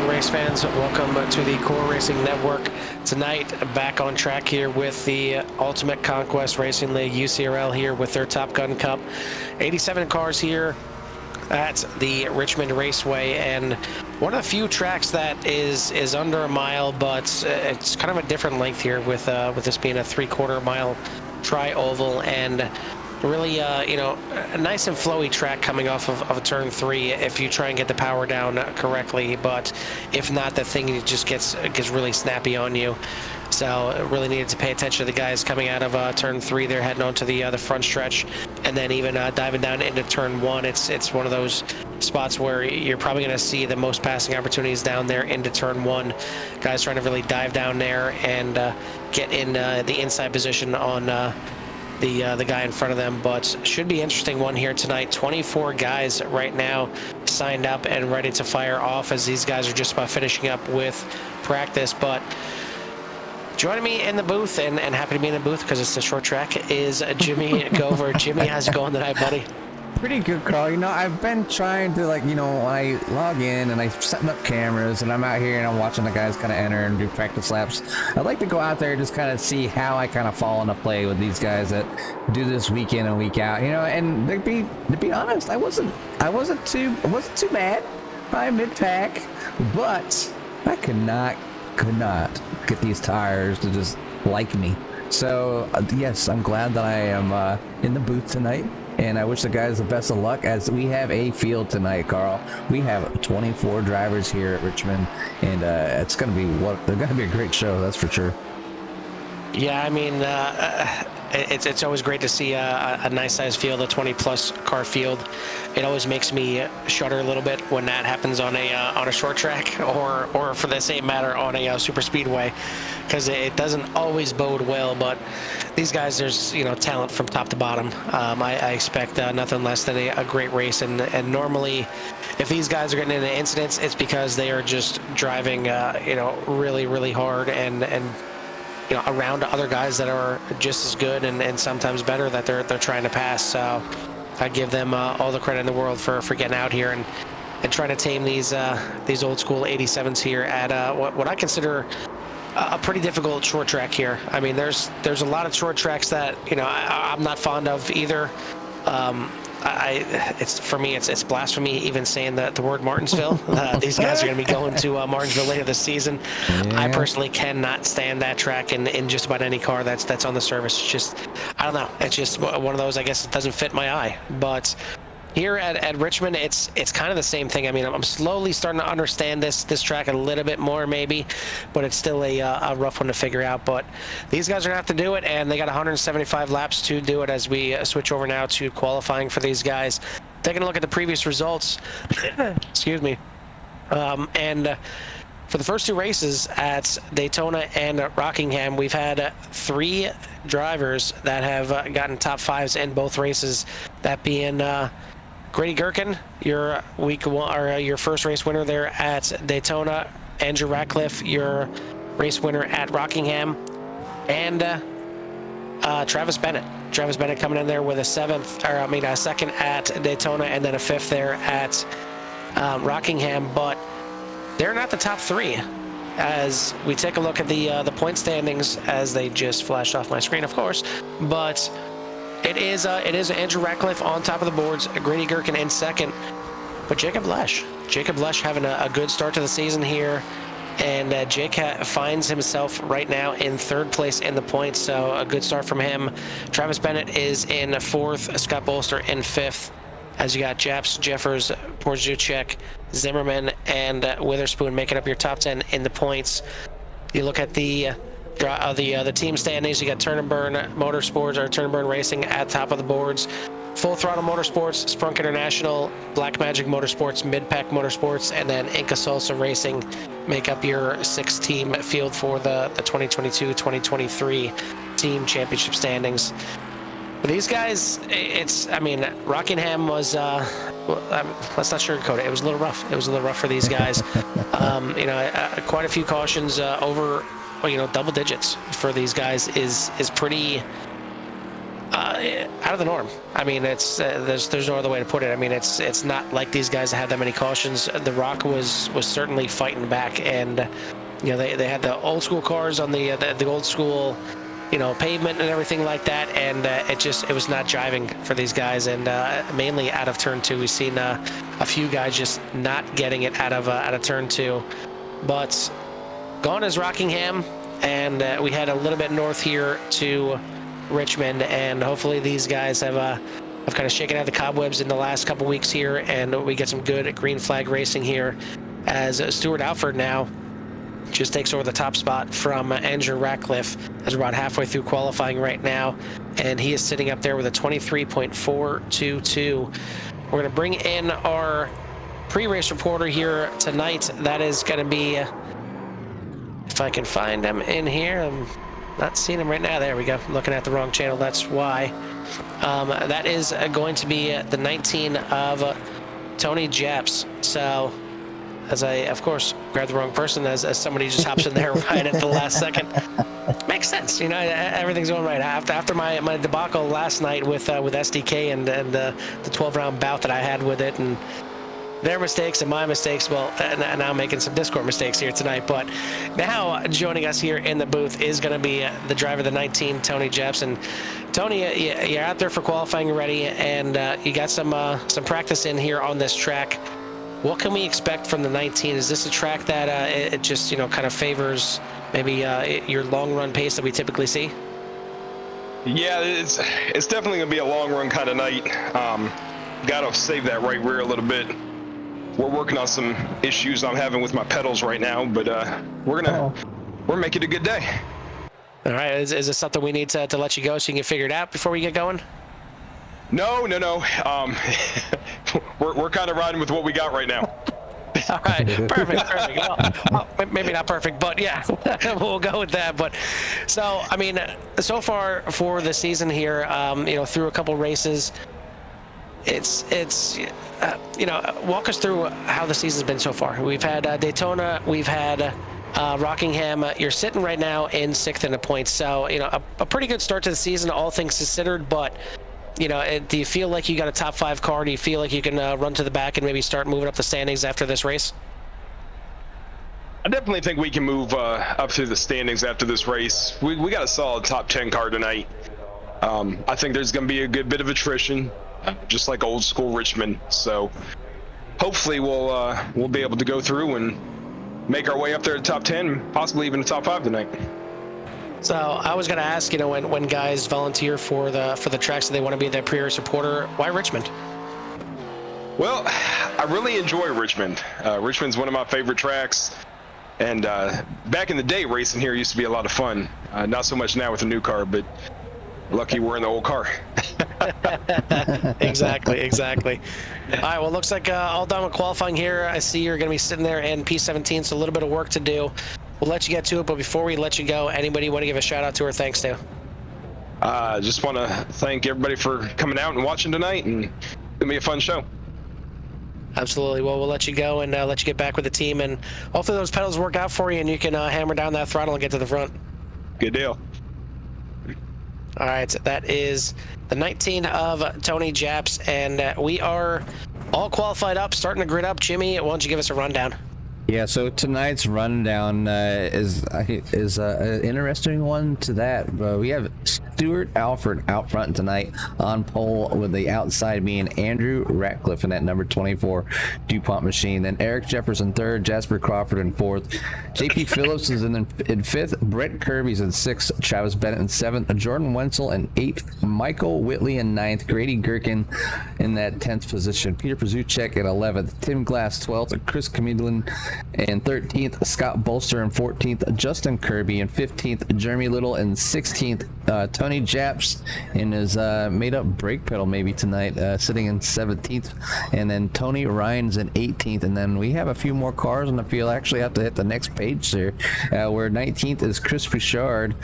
race fans. Welcome to the Core Racing Network. Tonight, back on track here with the Ultimate Conquest Racing League, UCRL, here with their Top Gun Cup. 87 cars here at the Richmond Raceway, and one of the few tracks that is under a mile, but it's kind of a different length here with this being a 3/4 mile tri-oval, and really, a nice and flowy track coming off of turn 3 if you try and get the power down correctly. But if not, the thing just gets really snappy on you. So really needed to pay attention to the guys coming out of turn 3. They're heading on to the front stretch, and then even diving down into turn 1. It's one of those spots where you're probably going to see the most passing opportunities down there into turn 1. Guys trying to really dive down there and get in the inside position on the guy in front of them. But should be interesting one here tonight. 24 guys right now signed up and ready to fire off as these guys are just about finishing up with practice. But joining me in the booth, and happy to be in the booth because it's a short track, is Jimmy Gover. Jimmy, how's it going tonight, buddy? Pretty good, Carl. I've been trying to, when I log in and I'm setting up cameras and I'm out here and I'm watching the guys kind of enter and do practice laps. I'd like to go out there and just kind of see how I kind of fall into play with these guys that do this week in and week out. And to be honest, I wasn't too bad. Probably mid-pack, but I could not get these tires to just like me. So yes, I'm glad that I am in the booth tonight. And I wish the guys the best of luck, as we have a field tonight, Carl. We have 24 drivers here at Richmond, and it's going to be they're going to be a great show, that's for sure. Yeah, I mean, it's always great to see a nice sized field, a 20+ car field. It always makes me shudder a little bit when that happens on a short track, or for the same matter on a super speedway, because it doesn't always bode well. But these guys, there's talent from top to bottom. I expect nothing less than a great race, and normally if these guys are getting into incidents, it's because they are just driving really hard and around other guys that are just as good and sometimes better that they're trying to pass. So I give them all the credit in the world for getting out here and trying to tame these old school 87s here at what I consider a pretty difficult short track here. I mean, there's a lot of short tracks that I'm not fond of either. For me, it's blasphemy even saying the word Martinsville. These guys are going to be going to Martinsville later this season. Yeah. I personally cannot stand that track in just about any car that's on the service. It's just, I don't know. It's just one of those, I guess it doesn't fit my eye. But here at Richmond, it's kind of the same thing. I mean, I'm slowly starting to understand this track a little bit more, maybe, but it's still a rough one to figure out. But these guys are gonna have to do it, and they got 175 laps to do it as we switch over now to qualifying for these guys. Taking a look at the previous results, excuse me, and for the first 2 races at Daytona and Rockingham, we've had 3 drivers that have gotten top 5s in both races. That being Grady Gherkin, your your first race winner there at Daytona. Andrew Ratcliffe, your race winner at Rockingham, and Travis Bennett. Travis Bennett coming in there with a second at Daytona, and then a 5th there at Rockingham. But they're not the top 3. As we take a look at the point standings, as they just flashed off my screen, of course, but it is Andrew Ratcliffe on top of the boards, Grady Gherkin in 2nd, but Jacob Lesh having a good start to the season here, and Jake finds himself right now in 3rd place in the points, so a good start from him. Travis Bennett is in 4th, Scott Bolster in 5th, as you got Japs, Jeffers, Porzuchek, Zimmerman, and Witherspoon making up your top 10 in the points. You look at the team standings. You got Turn and Burn Motorsports, or Turn and Burn Racing at top of the boards. Full Throttle Motorsports, Sprunk International, Black Magic Motorsports, Midpack Motorsports, and then Inca Salsa Racing make up your 6-team field for the 2022-2023 team championship standings. But these guys, Rockingham was, let's not sugarcoat it. It was a little rough. It was a little rough for these guys. Quite a few cautions over, double digits for these guys is pretty out of the norm. I mean, it's there's no other way to put it. I mean, it's not like these guys have that many cautions. The Rock was certainly fighting back, and you know they had the old school cars on the old school, you know, pavement and everything like that, and it was not jiving for these guys, and mainly out of turn 2. We've seen a few guys just not getting it out of turn 2, but gone is Rockingham, and we head a little bit north here to Richmond, and hopefully these guys have kind of shaken out the cobwebs in the last couple weeks here, and we get some good green flag racing here as Stuart Alford now just takes over the top spot from Andrew Ratcliffe as we're about halfway through qualifying right now, and he is sitting up there with a 23.422. We're going to bring in our pre-race reporter here tonight. That is going to be, if I can find him in here, I'm not seeing him right now. There we go. I'm looking at the wrong channel. That's why. That is going to be the 19 of Tony Japs. So, as I, of course, grabbed the wrong person as somebody just hops in there right at the last second. Makes sense. You know, everything's going right. After my debacle last night with SDK and the 12-round bout that I had with it, and their mistakes and my mistakes, well, and now I'm making some Discord mistakes here tonight, but now joining us here in the booth is going to be the driver of the 19, Tony Jepson. Tony, you're out there for qualifying already, and you got some practice in here on this track. What can we expect from the 19? Is this a track that it just, you know, kind of favors maybe your long run pace that we typically see? Yeah, it's definitely going to be a long run kind of night. Got to save that right rear a little bit. We're working on some issues I'm having with my pedals right now, but we're making it a good day. All right, is this something we need to let you go so you can figure it out before we get going? No. We're kind of riding with what we got right now. All right, perfect. Well, maybe not perfect, but yeah, we'll go with that. But so, I mean, so far for the season here, you know, through a couple races, it's you know, walk us through how the season's been so far. We've had Daytona, we've had Rockingham. You're sitting right now in 6th in the points, so you know, a pretty good start to the season, all things considered. But you know, do you feel like you got a top 5 car? Do you feel like you can run to the back and maybe start moving up the standings after this race? I definitely think we can move up through the standings after this race. We got a solid top 10 car tonight. I think there's going to be a good bit of attrition, just like old school Richmond. So hopefully we'll be able to go through and make our way up there to top 10, possibly even the top 5 tonight. So I was going to ask, you know, when guys volunteer for the tracks that they want to be their pre-race supporter, why Richmond? Well, I really enjoy Richmond. Richmond's one of my favorite tracks, and back in the day, racing here used to be a lot of fun. Not so much now with the new car, but lucky we're in the old car. Exactly. All right, well, looks like all done with qualifying here. I see you're going to be sitting there in P17, so a little bit of work to do. We'll let you get to it, but before we let you go, anybody you want to give a shout out to or thanks to? Just want to thank everybody for coming out and watching tonight, and it's going to be a fun show. Absolutely. Well, we'll let you go and let you get back with the team, and hopefully those pedals work out for you and you can hammer down that throttle and get to the front. Good deal. All right, that is the 19 of Tony Japs, and we are all qualified up, starting to grid up. Jimmy, why don't you give us a rundown? Yeah, so tonight's rundown is an interesting one to that. We have Stuart Alford out front tonight on pole, with the outside being Andrew Ratcliffe in that number 24 DuPont machine. Then Eric Jefferson third, Jasper Crawford in fourth, JP Phillips is in fifth, Brett Kirby's in sixth, Travis Bennett in seventh, Jordan Wenzel in eighth, Michael Whitley in ninth, Grady Gherkin in that 10th position, Peter Pazuchek in 11th, Tim Glass 12th, Chris Comedian in 13th, Scott Bolster in 14th, Justin Kirby in 15th, Jeremy Little in 16th, Tony Japs in his made-up brake pedal maybe tonight, sitting in 17th, and then Tony Ryan's in 18th, and then we have a few more cars on the field. Actually have to hit the next page there, where 19th is Chris Bouchard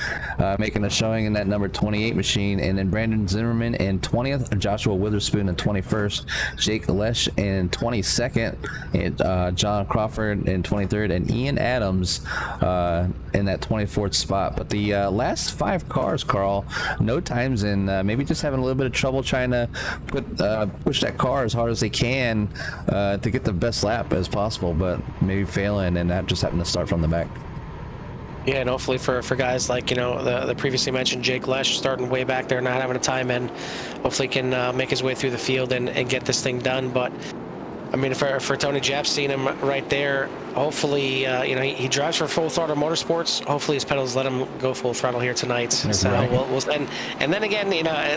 making a showing in that number 28 machine, and then Brandon Zimmerman in 20th, Joshua Witherspoon in 21st, Jake Lesh in 22nd, and John Crawford in 23rd, and Ian Adams in that 24th spot. But the last 5 cars Carl. No times in, maybe just having a little bit of trouble trying to push that car as hard as they can to get the best lap as possible, but maybe failing and not just having to start from the back. Yeah, and hopefully for guys like, the previously mentioned Jake Lesh starting way back there, not having a time in, hopefully can make his way through the field and get this thing done. But I mean, for Tony Jepp, seeing him right there, hopefully, he drives for Full Throttle Motorsports. Hopefully his pedals let him go full throttle here tonight. So right. and then again,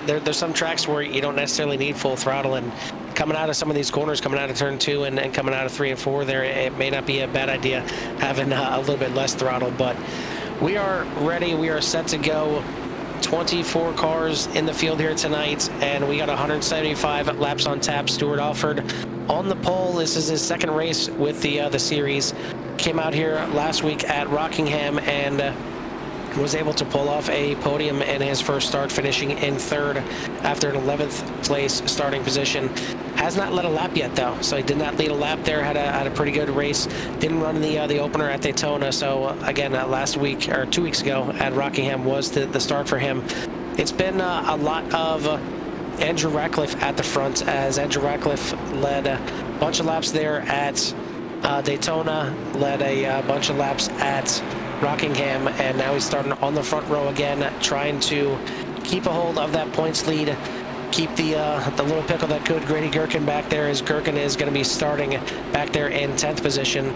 there's some tracks where you don't necessarily need full throttle, and coming out of some of these corners, coming out of turn 2 and coming out of 3 and 4 there, it may not be a bad idea having a little bit less throttle. But we are ready. We are set to go. 24 cars in the field here tonight, and we got 175 laps on tap. Stuart Alford on the pole. This is his second race with the series. Came out here last week at Rockingham and was able to pull off a podium in his first start, finishing in 3rd after an 11th place starting position. Has not led a lap yet though, so he did not lead a lap there. Had a pretty good race. Didn't run the opener at Daytona. So again, last week or 2 weeks ago at Rockingham was the start for him. It's been a lot of Andrew Ratcliffe at the front, as Andrew Ratcliffe led a bunch of laps there at Daytona, led a bunch of laps at Rockingham, and now he's starting on the front row again, trying to keep a hold of that points lead, keep the little pickle that could Grady Gherkin back there, as Gherkin is going to be starting back there in 10th position.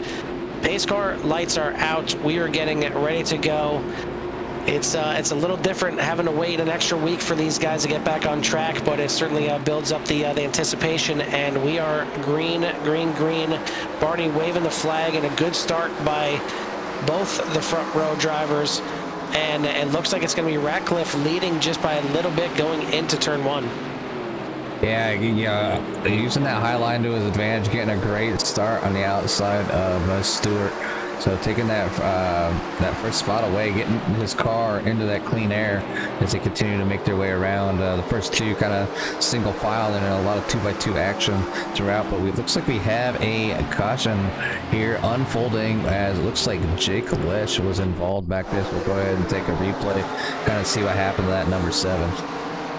Pace car lights are out. We are getting ready to go. It's a little different having to wait an extra week for these guys to get back on track, but it certainly builds up the anticipation, and we are green. Barney waving the flag, and a good start by both the front row drivers, and it looks like it's going to be Ratcliffe leading just by a little bit going into turn 1. Yeah, using that high line to his advantage, getting a great start on the outside of Stewart. So taking that first spot away, getting his car into that clean air as they continue to make their way around. The first two kind of single file and a lot of 2x2 action throughout, but it looks like we have a caution here unfolding, as it looks like Jake Lesh was involved back there. So we'll go ahead and take a replay, kind of see what happened to that number 7.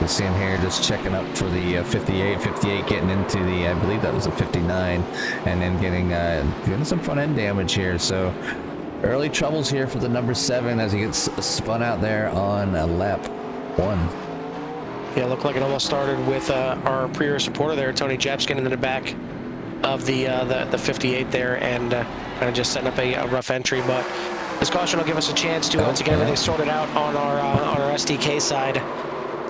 You see him here just checking up for the 58 getting into the, I believe that was a 59, and then getting some front end damage here. So early troubles here for the number 7 as he gets spun out there on lap 1. Yeah, looked like it almost started with our pre-race reporter there, Tony Jeps, getting in the back of the 58 there, and kind of just setting up a rough entry. But this caution will give us a chance to once again everything sorted out on our SDK side,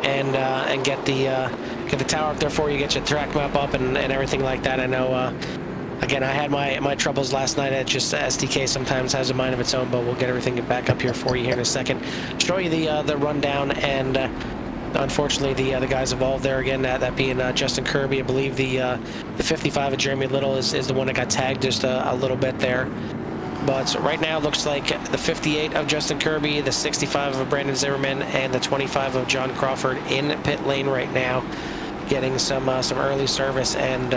and get the tower up there for you, get your track map up and everything like that. I know, again, I had my troubles last night. It just SDK sometimes has a mind of its own, but we'll get everything back up here for you here in a second. Show you the rundown, and unfortunately the guys involved there again, that being Justin Kirby. I believe the 55 of Jeremy Little is the one that got tagged just a little bit there. But right now it looks like the 58 of Justin Kirby, the 65 of Brandon Zimmerman, and the 25 of John Crawford in pit lane right now, getting some early service, and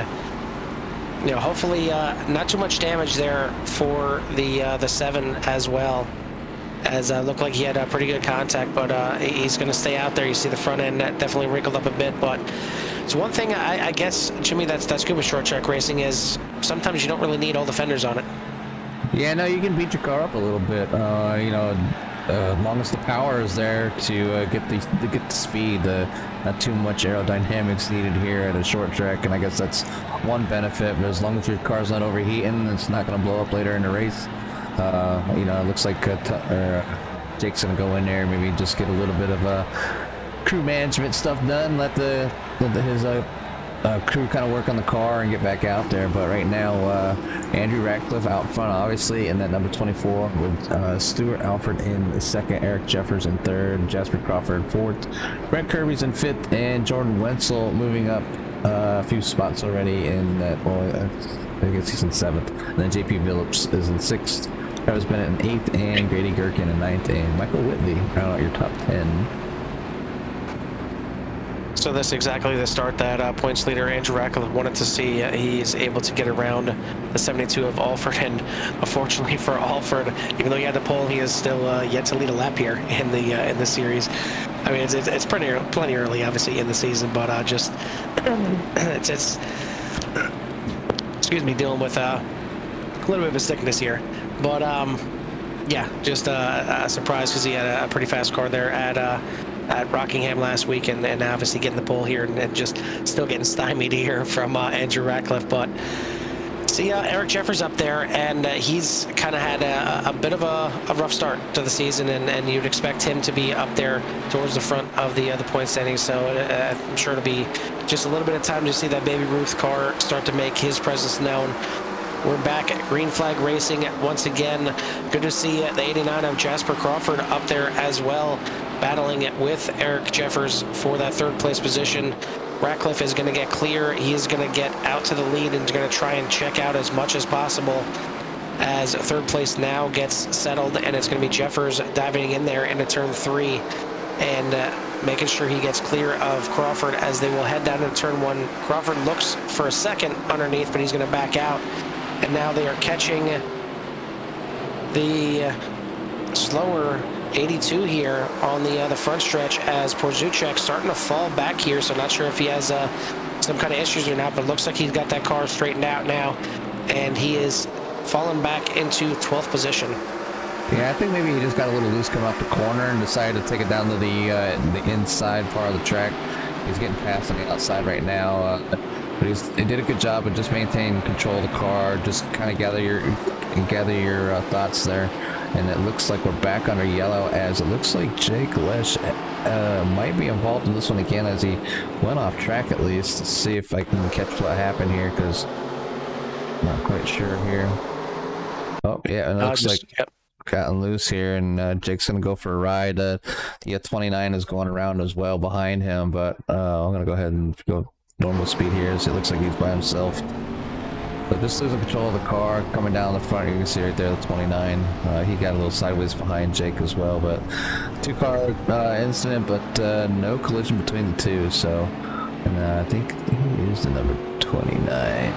hopefully not too much damage there for the 7 as well, as looked like he had a pretty good contact, but he's going to stay out there. You see the front end definitely wrinkled up a bit, but it's one thing I guess, Jimmy, that's good with short track racing, is sometimes you don't really need all the fenders on it. Yeah, no, you can beat your car up a little bit. As long as the power is there to get the speed, not too much aerodynamics needed here at a short track, and I guess that's one benefit. But as long as your car's not overheating, it's not going to blow up later in the race. It looks like Jake's going to go in there, maybe just get a little bit of crew management stuff done. Let his crew kind of work on the car and get back out there. But right now, Andrew Ratcliffe out front, obviously, and that number 24 with Stuart Alford in the 2nd, Eric Jeffers in 3rd, Jasper Crawford 4th, Brent Kirby's in 5th, and Jordan Wenzel moving up a few spots already in that. I guess he's in 7th. And then JP Phillips is in 6th. Travis Bennett in 8th, and Grady Gherkin in 9th, and Michael Whitley round out your top 10. So that's exactly the start that points leader Andrew Ratcliffe wanted to see. He's able to get around the 72 of Alford, and unfortunately for Alford, even though he had the pole, he is still yet to lead a lap here in the series. I mean, it's plenty early, obviously, in the season, but just it's excuse me, dealing with a little bit of a sickness here, but yeah, just a surprise because he had a pretty fast car there at Rockingham last week, and obviously getting the pole here and just still getting stymied here from Andrew Ratcliffe. But see, Eric Jeffers up there, and he's kind of had a bit of a rough start to the season, and you'd expect him to be up there towards the front of the point standings. So I'm sure it'll be just a little bit of time to see that Baby Ruth car start to make his presence known. We're back at Green Flag Racing once again. Good to see the 89 of Jasper Crawford up there as well, battling it with Eric Jeffers for that third place position. Ratcliffe is going to get clear. He is going to get out to the lead and is going to try and check out as much as possible as third place now gets settled, and it's going to be Jeffers diving in there into turn 3 and making sure he gets clear of Crawford as they will head down into turn 1. Crawford looks for a second underneath, but he's going to back out. And now they are catching the slower 82 here on the front stretch as Porzuchek starting to fall back here. So not sure if he has some kind of issues or not, but it looks like he's got that car straightened out now, and he is falling back into 12th position. Yeah, I think maybe he just got a little loose coming up the corner and decided to take it down to the inside part of the track. He's getting past on the outside right now. But he did a good job of just maintaining control of the car, just kind of gather your thoughts there. And it looks like we're back under yellow, as it looks like Jake Lesh might be involved in this one again, as he went off track at least. Let's see if I can catch what happened here, because I'm not quite sure here. Oh, yeah, it looks like gotten loose here, and Jake's going to go for a ride. The 29 is going around as well behind him, but I'm going to go ahead and go normal speed here, so it looks like he's by himself. But just losing control of the car, coming down the front, you can see right there the 29. He got a little sideways behind Jake as well, but two-car incident, but no collision between the two. So, and I think he is the number 29.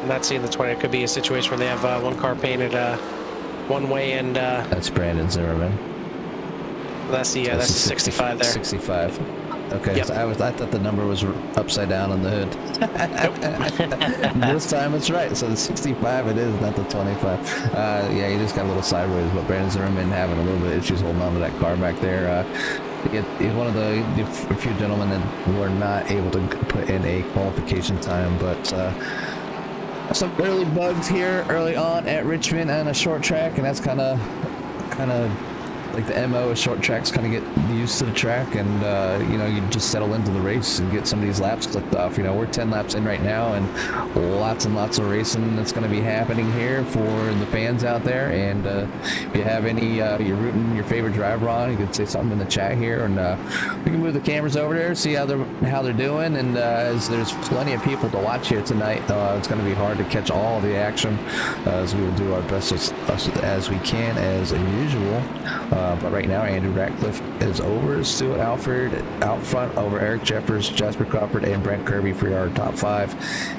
I'm not seeing the 20. It could be a situation where they have one car painted one way, and that's Brandon Zimmerman. That's the 65 there. 65. Okay, yep. So I thought the number was upside down on the hood. This time it's right. So the 65 it is, not the 25. Yeah, he just got a little sideways, but Brandon Zimmerman having a little bit of issues holding on to that car back there. He's one of the few gentlemen that were not able to put in a qualification time, but some early bugs here early on at Richmond on a short track, and that's kind of like the MO of short tracks, kind of get used to the track, and you just settle into the race and get some of these laps clicked off. We're 10 laps in right now, and lots of racing that's going to be happening here for the fans out there. And if you have any you're rooting your favorite driver on, you can say something in the chat here, and we can move the cameras over there, see how they're doing. And as there's plenty of people to watch here tonight, it's going to be hard to catch all of the action, as we will do our best as we can as usual. But right now, Andrew Ratcliffe is over Stuart Alford out front over Eric Jeffers, Jasper Crawford, and Brent Kirby for our top 5.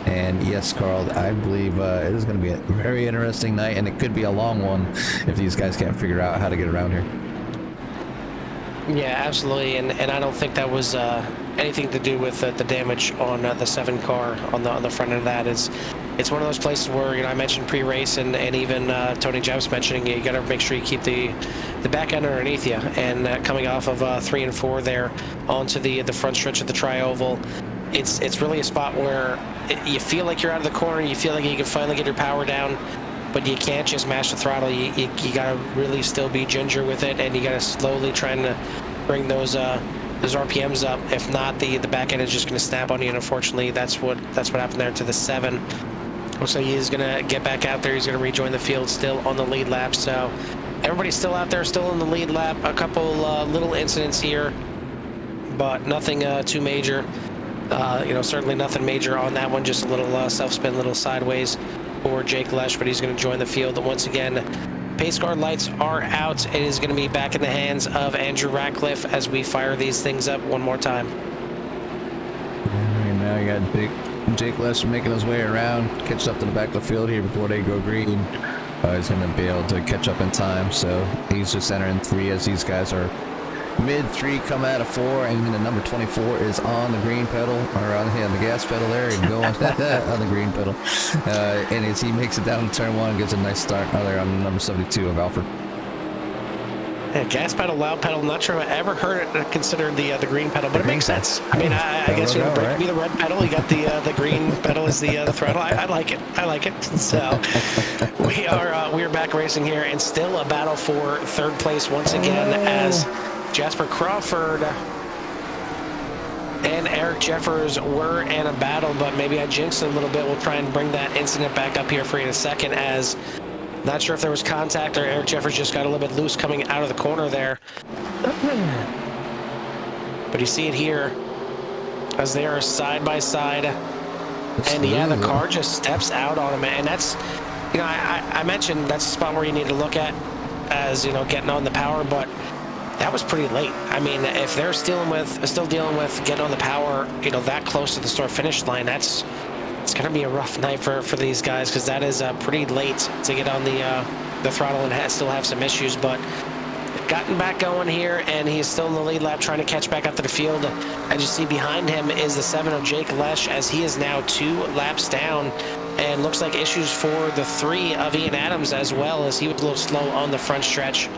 And yes, Carl, I believe it is going to be a very interesting night, and it could be a long one if these guys can't figure out how to get around here. Yeah, absolutely, and I don't think that was anything to do with the damage on the 7 car on the front end of that. It's one of those places where, I mentioned pre-race, and even Tony Jeffs mentioning you got to make sure you keep the back end underneath you, and coming off of 3 and 4 there onto the front stretch of the tri-oval, it's really a spot where you feel like you're out of the corner, you feel like you can finally get your power down, but you can't just mash the throttle. You got to really still be ginger with it, and you got to slowly trying to bring those RPMs up. If not, the back end is just going to snap on you, and unfortunately that's what happened there to the 7. So he's going to get back out there. He's going to rejoin the field still on the lead lap. So everybody's still out there, still in the lead lap. A couple little incidents here, but nothing too major. Certainly nothing major on that one. Just a little self-spin, little sideways for Jake Lesh, but he's going to join the field once again. pace car lights are out. It is going to be back in the hands of Andrew Ratcliffe as we fire these things up one more time. And now you got Jake Lester making his way around, catches up to the back of the field here before they go green. He's going to be able to catch up in time, so he's just entering 3 as these guys are mid 3, come out of 4, and the number 24 is on the green pedal, or on the gas pedal there, and going on the green pedal. And as he makes it down to turn 1, gets a nice start there on number 72 of Alfred. Yeah, gas pedal, loud pedal. Not sure if I ever heard it considered the green pedal, but it makes sense. I mean, I guess, you know, brake would be the red pedal. You got the green pedal is the throttle. I like it. I like it. So we are back racing here, and still a battle for 3rd place once again as Jasper Crawford and Eric Jeffers were in a battle, but maybe I jinxed it a little bit. We'll try and bring that incident back up here for you in a second, as not sure if there was contact or Eric Jeffers just got a little bit loose coming out of the corner there. But you see it here as they are side by side. And yeah, the car just steps out on him. And that's, you know, I mentioned that's a spot where you need to look at as, you know, getting on the power, but that was pretty late. I mean, if they're still dealing with getting on the power, you know, that close to the start finish line, it's going to be a rough night for these guys, because that is pretty late to get on the throttle and still have some issues. But gotten back going here, and he's still in the lead lap trying to catch back up to the field. As you see behind him is the 7 of Jake Lesh, as he is now 2 laps down, and looks like issues for the 3 of Ian Adams as well, as he was a little slow on the front stretch.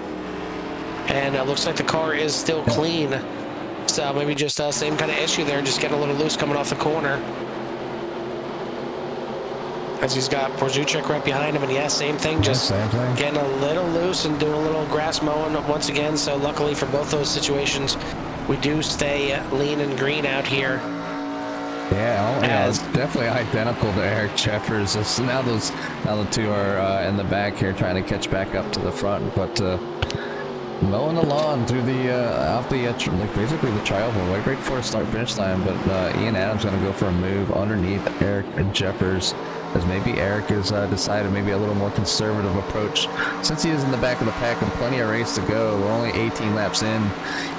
And it looks like the car is still clean, so maybe just same kind of issue there, just getting a little loose coming off the corner. As he's got Porzuchek right behind him, and yeah, same thing, just getting a little loose and doing a little grass mowing once again. So luckily for both those situations, we do stay lean and green out here. Yeah, it's definitely identical to Eric Jeffers. Now the 2 are in the back here trying to catch back up to the front, but mowing the lawn through the off the like basically the trial right before start finish line. But Ian Adams going to go for a move underneath Eric Jeffers, as maybe Eric has decided maybe a little more conservative approach, since he is in the back of the pack and plenty of race to go. We're only 18 laps in,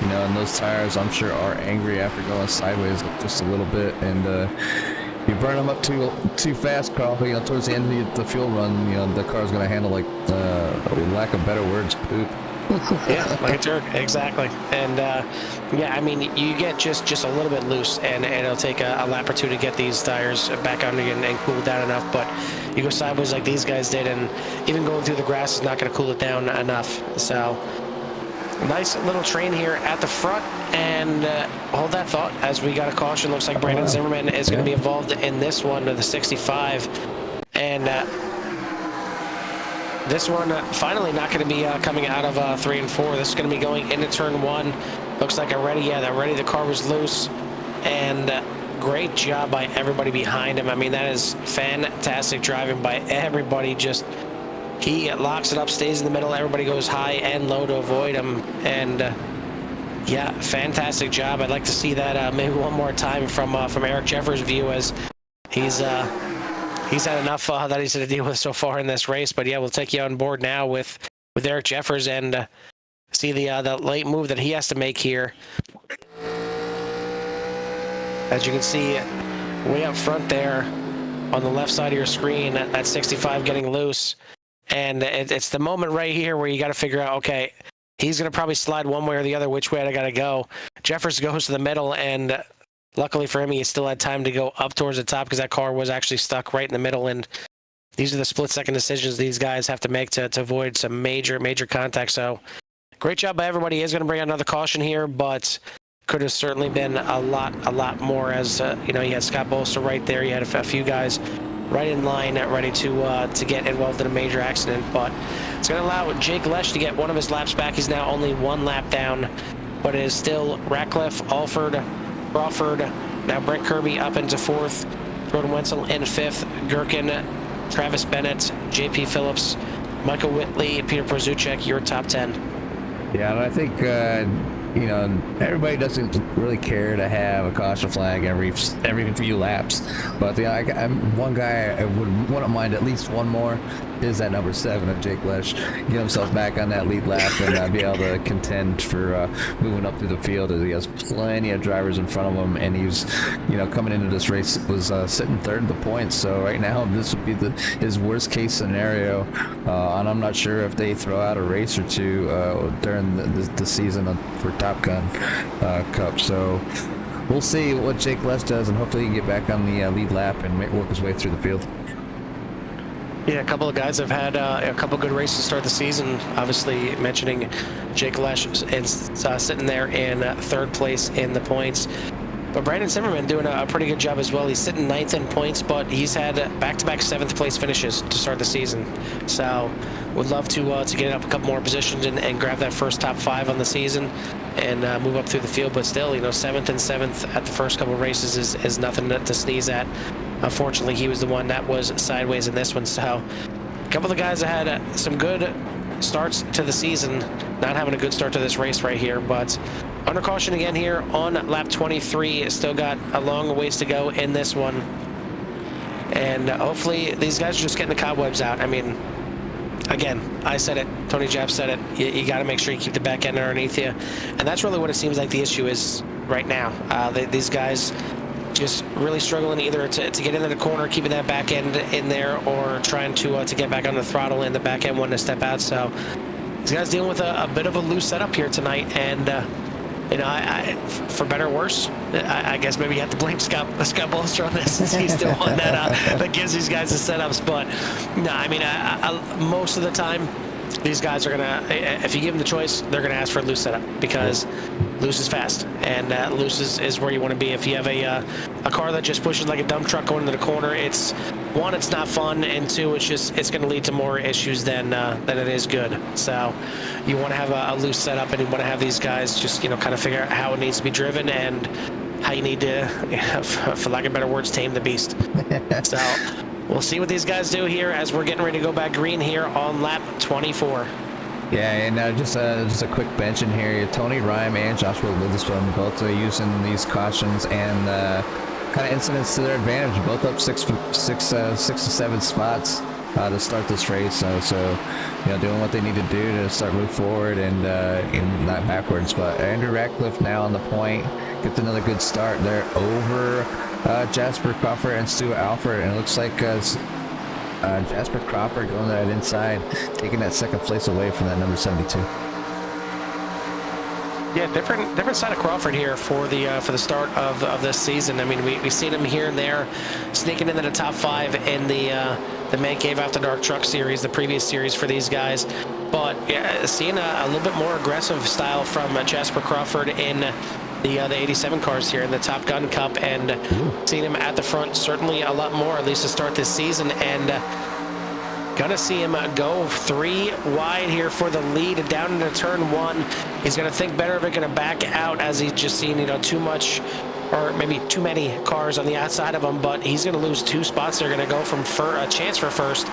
you know, and those tires, I'm sure, are angry after going sideways just a little bit, and you burn them up too fast, Carl. You know, towards the end of the fuel run, you know, the car's going to handle, like, lack of better words, poop. Yeah, like a jerk, exactly. And yeah, I mean, you get just a little bit loose, and it'll take a lap or 2 to get these tires back on again and cool down enough. But you go sideways like these guys did, and even going through the grass is not going to cool it down enough. So nice little train here at the front, and hold that thought as we got a caution. Looks like Brandon Zimmerman is going to be involved in this one to the 65, and this one finally not going to be coming out of 3 and 4. This is going to be going into turn 1. Looks like the car was loose, and great job by everybody behind him. I mean, that is fantastic driving by everybody. Just he locks it up, stays in the middle. Everybody goes high and low to avoid him, and yeah, fantastic job. I'd like to see that maybe one more time from Eric Jeffers' view, as he's had enough that he's had to deal with so far in this race. But yeah, we'll take you on board now with Eric Jeffers and see the late move that he has to make here. As you can see, way up front there on the left side of your screen, that 65 getting loose. And it's the moment right here where you got to figure out, okay, he's going to probably slide one way or the other, which way I got to go. Jeffers goes to the middle, and luckily for him, he still had time to go up towards the top, because that car was actually stuck right in the middle. And these are the split-second decisions these guys have to make to avoid some major contact. So great job by everybody. He is going to bring out another caution here, but could have certainly been a lot more, as you know, you had Scott Bolster right there. You had a few guys right in line, ready to get involved in a major accident. But it's going to allow Jake Lesh to get one of his laps back. He's now only 1 lap down, but it is still Ratcliffe, Alford, Crawford, now Brent Kirby up into 4th, Jordan Wenzel in 5th, Gherkin, Travis Bennett, JP Phillips, Michael Whitley, Peter Porzuchek, your top 10. Yeah, and I think everybody doesn't really care to have a caution flag every few laps. But I'm one guy I wouldn't mind at least one more is that number 7 of Jake Lesh. Get himself back on that lead lap and be able to contend for moving up through the field, as he has plenty of drivers in front of him, and he's coming into this race was sitting third in the points. So right now this would be his worst case scenario, and I'm not sure if they throw out a race or two during the season for Top Gun Cup. So we'll see what Jake Lesh does, and hopefully he can get back on the lead lap and work his way through the field. Yeah, a couple of guys have had a couple good races to start the season. Obviously, mentioning Jake Lesh is sitting there in third place in the points. But Brandon Zimmerman doing a pretty good job as well. He's sitting 9th in points, but he's had back-to-back 7th place finishes to start the season. So would love to get up a couple more positions and grab that first top 5 on the season and move up through the field. But still, 7th and 7th at the first couple of races is nothing to sneeze at. Unfortunately, he was the one that was sideways in this one. So a couple of the guys that had some good starts to the season, not having a good start to this race right here, but under caution again here on lap 23. Still got a long ways to go in this one, and hopefully these guys are just getting the cobwebs out. I mean, again, I said it, Tony Japp said it, you got to make sure you keep the back end underneath you, and that's really what it seems like the issue is right now. These guys just really struggling either to get into the corner, keeping that back end in there, or trying to get back on the throttle and the back end one to step out. So these guys dealing with a bit of a loose setup here tonight, and I for better or worse, I guess maybe you have to blame Scott Bolster on this, since he's the one that gives these guys the setups. But no, I mean, most of the time, these guys are gonna, if you give them the choice, they're gonna ask for a loose setup, because loose is fast, and loose is where you want to be. If you have a car that just pushes like a dump truck going into the corner, it's not fun, and 2, it's going to lead to more issues than it is good. So you want to have a loose setup, and you want to have these guys just kind of figure out how it needs to be driven and how you need to, for lack of better words, tame the beast. So we'll see what these guys do here as we're getting ready to go back green here on lap 24. Yeah, and just a quick mention here. Tony Rime and Joshua Witherspoon both using these cautions and kind of incidents to their advantage. Both up six to 7 spots to start this race. So doing what they need to do to start move forward and not backwards. But Andrew Ratcliffe now on the point, gets another good start. They're over Jasper Crawford and Stuart Alford, and it looks like Jasper Crawford going to that inside, taking that second place away from that number 72. Yeah, different side of Crawford here for the start of this season. I mean, we've seen him here and there, sneaking into the top 5 in the Man Cave After Dark Truck Series, the previous series for these guys. But yeah, seeing a little bit more aggressive style from Jasper Crawford in the 87 cars here in the Top Gun Cup, and seeing him at the front certainly a lot more, at least to start this season, and gonna see him go 3 wide here for the lead down into turn 1. He's gonna think better of it, gonna back out as he's just seen too much, or maybe too many cars on the outside of him, but he's gonna lose 2 spots. They're gonna go from a chance for first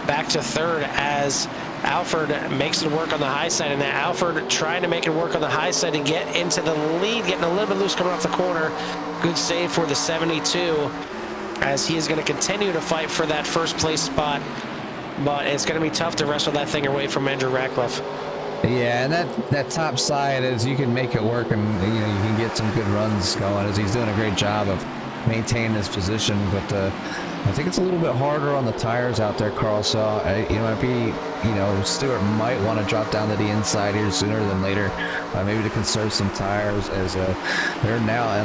back to third as Alford makes it work on the high side, and now Alford trying to make it work on the high side and get into the lead, getting a little bit loose coming off the corner. Good save for the 72 as he is going to continue to fight for that first place spot, but it's going to be tough to wrestle that thing away from Andrew Ratcliffe. Yeah, and that top side is you can make it work, and you can get some good runs going as he's doing a great job of maintaining his position, but I think it's a little bit harder on the tires out there, Carl. So Stewart might want to drop down to the inside here sooner than later, maybe to conserve some tires, as they're now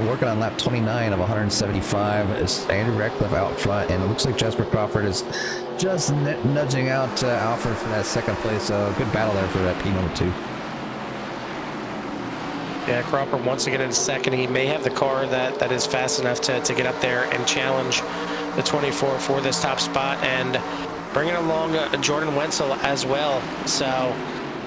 working on lap 29 of 175. Is Andrew Ratcliffe out front, and it looks like Jasper Crawford is just nudging out Alfred for that second place. So good battle there for that P number 2. Yeah, Crawford once again in second. He may have the car that is fast enough to get up there and challenge the 24 for this top spot, and bringing along Jordan Wenzel as well. So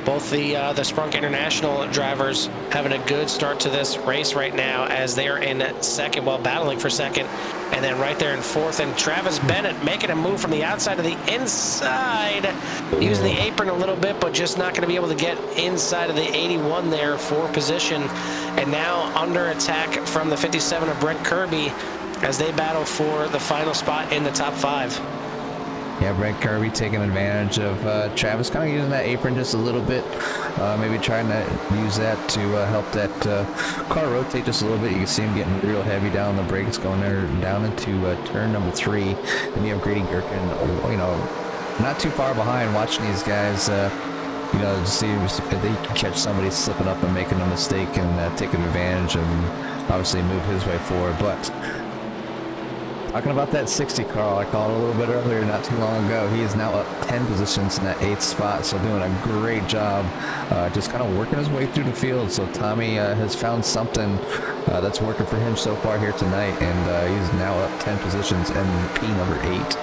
both the Sprunk International drivers having a good start to this race right now as they are in second, while battling for second, and then right there in fourth. And Travis Bennett making a move from the outside to the inside, using the apron a little bit, but just not going to be able to get inside of the 81 there for position. And now under attack from the 57 of Brett Kirby as they battle for the final spot in the top 5. Yeah, Brett Kirby taking advantage of Travis, kind of using that apron just a little bit, maybe trying to use that to help that car rotate just a little bit. You can see him getting real heavy down the brakes, going there down into turn number 3. Then you have Grady Gherkin, not too far behind, watching these guys, to see if they can catch somebody slipping up and making a mistake and taking advantage and obviously move his way forward. But talking about that 60, Carl, I called a little bit earlier, not too long ago. He is now up 10 positions in that 8th spot, so doing a great job, just kind of working his way through the field. So Tommy has found something that's working for him so far here tonight, and he's now up 10 positions in P number 8.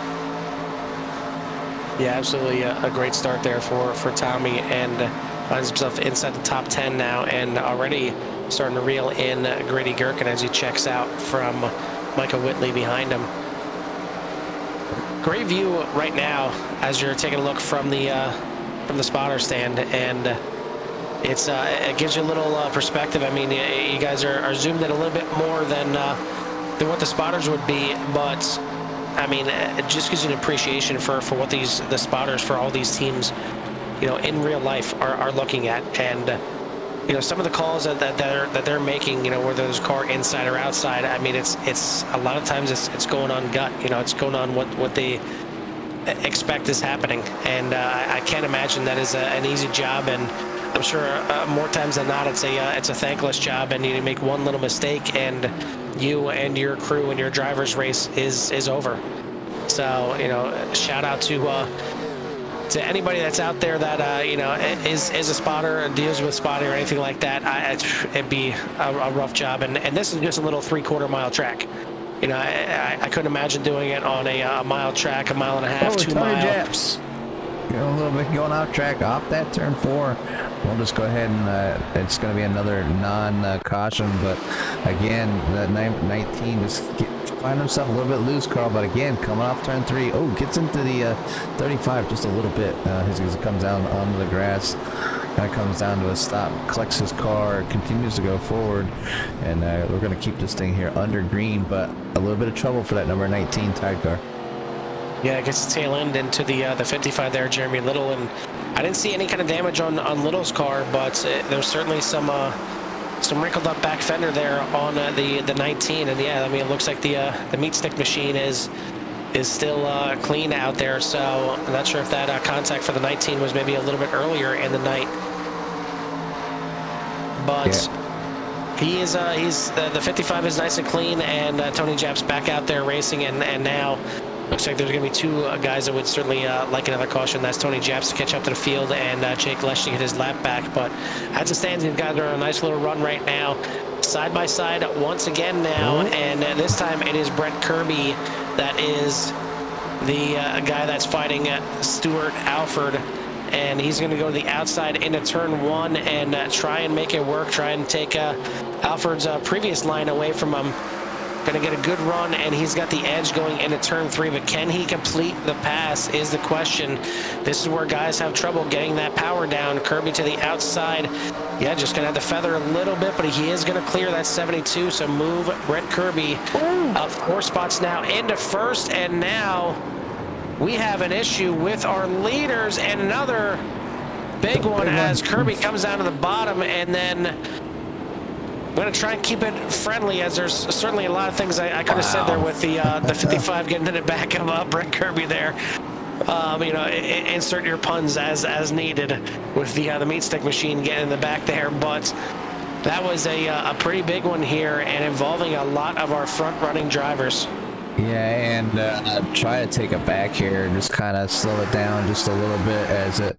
Yeah, absolutely a great start there for Tommy, and finds himself inside the top 10 now, and already starting to reel in Grady Gherkin as he checks out from Michael Whitley behind him. Great view right now as you're taking a look from the spotter stand, and it gives you a little perspective. I mean, you guys are zoomed in a little bit more than what the spotters would be, but I mean, it just gives you an appreciation for what the spotters for all these teams, in real life are looking at. And some of the calls that they're making, whether there's a car inside or outside, I mean, it's a lot of times it's going on gut, it's going on what they expect is happening. And I can't imagine that is an easy job, and I'm sure more times than not it's a thankless job, and you make one little mistake and you and your crew and your driver's race is over. So shout out to anybody that's out there that is a spotter and deals with spotting or anything like that. It'd be a rough job, and this is just a little 3/4 mile track. I couldn't imagine doing it on a mile track, a mile and a half, 2 mile. Japs. A little bit going off track, off that turn 4. We'll just go ahead and it's going to be another non-caution, but again, that 19 just find himself a little bit loose, Carl, but again, coming off turn 3, gets into the 35 just a little bit as he comes down onto the grass, kind of comes down to a stop, collects his car, continues to go forward, and we're going to keep this thing here under green, but a little bit of trouble for that number 19 tide car. Yeah, it gets the tail end into the 55 there, Jeremy Little, and I didn't see any kind of damage on Little's car, but there's certainly some wrinkled up back fender there on the 19, and yeah, I mean, it looks like the meat stick machine is still clean out there, so I'm not sure if that contact for the 19 was maybe a little bit earlier in the night, but yeah. He's the 55 is nice and clean, and Tony Japp's back out there racing, and now looks like there's going to be 2 guys that would certainly like another caution. That's Tony Japs to catch up to the field, and Jake Lesh to get his lap back. But as it stands, these guys are on a nice little run right now. Side by side once again now, and this time it is Brett Kirby that is the guy that's fighting Stuart Alford. And he's going to go to the outside into turn 1 and try and make it work, try and take Alford's previous line away from him. Going to get a good run, and he's got the edge going into turn 3, but can he complete the pass is the question. This is where guys have trouble getting that power down. Kirby to the outside. Yeah, just going to have to feather a little bit, but he is going to clear that 72, so move Brett Kirby up 4 spots now into first, and now we have an issue with our leaders, and another big one as Kirby comes down to the bottom, and then I'm going to try and keep it friendly, as there's certainly a lot of things I could have said there with the 55 getting in the back of Brett Kirby there. Insert your puns as needed with the meat stick machine getting in the back there, but that was a pretty big one here, and involving a lot of our front-running drivers. Yeah, and try to take it back here and just kind of slow it down just a little bit, as it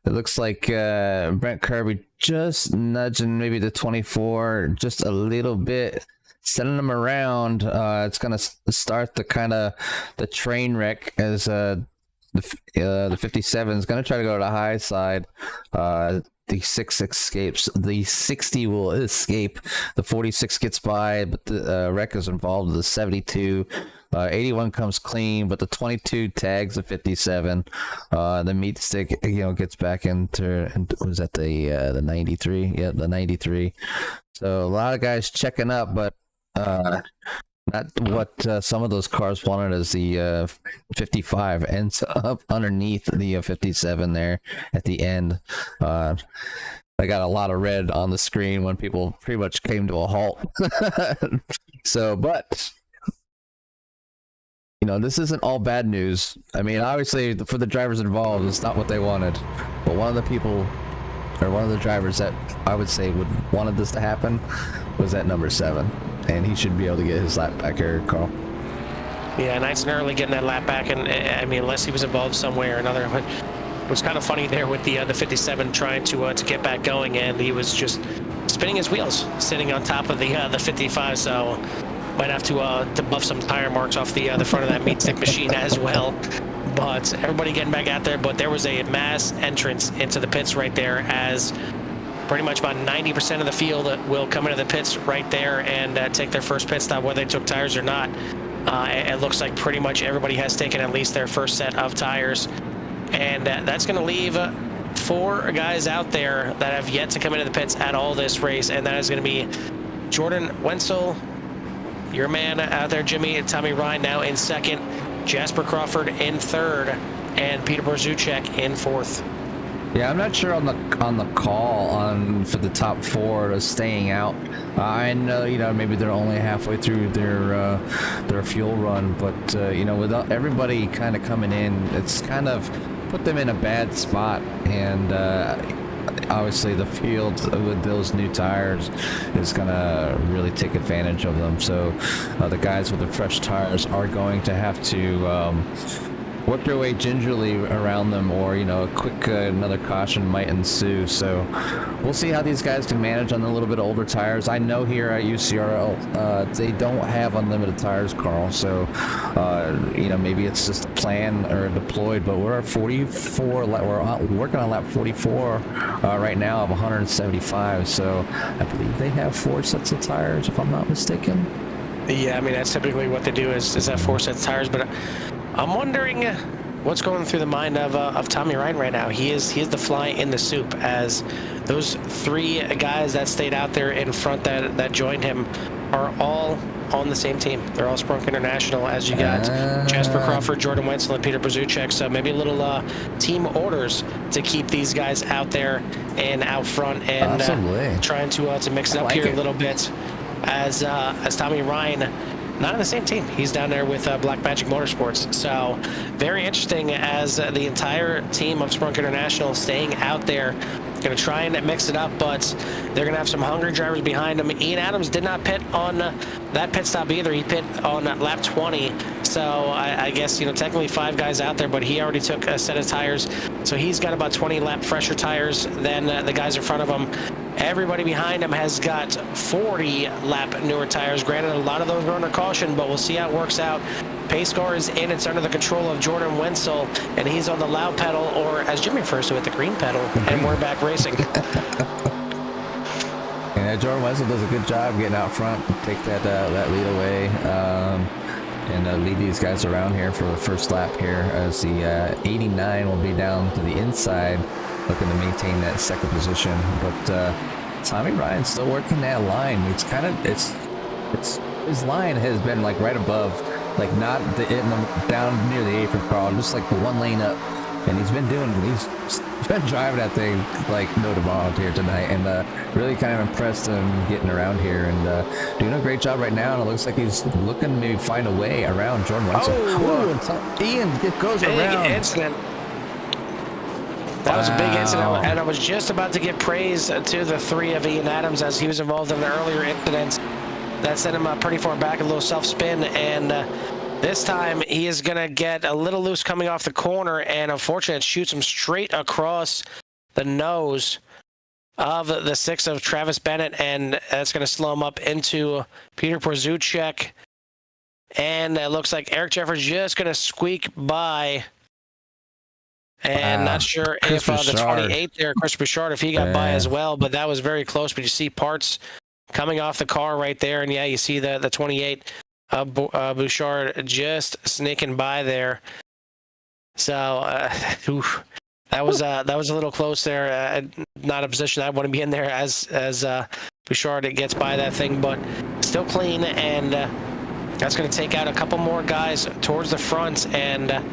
looks like Brent Kirby just nudging maybe the 24 just a little bit, sending them around. It's going to start the train wreck as The 57 is going to try to go to the high side. The 6 escapes. The 60 will escape. The 46 gets by, but the wreck is involved with the 72. 81 comes clean, but the 22 tags the 57. The meat stick, gets back into, was that the 93? Yeah, the 93. So a lot of guys checking up, but not what some of those cars wanted, as the 55 ends up underneath the 57 there at the end. I got a lot of red on the screen when people pretty much came to a halt. So, but this isn't all bad news. I mean, obviously, for the drivers involved, it's not what they wanted. But one of the drivers that I would say wanted this to happen was that number 7. And he should be able to get his lap back here, Carl. Yeah, nice and early getting that lap back. And I mean, unless he was involved somewhere or another. But it was kind of funny there with the 57 trying to get back going, and he was just spinning his wheels, sitting on top of the 55. So might have to buff some tire marks off the front of that meat stick machine as well. But everybody getting back out there. But there was a mass entrance into the pits right there, as pretty much about 90% of the field will come into the pits right there and take their first pit stop, whether they took tires or not. It looks like pretty much everybody has taken at least their first set of tires. And that's going to leave 4 guys out there that have yet to come into the pits at all this race. And that is going to be Jordan Wenzel, your man out there, Jimmy, and Tommy Ryan now in second, Jasper Crawford in third, and Peter Brzucek in fourth. Yeah, I'm not sure on the call for the top 4 to staying out. I know maybe they're only halfway through their fuel run, but with everybody kind of coming in, it's kind of put them in a bad spot, and obviously the field with those new tires is gonna really take advantage of them. So the guys with the fresh tires are going to have to work their way gingerly around them, or a quick another caution might ensue. So we'll see how these guys can manage on a little bit older tires. I know here at UCRL they don't have unlimited tires, Carl, so maybe it's just a plan or deployed, but we're at 44. We're working on lap 44 right now of 175, so I believe they have 4 sets of tires, if I'm not mistaken. Yeah, I mean, that's typically what they do is have 4 sets of tires, but I'm wondering what's going through the mind of Tommy Ryan right now. He is the fly in the soup, as those 3 guys that stayed out there in front that joined him are all on the same team. They're all Sprunk International, as you got Jasper Crawford, Jordan Wenzel, and Peter Brzucek. So maybe a little team orders to keep these guys out there and out front, and trying to mix it up here a little bit, as Tommy Ryan, not on the same team. He's down there with Black Magic Motorsports. So very interesting, as the entire team of Sprunk International staying out there, going to try and mix it up, but they're going to have some hungry drivers behind them. Ian Adams did not pit on that pit stop either. He pit on lap 20. So I guess, technically 5 guys out there, but he already took a set of tires. So he's got about 20 lap fresher tires than the guys in front of him. Everybody behind him has got 40 lap newer tires. Granted, a lot of those are under caution, but we'll see how it works out. Pace car is in. It's under the control of Jordan Wenzel, and he's on the loud pedal, or as Jimmy refers to it, the green pedal, and we're back racing. Yeah, Jordan Wenzel does a good job getting out front, take that lead away, and lead these guys around here for the first lap here, as the 89 will be down to the inside, looking to maintain that second position. But Tommy Ryan's still working that line. It's kind of his line has been like right above, like not down near the apron, Carl, just like the 1 lane up. And he's been driving that thing like no tomorrow here tonight, and really kind of impressed him getting around here, and doing a great job right now. And it looks like he's looking to maybe find a way around Jordan Wenzel. Ian goes around. Big incident. That was a big incident, and I was just about to give praise to the 3 of Ian Adams, as he was involved in the earlier incidents that sent him pretty far back, a little self-spin, and this time he is going to get a little loose coming off the corner, and unfortunately it shoots him straight across the nose of the 6 of Travis Bennett, and that's going to slow him up into Peter Brzucek, and it looks like Eric Jeffers just going to squeak by And not sure Chris if the Bouchard. 28 there, Chris Bouchard, if he got by as well, but that was very close. But you see parts coming off the car right there, and yeah, you see the 28 Bouchard just sneaking by there. So that was a little close there. Not a position I want to be in there as Bouchard gets by that thing, but still clean, and that's going to take out a couple more guys towards the front, and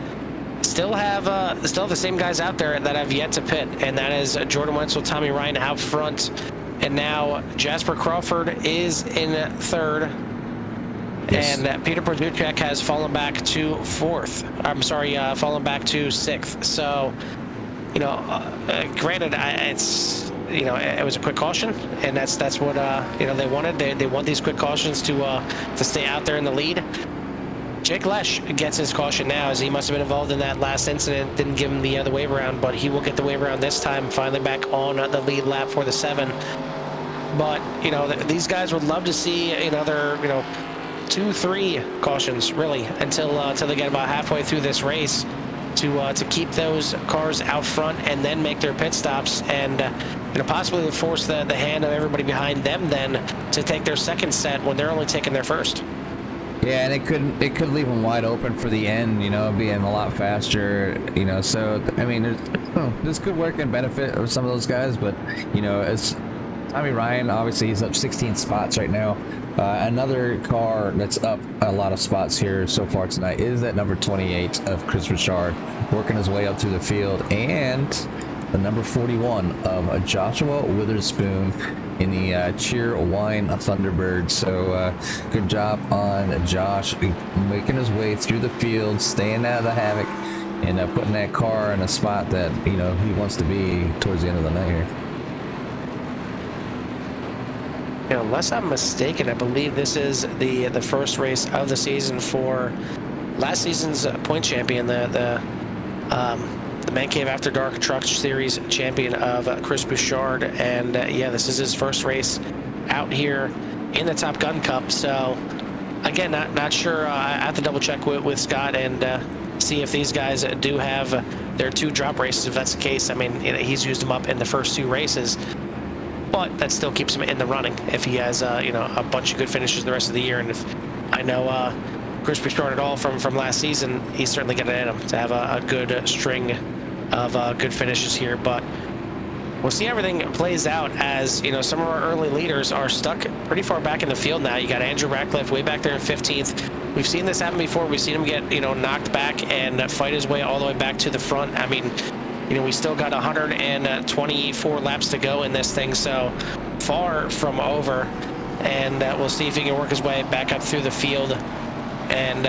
still have the same guys out there that have yet to pit, and that is Jordan Wenzel, Tommy Ryan out front, and now Jasper Crawford is in third. Yes. And Peter Produchek has fallen back to fourth. I'm sorry, fallen back to sixth. So, granted, it's it was a quick caution, and that's what they wanted. They want these quick cautions to stay out there in the lead. Jake Lesh gets his caution now, as he must have been involved in that last incident. Didn't give him the wave around, but he will get the wave around this time. Finally back on the lead lap for the 7. But these guys would love to see another 2-3 cautions really until they get about halfway through this race to keep those cars out front and then make their pit stops and possibly force the hand of everybody behind them then to take their second set when they're only taking their first. Yeah, and it could leave them wide open for the end, being a lot faster, so I mean there's good work and benefit of some of those guys, but as Tommy Ryan, obviously he's up 16 spots right now. Another car that's up a lot of spots here so far tonight is that number 28 of Chris Richard, working his way up through the field, and the number 41 of Joshua Witherspoon in the Cheer Wine Thunderbird. So good job on Josh making his way through the field, staying out of the havoc, and putting that car in a spot that he wants to be towards the end of the night here. Unless I'm mistaken, I believe this is the first race of the season for last season's point champion, the Man Cave After Dark Truck Series champion of Chris Bouchard, and yeah, this is his first race out here in the Top Gun Cup. So again, not sure. I have to double check with Scott and see if these guys do have their 2 drop races. If that's the case, I mean, he's used them up in the first 2 races. But that still keeps him in the running if he has, a bunch of good finishes the rest of the year. And if I know Chris Bouchard at all from last season, he's certainly got it in him to have a good string of good finishes here. But we'll see how everything plays out as, some of our early leaders are stuck pretty far back in the field now. You got Andrew Ratcliffe way back there in 15th. We've seen this happen before. We've seen him get, knocked back and fight his way all the way back to the front. I mean, we still got 124 laps to go in this thing, so far from over. And we'll see if he can work his way back up through the field. And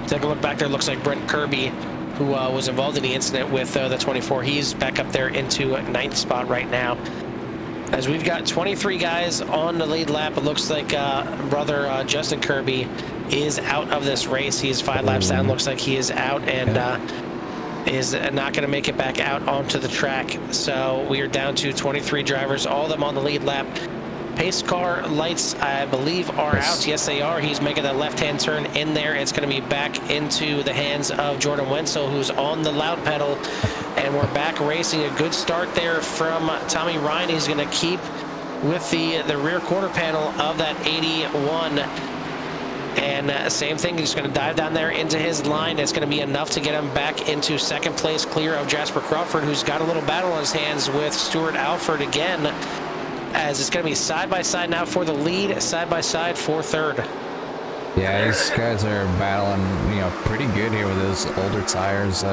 take a look back there. Looks like Brent Kirby, who was involved in the incident with the 24, he's back up there into 9th spot right now. As we've got 23 guys on the lead lap, it looks like brother Justin Kirby is out of this race. He's 5 laps down. Looks like he is out, and is not going to make it back out onto the track. So we are down to 23 drivers, all of them on the lead lap. Pace car lights, I believe, are out. Yes, they are. He's making that left-hand turn in there. It's going to be back into the hands of Jordan Wenzel, who's on the loud pedal. And we're back racing. A good start there from Tommy Ryan. He's going to keep with the rear quarter panel of that 81. And same thing, he's going to dive down there into his line. It's going to be enough to get him back into second place, clear of Jasper Crawford, who's got a little battle on his hands with Stuart Alford again, as it's going to be side-by-side now for the lead, side-by-side for third. Yeah, these guys are battling, pretty good here with his older tires.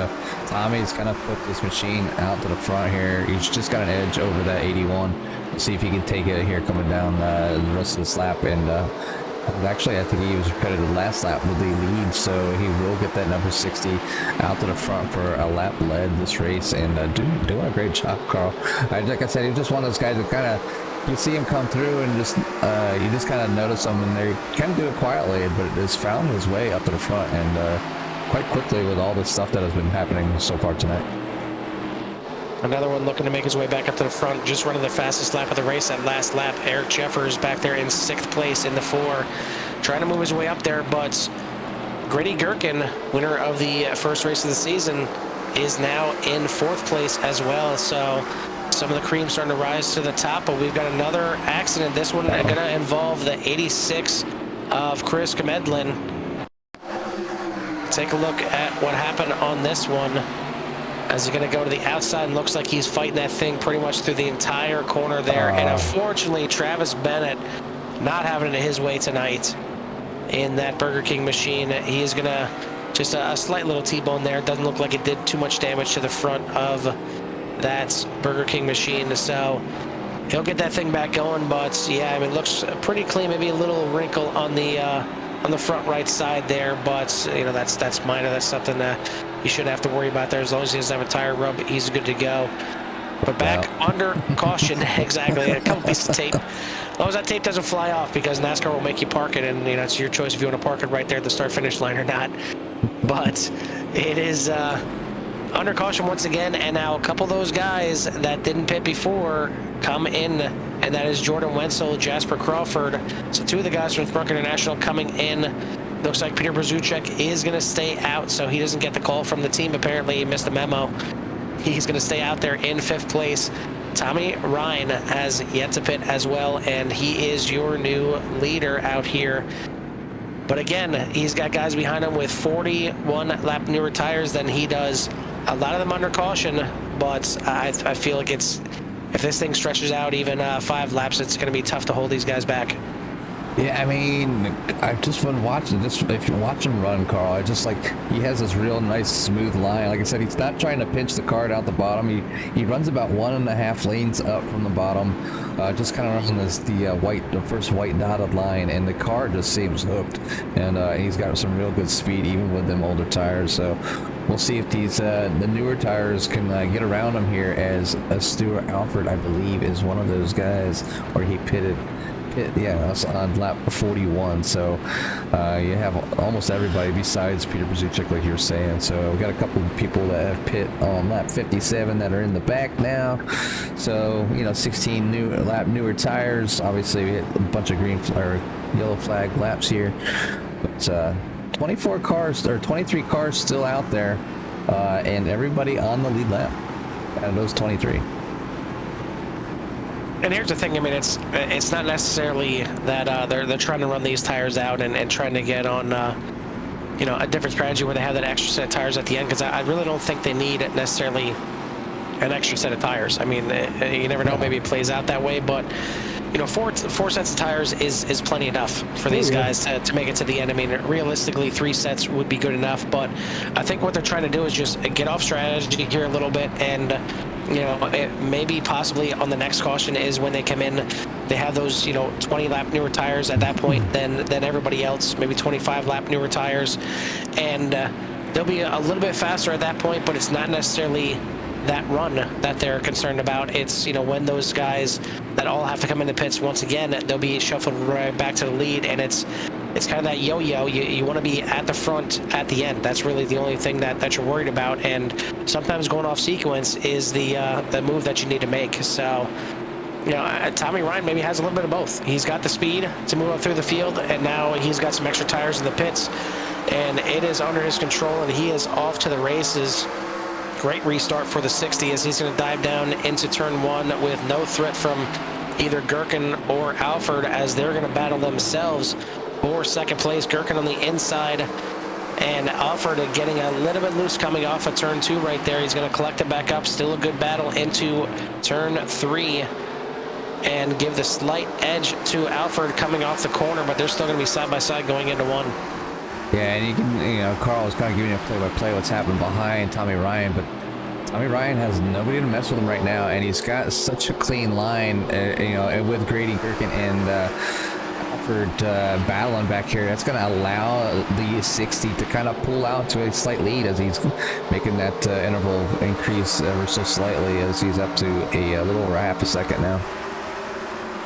Tommy's kind of put this machine out to the front here. He's just got an edge over that 81. We'll see if he can take it here coming down the rest of this lap. And actually, I think he was credited last lap with the lead, so he will get that number 60 out to the front for a lap led this race, and doing a great job, Carl. Like I said, he's just one of those guys that kind of, you see him come through and just you just kind of notice him, and they kind of do it quietly, but has found his way up to the front, and quite quickly with all the stuff that has been happening so far tonight. Another one looking to make his way back up to the front, just running the fastest lap of the race that last lap. Eric Jeffers back there in 6th place in the 4, trying to move his way up there, but Grady Gherkin, winner of the first race of the season, is now in 4th place as well. So some of the cream starting to rise to the top, but we've got another accident. This one going to involve the 86 of Chris Comedlin. Take a look at what happened on this one. As he's going to go to the outside, and looks like he's fighting that thing pretty much through the entire corner there. And unfortunately, Travis Bennett not having it his way tonight in that Burger King machine. He is going to just a slight little T-bone there. Doesn't look like it did too much damage to the front of that Burger King machine. So he'll get that thing back going. But yeah, I mean, it looks pretty clean. Maybe a little wrinkle on the front right side there, but you know, that's minor. That's something that you shouldn't have to worry about there. As long as he doesn't have a tire rub, he's good to go. But back under caution, exactly. A couple pieces of tape. As long as that tape doesn't fly off, because NASCAR will make you park it, and you know, it's your choice if you want to park it right there at the start-finish line or not. But it is under caution once again, and now a couple of those guys that didn't pit before come in, and that is Jordan Wenzel, Jasper Crawford. So 2 of the guys from Sprunk International coming in. Looks like Peter Brzucek is going to stay out, so he doesn't get the call from the team. Apparently he missed the memo. He's going to stay out there in 5th place. Tommy Ryan has yet to pit as well, and he is your new leader out here. But again, he's got guys behind him with 41 lap newer tires than he does. A lot of them under caution, but I feel like if this thing stretches out even 5 laps, it's going to be tough to hold these guys back. Yeah, I mean, I've just been watching this. If you watch him run, Carl, I just like, he has this real nice smooth line. Like I said, he's not trying to pinch the cart out the bottom. He runs about 1.5 lanes up from the bottom, just kind of running the first white dotted line, and the car just seems hooked. And he's got some real good speed, even with them older tires. So we'll see if these the newer tires can get around him here. As Stuart Alford, I believe, is one of those guys, or he pitted. Yeah, that's on lap 41. So you have almost everybody besides Peter Brzucek, like you were saying. So we got a couple of people that have pit on lap 57 that are in the back now. So, you know, 16 newer tires. Obviously, we hit a bunch of yellow flag laps here. But 24 cars, or 23 cars still out there, and everybody on the lead lap out of those 23. And here's the thing, I mean, it's not necessarily that they're trying to run these tires out and trying to get on, you know, a different strategy where they have that extra set of tires at the end, because I really don't think they need necessarily an extra set of tires. I mean, you never know, maybe it plays out that way, but you know, four sets of tires is plenty enough for these guys to make it to the end. I mean, realistically, 3 sets would be good enough, but I think what they're trying to do is just get off strategy here a little bit, and you know, maybe possibly on the next caution is when they come in, they have those, you know, 20 lap newer tires at that point than everybody else, maybe 25 lap newer tires, and they'll be a little bit faster at that point, but it's not necessarily that run that they're concerned about. It's, you know, when those guys that all have to come in the pits once again, they'll be shuffled right back to the lead, and it's kind of that yo-yo. You want to be at the front at the end. That's really the only thing that you're worried about, and sometimes going off sequence is the move that you need to make. So, you know, Tommy Ryan maybe has a little bit of both. He's got the speed to move up through the field, and now he's got some extra tires in the pits, and it is under his control, and he is off to the races. Great restart for the 60 as he's going to dive down into turn 1 with no threat from either Gherkin or Alford, as they're going to battle themselves for second place. Gherkin on the inside, and Alford getting a little bit loose coming off of turn 2 right there. He's going to collect it back up. Still a good battle into turn 3 and give the slight edge to Alford coming off the corner, but they're still going to be side by side going into 1. Yeah, and you know, Carl was kind of giving you a play-by-play what's happening behind Tommy Ryan, but Tommy Ryan has nobody to mess with him right now, and he's got such a clean line, you know, with Grady Gherkin and Alford battling back here. That's going to allow the 60 to kind of pull out to a slight lead as he's making that interval increase ever so slightly, as he's up to a little over half a second now.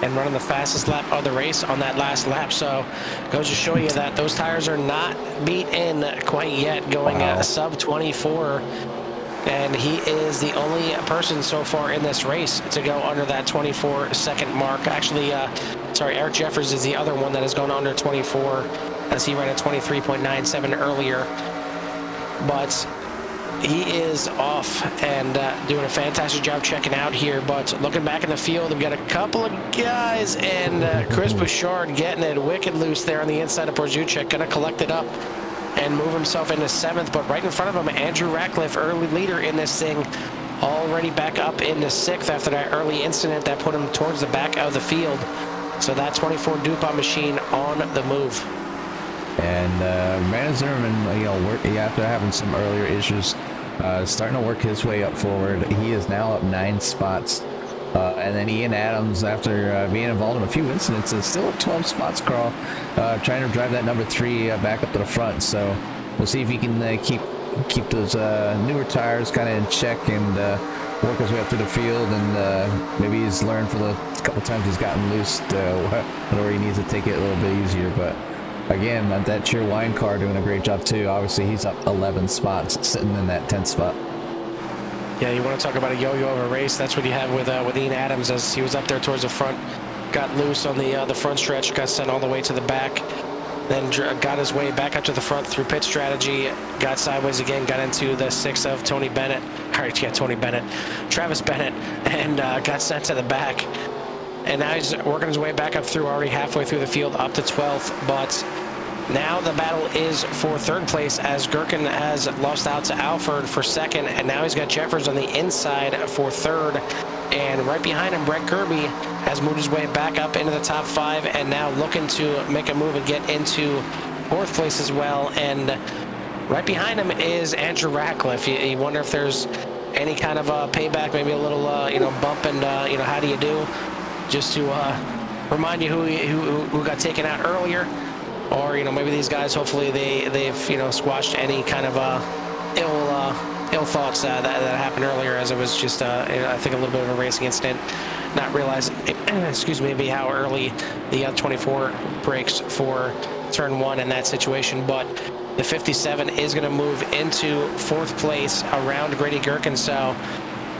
And running the fastest lap of the race on that last lap. So goes to show you that those tires are not beat in quite yet, going sub 24. And he is the only person so far in this race to go under that 24-second mark. Actually, sorry, Eric Jeffers is the other one that has gone under 24, as he ran at 23.97 earlier. But he is off and doing a fantastic job checking out here. But looking back in the field, we've got a couple of guys, and Chris Bouchard getting it wicked loose there on the inside of Porzuchek, going to collect it up and move himself into 7th. But right in front of him, Andrew Ratcliffe, early leader in this thing, already back up into 6th after that early incident that put him towards the back of the field. So that 24 DuPont machine on the move. And Brandon Zimmerman, after having some earlier issues, starting to work his way up forward. He is now up 9 spots. And then Ian Adams, after being involved in a few incidents, is still up 12 spots, Carl, trying to drive that number 3 back up to the front. So we'll see if he can keep those newer tires kind of in check and work his way up through the field. And maybe he's learned for the couple times he's gotten loose where he needs to take it a little bit easier. But again, that Cheer Wine car doing a great job too. Obviously, he's up 11 spots, sitting in that 10th spot. Yeah, you want to talk about a yo-yo of a race? That's what you have with Ian Adams, as he was up there towards the front, got loose on the front stretch, got sent all the way to the back, then got his way back up to the front through pit strategy, got sideways again, got into the 6 of Travis Bennett, and got sent to the back. And now he's working his way back up through, already halfway through the field, up to 12th. But now the battle is for 3rd place, as Gherkin has lost out to Alford for 2nd, and now he's got Jeffers on the inside for 3rd. And right behind him, Brett Kirby has moved his way back up into the top 5, and now looking to make a move and get into 4th place as well. And right behind him is Andrew Ratcliffe. You wonder if there's any kind of payback, maybe a little bump, and how do you do? Just to remind you who got taken out earlier, or maybe these guys, hopefully they've squashed any kind of ill thoughts that happened earlier, as it was just I think a little bit of a racing incident, not realizing maybe how early the 24 brakes for turn 1 in that situation. But the 57 is going to move into 4th place around Grady Gherkin. So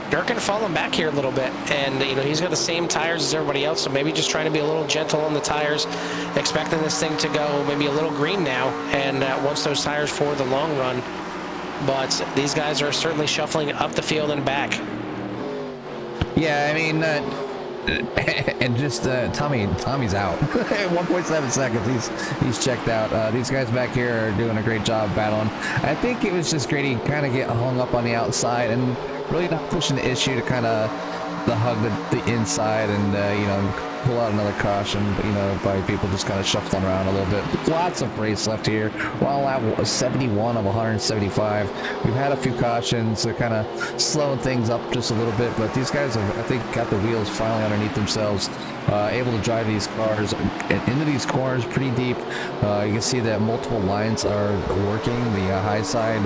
Gherkin falling back here a little bit, and he's got the same tires as everybody else, so maybe just trying to be a little gentle on the tires, expecting this thing to go maybe a little green now, and wants those tires for the long run. But these guys are certainly shuffling up the field and back. Yeah, I mean, and just Tommy's out. 1.7 seconds, he's checked out. These guys back here are doing a great job battling. I think it was just Grady kind of get hung up on the outside and really not pushing the issue to kind of hug the inside and pull out another caution, by people just kind of shuffling around a little bit. Lots of race left here. Well, at 71 of 175. We've had a few cautions. They're kind of slowing things up just a little bit, but these guys have, I think, got the wheels finally underneath themselves, able to drive these cars into these corners pretty deep. You can see that multiple lines are working. The high side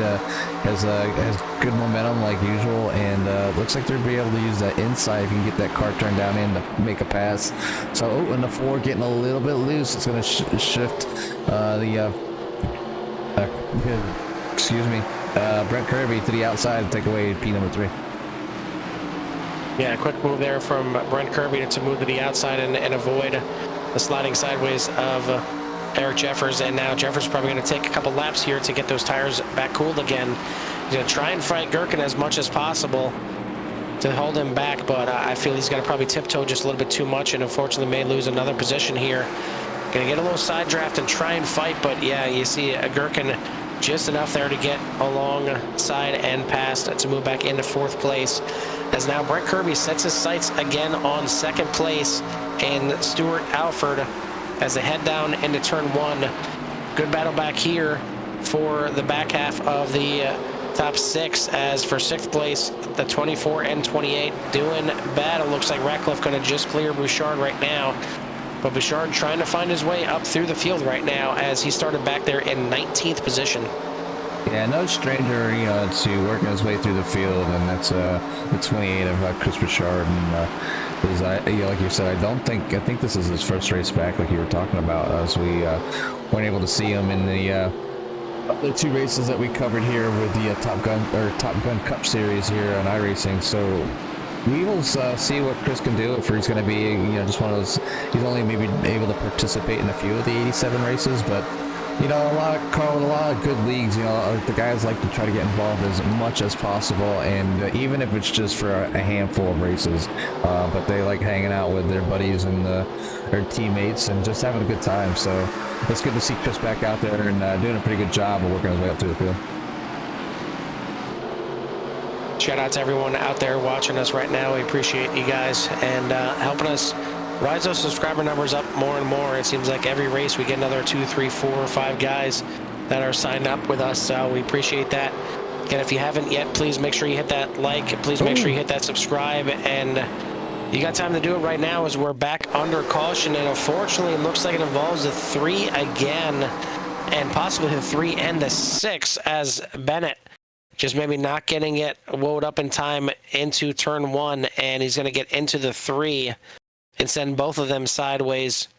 has good momentum like usual, and looks like they'll be able to use that inside if you can get that car turned down in to make a pass. So, and the 4 getting a little bit loose. It's going to shift Brent Kirby to the outside and take away P number 3. Yeah, quick move there from Brent Kirby to move to the outside and avoid the sliding sideways of Eric Jeffers. And now Jeffers probably going to take a couple laps here to get those tires back cooled again. He's going to try and fight Gherkin as much as possible to hold him back, but I feel he's going to probably tiptoe just a little bit too much, and unfortunately may lose another position here. Going to get a little side draft and try and fight, but yeah, you see a Gherkin just enough there to get alongside and past to move back into 4th place, as now Brent Kirby sets his sights again on 2nd place, and Stuart Alford as they head down into turn 1. Good battle back here for the back half of the top 6, as for 6th place, the 24 and 28 doing battle. Looks like Ratcliffe going to just clear Bouchard right now, but Bouchard trying to find his way up through the field right now, as he started back there in 19th position. Yeah, no stranger, to working his way through the field, and that's the 28 of Chris Bouchard. And like you said, I think this is his first race back, like you were talking about, as we weren't able to see him in the 2 races that we covered here with the Top Gun Cup Series here on iRacing. So we will see what Chris can do, if he's going to be, just one of those. He's only maybe able to participate in a few of the 87 races, but You know, a lot of good leagues, you know, the guys like to try to get involved as much as possible, and even if it's just for a handful of races, but they like hanging out with their buddies and their teammates and just having a good time. So it's good to see Chris back out there and doing a pretty good job of working his way up to the field. Shout out to everyone out there watching us right now. We appreciate you guys and helping us rise those subscriber numbers up more and more. It seems like every race we get another 2, 3, 4, 5 guys that are signed up with us. So we appreciate that. Again, if you haven't yet, please make sure you hit that like. Please make sure you hit that subscribe. And you got time to do it right now as we're back under caution. And unfortunately, it looks like it involves the 3 again and possibly the 3 and the 6 as Bennett just maybe not getting it woed up in time into turn 1. And he's going to get into the 3 and send both of them sideways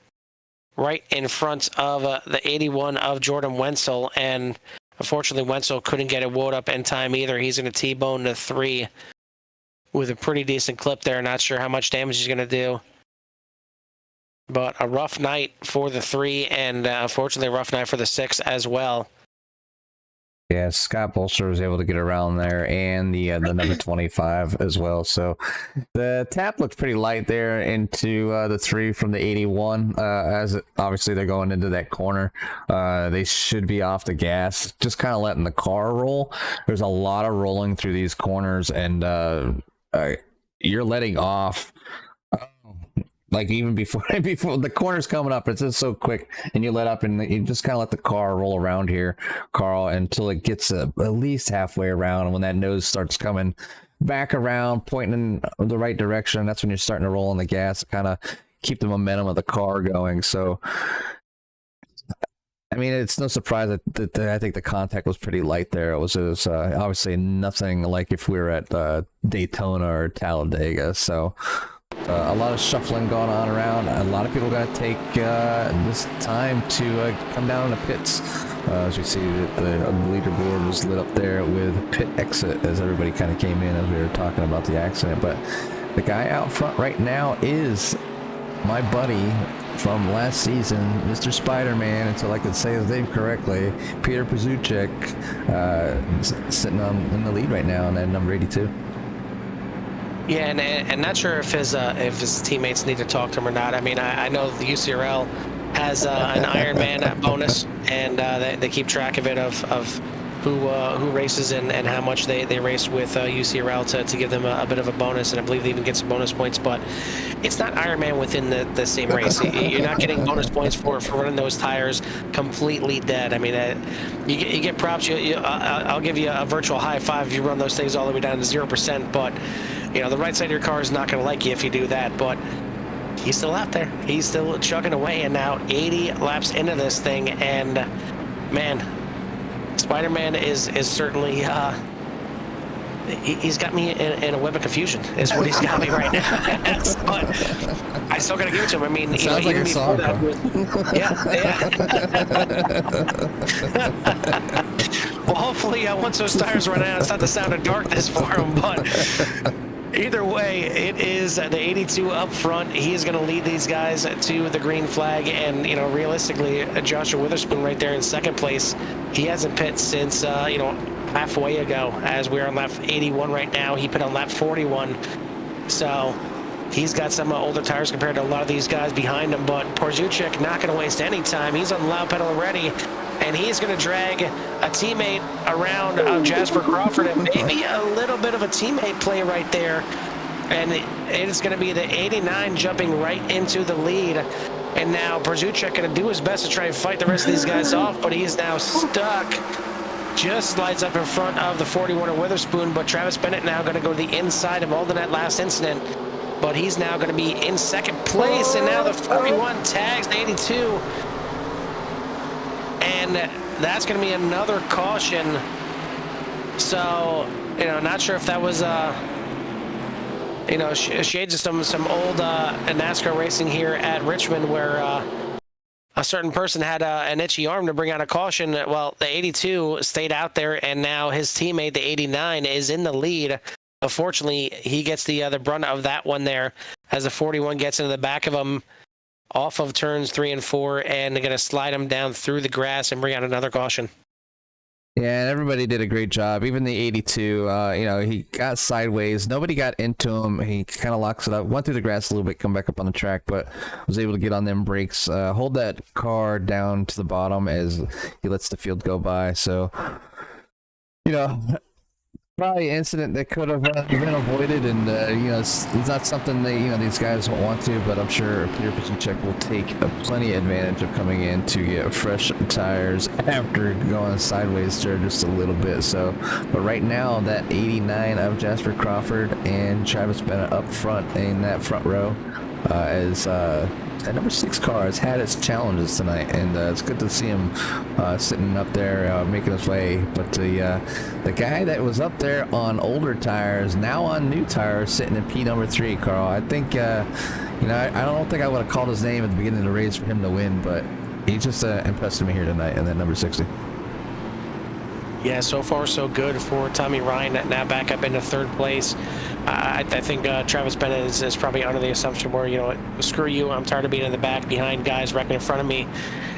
right in front of the 81 of Jordan Wenzel. And unfortunately, Wenzel couldn't get it woed up in time either. He's going to T-bone the 3 with a pretty decent clip there. Not sure how much damage he's going to do. But a rough night for the 3, and unfortunately, a rough night for the 6 as well. Yeah, Scott Bolster was able to get around there, and the number 25 as well. So the tap looks pretty light there into the 3 from the 81. Obviously they're going into that corner. They should be off the gas, just kind of letting the car roll. There's a lot of rolling through these corners, and you're letting off. Like even before the corner's coming up, it's just so quick, and you let up and you just kind of let the car roll around here, Carl, until it gets at least halfway around. And when that nose starts coming back around, pointing in the right direction, that's when you're starting to roll on the gas, kind of keep the momentum of the car going. So, I mean, it's no surprise that I think the contact was pretty light there. It was obviously nothing like if we were at Daytona or Talladega. So. A lot of shuffling going on around. A lot of people got to take this time to come down in the pits. As we see, the leaderboard was lit up there with pit exit as everybody kind of came in as we were talking about the accident. But the guy out front right now is my buddy from last season, Mr. Spider-Man, until I could say his name correctly, Peter Pazuchek, sitting in the lead right now, and at number 82. Yeah, and not sure if his teammates need to talk to him or not. I mean, I know the UCRL has an Ironman bonus, and they keep track of it of who races and how much they race with UCRL to give them a bit of a bonus, and I believe they even get some bonus points. But it's not Ironman within the same race. You're not getting bonus points for running those tires completely dead. I mean, you get props. I'll give you a virtual high five if you run those things all the way down to 0%. But you know, the right side of your car is not going to like you if you do that, but he's still out there. He's still chugging away, and now 80 laps into this thing, and man, Spider-Man is certainly, he's got me in a web of confusion, is what he's got me right now. But I still got to give it to him. I mean, it sounds like a song. Well, hopefully, once those tires run out, it's not the sound of darkness for him, but either way, it is the 82 up front. He is going to lead these guys to the green flag, and, you know, realistically, Joshua Witherspoon right there in second place. He hasn't pit since, halfway ago, as we're on lap 81 right now. He pit on lap 41, so he's got some older tires compared to a lot of these guys behind him, but Porzuchik not going to waste any time. He's on the loud pedal already, and he's going to drag a teammate around Jasper Crawford, and maybe a little bit of a teammate play right there. And it's going to be the 89 jumping right into the lead. And now Porzuchik going to do his best to try and fight the rest of these guys off, but he's now stuck. Just slides up in front of the 41 of Witherspoon, but Travis Bennett now going to go to the inside of Alden that last incident. But he's now going to be in second place, and now the 41 tags the 82. And that's going to be another caution. So, you know, not sure if that was, you know, shades of some old NASCAR racing here at Richmond, where a certain person had an itchy arm to bring out a caution. Well, the 82 stayed out there, and now his teammate, the 89, is in the lead. Unfortunately, he gets the brunt of that one there, as the 41 gets into the back of him. off of turns 3 and 4, and they're going to slide him down through the grass and bring out another caution. Yeah, and everybody did a great job. Even the 82, he got sideways. Nobody got into him. He kind of locks it up, went through the grass a little bit, come back up on the track, but was able to get on them brakes, hold that car down to the bottom as he lets the field go by. So, probably an incident that could have been avoided, and it's not something that these guys won't want to, but I'm sure Peter Pacicek will take plenty advantage of coming in to get fresh tires after going sideways there just a little bit. So, but right now that 89 of Jasper Crawford and Travis Bennett up front in that front row, as that number 6 car has had its challenges tonight, and it's good to see him sitting up there making his way. But the guy that was up there on older tires, now on new tires, sitting in P number 3, Carl. I think I don't think I would have called his name at the beginning of the race for him to win, but he just impressed me here tonight in that number 60. Yeah, so far so good for Tommy Ryan, now back up into 3rd place. I think Travis Bennett is probably under the assumption where, screw you, I'm tired of being in the back behind guys wrecking in front of me.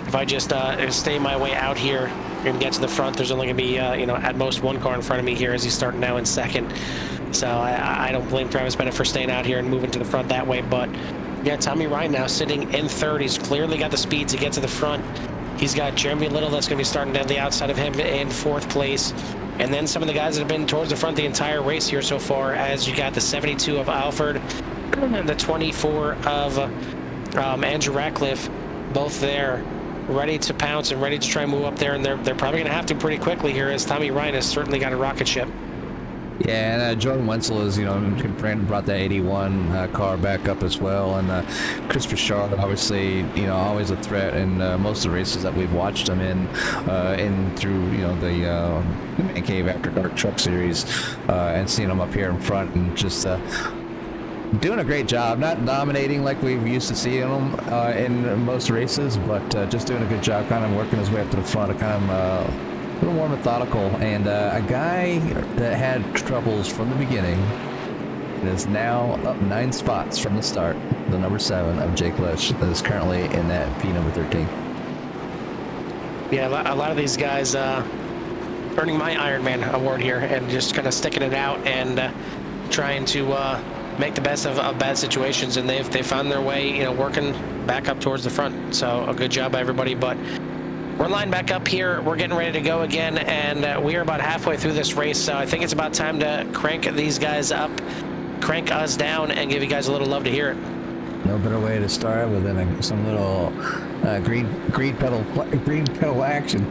If I just stay my way out here and get to the front, there's only going to be, at most 1 car in front of me here as he's starting now in 2nd. So I don't blame Travis Bennett for staying out here and moving to the front that way. But, yeah, Tommy Ryan now sitting in 3rd. He's clearly got the speed to get to the front. He's got Jeremy Little that's going to be starting down the outside of him in 4th place. And then some of the guys that have been towards the front the entire race here so far, as you got the 72 of Alford and the 24 of Andrew Ratcliffe, both there, ready to pounce and ready to try and move up there. And they're probably going to have to pretty quickly here, as Tommy Ryan has certainly got a rocket ship. Yeah, and Jordan Wenzel is, Brandon brought that 81 car back up as well, and Chris Bouchard, obviously, always a threat in most of the races that we've watched him in through, the Man Cave After Dark Truck Series, and seeing him up here in front and just doing a great job, not dominating like we've used to seeing him in most races, but just doing a good job, kind of working his way up to the front, kind of a little more methodical, and a guy that had troubles from the beginning and is now up 9 spots from the start, the number 7 of Jake Lesh, that is currently in that P number 13. Yeah, a lot of these guys earning my Ironman award here and just kind of sticking it out and trying to make the best of bad situations, and they've found their way, working back up towards the front. So a good job by everybody. But we're lined back up here. We're getting ready to go again, and we are about halfway through this race, so I think it's about time to crank these guys up, crank us down, and give you guys a little love to hear it. No better way to start with some little green pedal action.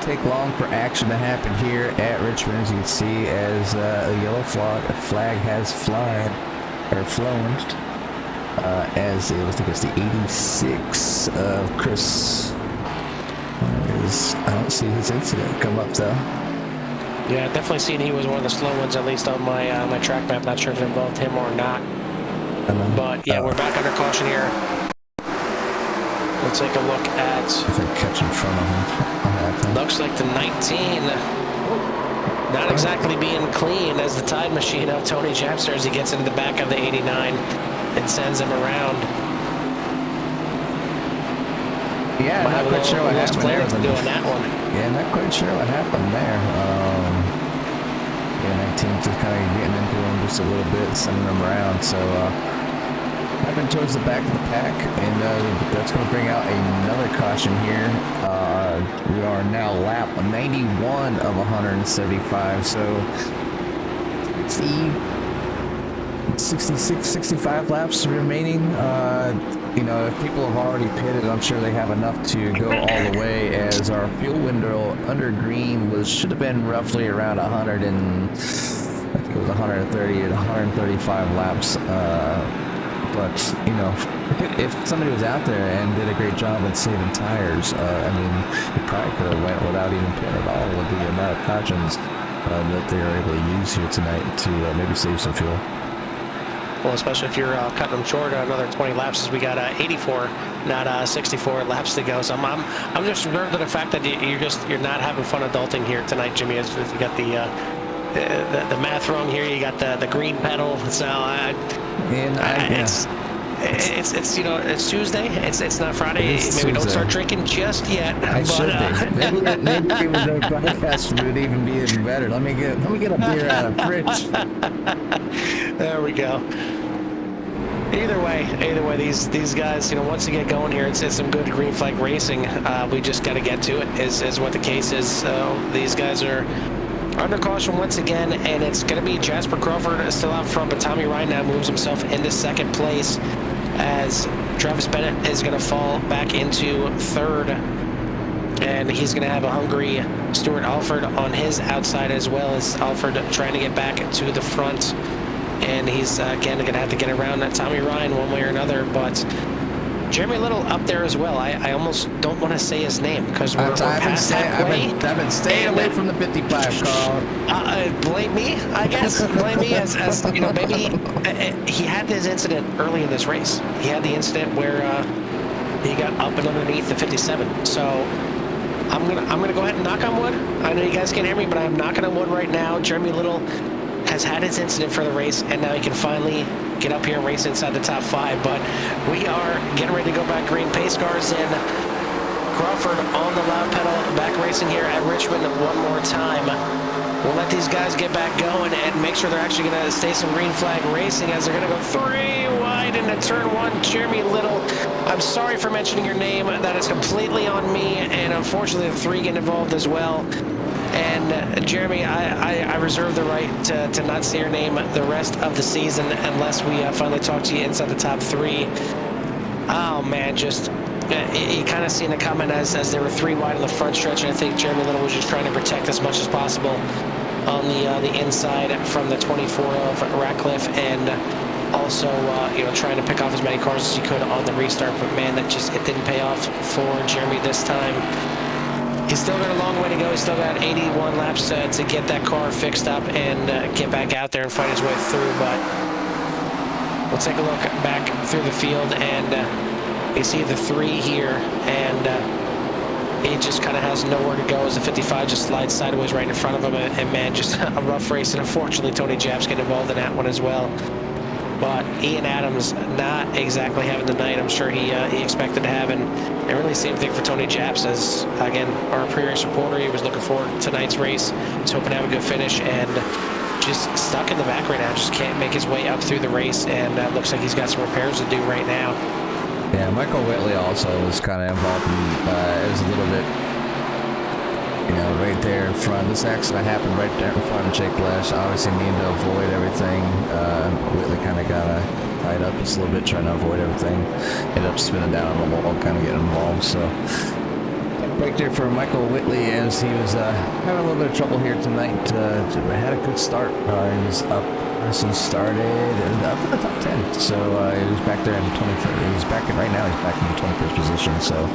Take long for action to happen here at Richmond, as you can see, as a yellow flag has flown, as it looks like it's the 86 of Chris. I don't see his incident come up though. Yeah, definitely seen he was one of the slow ones, at least on my track map. Not sure if it involved him or not. But yeah, we're back under caution here. We'll take a look at. If I catch in front of him. Looks like the 19 not exactly being clean as the tide machine of Tony Chapster as he gets into the back of the 89 and sends him around. Yeah, not quite sure what happened there. Doing that one. Yeah, not quite sure what happened there. Yeah, 19 just kind of getting into him just a little bit, sending him around. So I've been towards the back of the pack, and that's going to bring out another caution here. We are now lap 91 of 175, so let's see, 66, 65 laps remaining. You know, if people have already pitted, I'm sure they have enough to go all the way, as our fuel window under green should have been roughly around 100 and I think it was 130 to 135 laps. But you know, if somebody was out there and did a great job at saving tires, I mean, it probably could have went without even pitting at all with the amount of cautions that they are able to use here tonight to maybe save some fuel. Well, especially if you're cutting them short another 20 laps, as we got 84, not 64 laps to go. So I'm just reserved to the fact that you're not having fun adulting here tonight, Jimmy. As you got the math wrong here, you got the green pedal. So it's you know, it's Tuesday. It's not Friday. Maybe don't start drinking just yet. I should be. Maybe with our podcast would even be even better. Let me get a beer out of the fridge. There we go. Either way, these guys, you know, once they get going here, it's some good green flag racing. We just got to get to it. Is what the case is. These guys are under caution once again, and it's going to be Jasper Crawford still out front, but Tommy Ryan now moves himself into second place, as Travis Bennett is going to fall back into third, and he's going to have a hungry Stuart Alford on his outside, as well as Alford trying to get back to the front, and he's again going to have to get around that Tommy Ryan one way or another. But Jeremy Little up there as well. I almost don't want to say his name because we're past halfway. I've been staying away from the 55, Carl. Blame me, I guess. Blame me, as you know, maybe he had this incident early in this race. He had the incident where he got up and underneath the 57. So I'm gonna go ahead and knock on wood. I know you guys can't hear me, but I'm knocking on wood right now. Jeremy Little has had his incident for the race, and now he can finally get up here and race inside the top 5. But we are getting ready to go back green. Pace cars in. Crawford on the loud pedal, back racing here at Richmond one more time. We'll let these guys get back going and make sure they're actually going to stay some green flag racing, as they're going to go 3 wide into turn 1. Jeremy Little, I'm sorry for mentioning your name. That is completely on me, and unfortunately the 3 get involved as well. And Jeremy, I reserve the right to not say your name the rest of the season unless we finally talk to you inside the top 3. Oh man, just you kind of seen it coming as they were 3 wide on the front stretch, and I think Jeremy Little was just trying to protect as much as possible on the inside from the 24 of Ratcliffe, and also you know, trying to pick off as many cars as he could on the restart. But man, it didn't pay off for Jeremy this time. He's still got a long way to go. He's still got 81 laps to get that car fixed up and get back out there and fight his way through. But we'll take a look back through the field, and you see the 3 here, and he just kind of has nowhere to go as the 55 just slides sideways right in front of him. And man, just a rough race. And unfortunately, Tony Japs getting involved in that one as well. But Ian Adams not exactly having the night I'm sure he expected to have, and really same thing for Tony Japs, as again our pre-race reporter, he was looking forward to tonight's race. He's hoping to have a good finish, and just stuck in the back right now, just can't make his way up through the race, and looks like he's got some repairs to do right now. Yeah, Michael Whitley also was kind of involved in it was a little bit, you know, right there in front. This accident happened right there in front of Jake Lesh. Obviously needing to avoid everything. Whitley kind of got tied up just a little bit trying to avoid everything. Ended up spinning down on the wall, kind of getting involved. So right there for Michael Whitley, as he was having a little bit of trouble here tonight. Had a good start. He was up as he started up in the top 10. So he was back there in the 21st. He's back in right now. He's back in the 21st position. So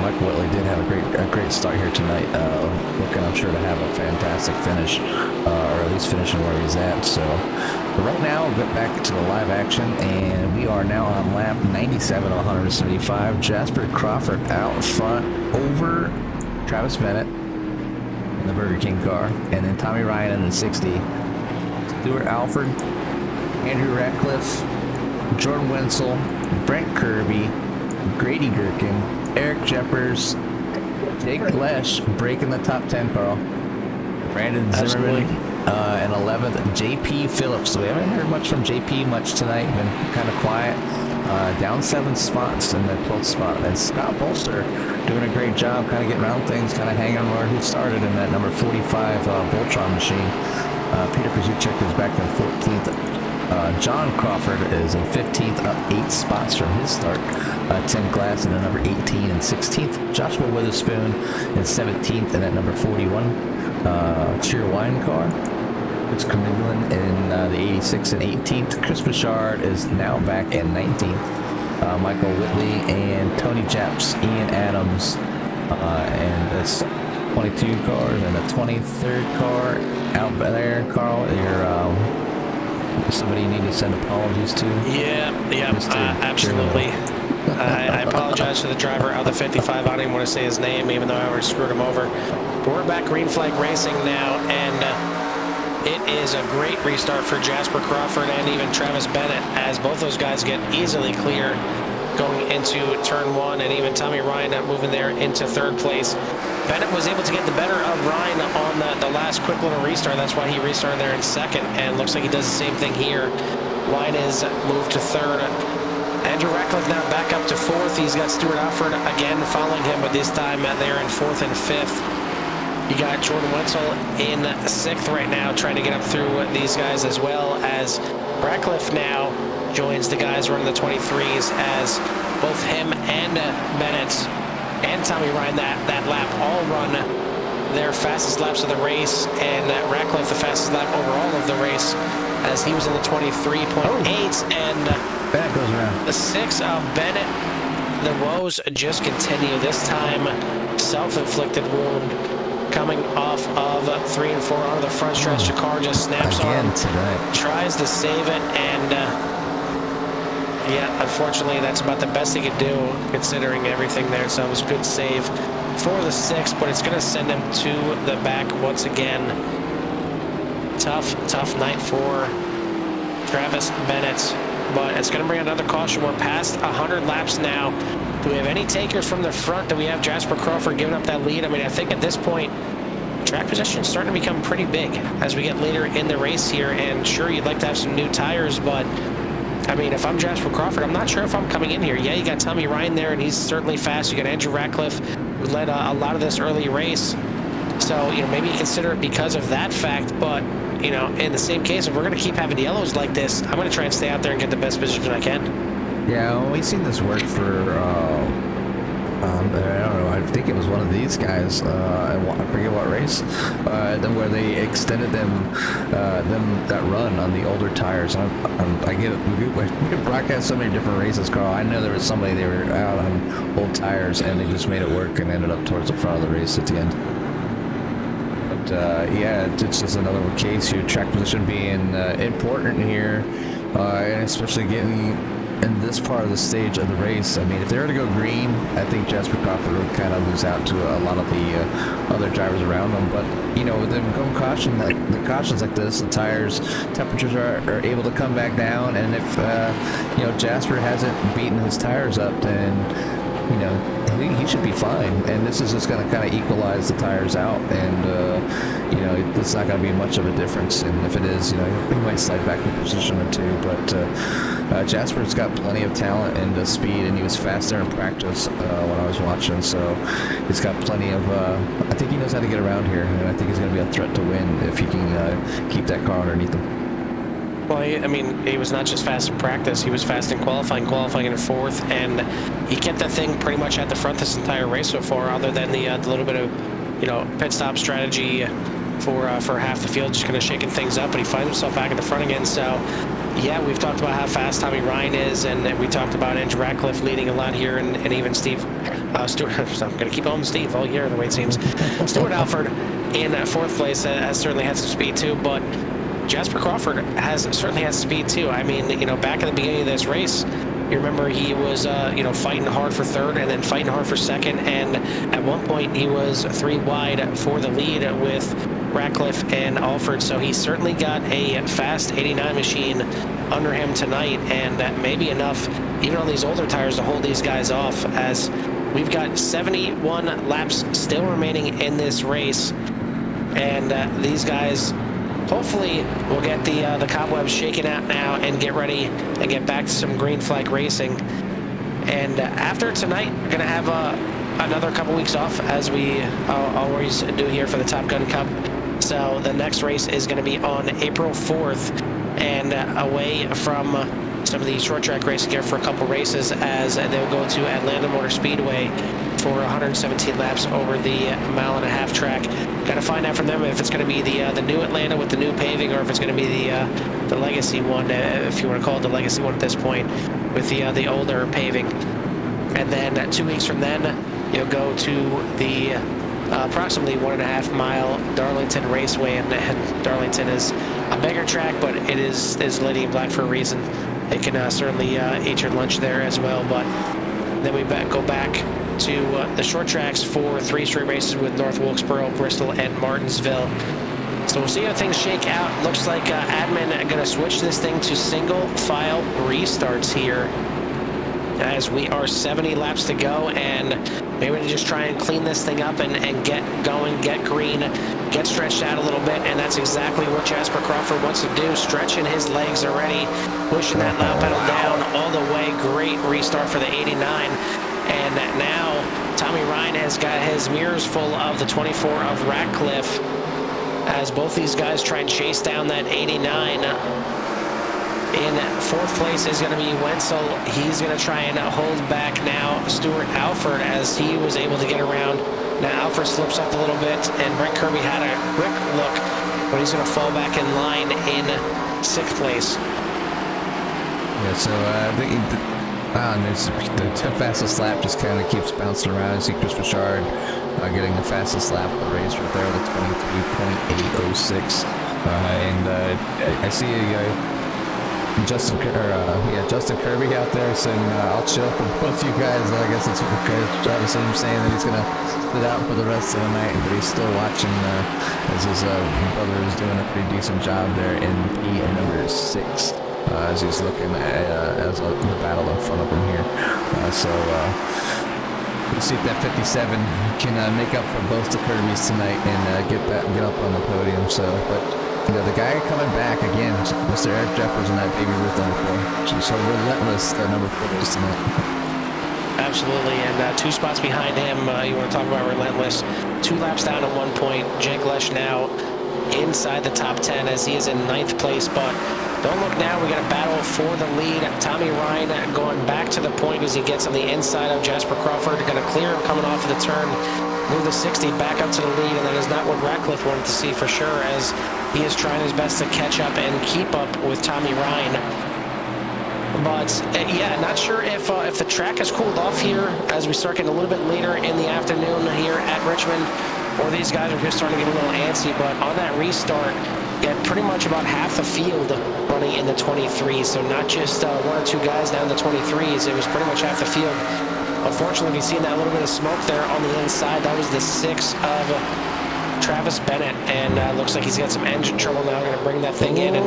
Michael Whitley did have a great start here tonight. Looking, I'm sure, to have a fantastic finish, or at least finishing where he's at. So right now, we'll get back to the live action, and we are now on lap 97 of 175. Jasper Crawford out front over Travis Bennett in the Burger King car, and then Tommy Ryan in the 60. Stuart Alford, Andrew Ratcliffe, Jordan Wenzel, Brent Kirby, Grady Gherkin, Eric Jeppers, Jake Lesh breaking the top 10, Carl. Brandon Zimmerman, and 11th, JP Phillips. So we haven't heard much from JP much tonight. Been kind of quiet. down 7 spots in the 12th spot. And Scott Bolster doing a great job kind of getting around things, kind of hanging where he started in that number 45 Voltron machine. Peter Kazuchik is back in 14th. John Crawford is in 15th, up 8 spots from his start. Tim Glass in at number 18 and 16th. Joshua Witherspoon in 17th and at number 41. Cheer Wine Car. It's Camillin in the 86th and 18th. Chris Bouchard is now back in 19th. Michael Whitley and Tony Japs, Ian Adams, and it's 22 cars and a 23rd car out there. Carl, you're somebody you need to send apologies to. Yeah, absolutely. I apologize to the driver of the 55. I don't even want to say his name, even though I already screwed him over. But we're back green flag racing now, and it is a great restart for Jasper Crawford and even Travis Bennett, as both those guys get easily clear going into turn 1, and even Tommy Ryan moving there into 3rd place. Bennett was able to get the better of Ryan on the last quick little restart. That's why he restarted there in 2nd, and looks like he does the same thing here. Ryan is moved to 3rd. Andrew Ratcliffe now back up to 4th. He's got Stuart Alford again following him, but this time they're in 4th and 5th. You got Jordan Wetzel in 6th right now, trying to get up through these guys, as well as Ratcliffe now joins the guys running the 23s, as both him and Bennett and Tommy Ryan that lap all run their fastest laps of the race, and Ratcliffe the fastest lap overall of the race, as he was in the 23.8, and Bennett goes around. the 6 of Bennett. The woes just continue. This time, self-inflicted wound coming off of 3 and 4 onto the front stretch. The car just snaps on, tries to save it, and yeah, unfortunately, that's about the best he could do, considering everything there. So it was a good save for the 6, but it's going to send him to the back once again. Tough night for Travis Bennett, but it's going to bring another caution. We're past 100 laps now. Do we have any takers from the front? Do we have Jasper Crawford giving up that lead? I mean, I think at this point, track position is starting to become pretty big as we get later in the race here. And sure, you'd like to have some new tires, but I mean, if I'm Jasper Crawford, I'm not sure if I'm coming in here. Yeah, you got Tommy Ryan there, and he's certainly fast. You got Andrew Ratcliffe, who led a lot of this early race. So, you know, maybe you consider it because of that fact. But, you know, in the same case, if we're going to keep having yellows like this, I'm going to try and stay out there and get the best position I can. Yeah, well, we've seen this work for, I don't know, I think it was one of these guys, I forget what race, where they extended them that run on the older tires. I get it. We broadcast so many different races, Carl. I know there was somebody, they were out on old tires, and they just made it work and ended up towards the front of the race at the end. But yeah, it's just another case here, track position being important here, and especially getting in this part of the stage of the race. I mean, if they were to go green, I think Jasper Crawford would kind of lose out to a lot of the other drivers around them. But, you know, with them going caution, like the cautions like this, the tires, temperatures are able to come back down. And if, you know, Jasper hasn't beaten his tires up, then, you know, he should be fine. And this is just going to kind of equalize the tires out. And, you know, it's not going to be much of a difference. And if it is, you know, he might slide back a position or two. But Jasper's got plenty of talent and speed, and he was fast there in practice when I was watching. So he's got plenty of, I think he knows how to get around here. And I think he's going to be a threat to win if he can keep that car underneath him. Well, I mean, he was not just fast in practice, he was fast in qualifying in 4th, and he kept that thing pretty much at the front this entire race so far, other than the little bit of, you know, pit stop strategy for half the field, just kind of shaking things up, but he finds himself back at the front again. So, yeah, we've talked about how fast Tommy Ryan is, and we talked about Andrew Ratcliffe leading a lot here, and even Steve Stewart. So I'm going to keep on Steve all year, the way it seems. Stuart Alford in 4th place has certainly had some speed too, but Jasper Crawford certainly has speed too. I mean, you know, back at the beginning of this race, you remember he was, you know, fighting hard for 3rd and then fighting hard for 2nd, and at one point he was 3 wide for the lead with Ratcliffe and Alford. So he certainly got a fast 89 machine under him tonight, and maybe enough, even on these older tires, to hold these guys off, as we've got 71 laps still remaining in this race, and these guys hopefully we'll get the cobwebs shaken out now and get ready and get back to some green flag racing. And after tonight, we're going to have another couple weeks off, as we always do here for the Top Gun Cup. So the next race is going to be on April 4th, and away from some of the short track racing here for a couple races, as they'll go to Atlanta Motor Speedway for 117 laps over the 1.5-mile track. Got to find out from them if it's going to be the new Atlanta with the new paving, or if it's going to be the legacy one, if you want to call it the legacy one at this point, with the older paving. And then 2 weeks from then, you'll go to the approximately 1.5-mile Darlington Raceway, and Darlington is a bigger track, but it is Lady in Black for a reason. It can certainly eat your lunch there as well. But then we go back to the short tracks for 3 straight races with North Wilkesboro, Bristol, and Martinsville. So we'll see how things shake out. Looks like admin are going to switch this thing to single file restarts here, as we are 70 laps to go, and maybe to just try and clean this thing up and get going, get green, get stretched out a little bit. And that's exactly what Jasper Crawford wants to do, stretching his legs already, pushing that loud pedal down all the way. Great restart for the 89. And now Tommy Ryan has got his mirrors full of the 24 of Ratcliffe, as both these guys try and chase down that 89. In 4th place is going to be Wenzel. He's going to try and hold back now Stuart Alford, as he was able to get around. Now Alford slips up a little bit, and Brent Kirby had a quick look, but he's going to fall back in line in 6th place. Yeah, so I think the fastest lap just kind of keeps bouncing around. You see Chris Richard getting the fastest lap of the race right there, the 23.806. And I see Justin Kirby out there saying, I'll chill for both you guys. I guess that's what Travis is saying, that he's going to sit out for the rest of the night, but he's still watching as his brother is doing a pretty decent job there in P number 6, as he's looking at the battle in front of him here. We'll see if that 57 can make up for both the Kirbys tonight and get up on the podium. The guy coming back again, Mr. Eric Jeffers in that Baby Ruth number 4. So relentless, number 4 is tonight. Absolutely, and 2 spots behind him, you want to talk about relentless. 2 laps down at 1 point. Jake Lesh now inside the top 10, as he is in 9th place, but don't look now. We got a battle for the lead. Tommy Ryan going back to the point as he gets on the inside of Jasper Crawford. Going to clear him coming off of the turn. Move the 60 back up to the lead, and that is not what Ratcliffe wanted to see for sure, as he is trying his best to catch up and keep up with Tommy Ryan. But yeah, not sure if the track has cooled off here as we start getting a little bit later in the afternoon here at Richmond, or these guys are just starting to get a little antsy. But on that restart, get pretty much about half the field running in the 23s, so not just 1 or 2 guys down the 23s. It was pretty much half the field. Unfortunately, we've seen that little bit of smoke there on the inside. That was the 6 of Travis Bennett, and looks like he's got some engine trouble now. Going to bring that thing in, and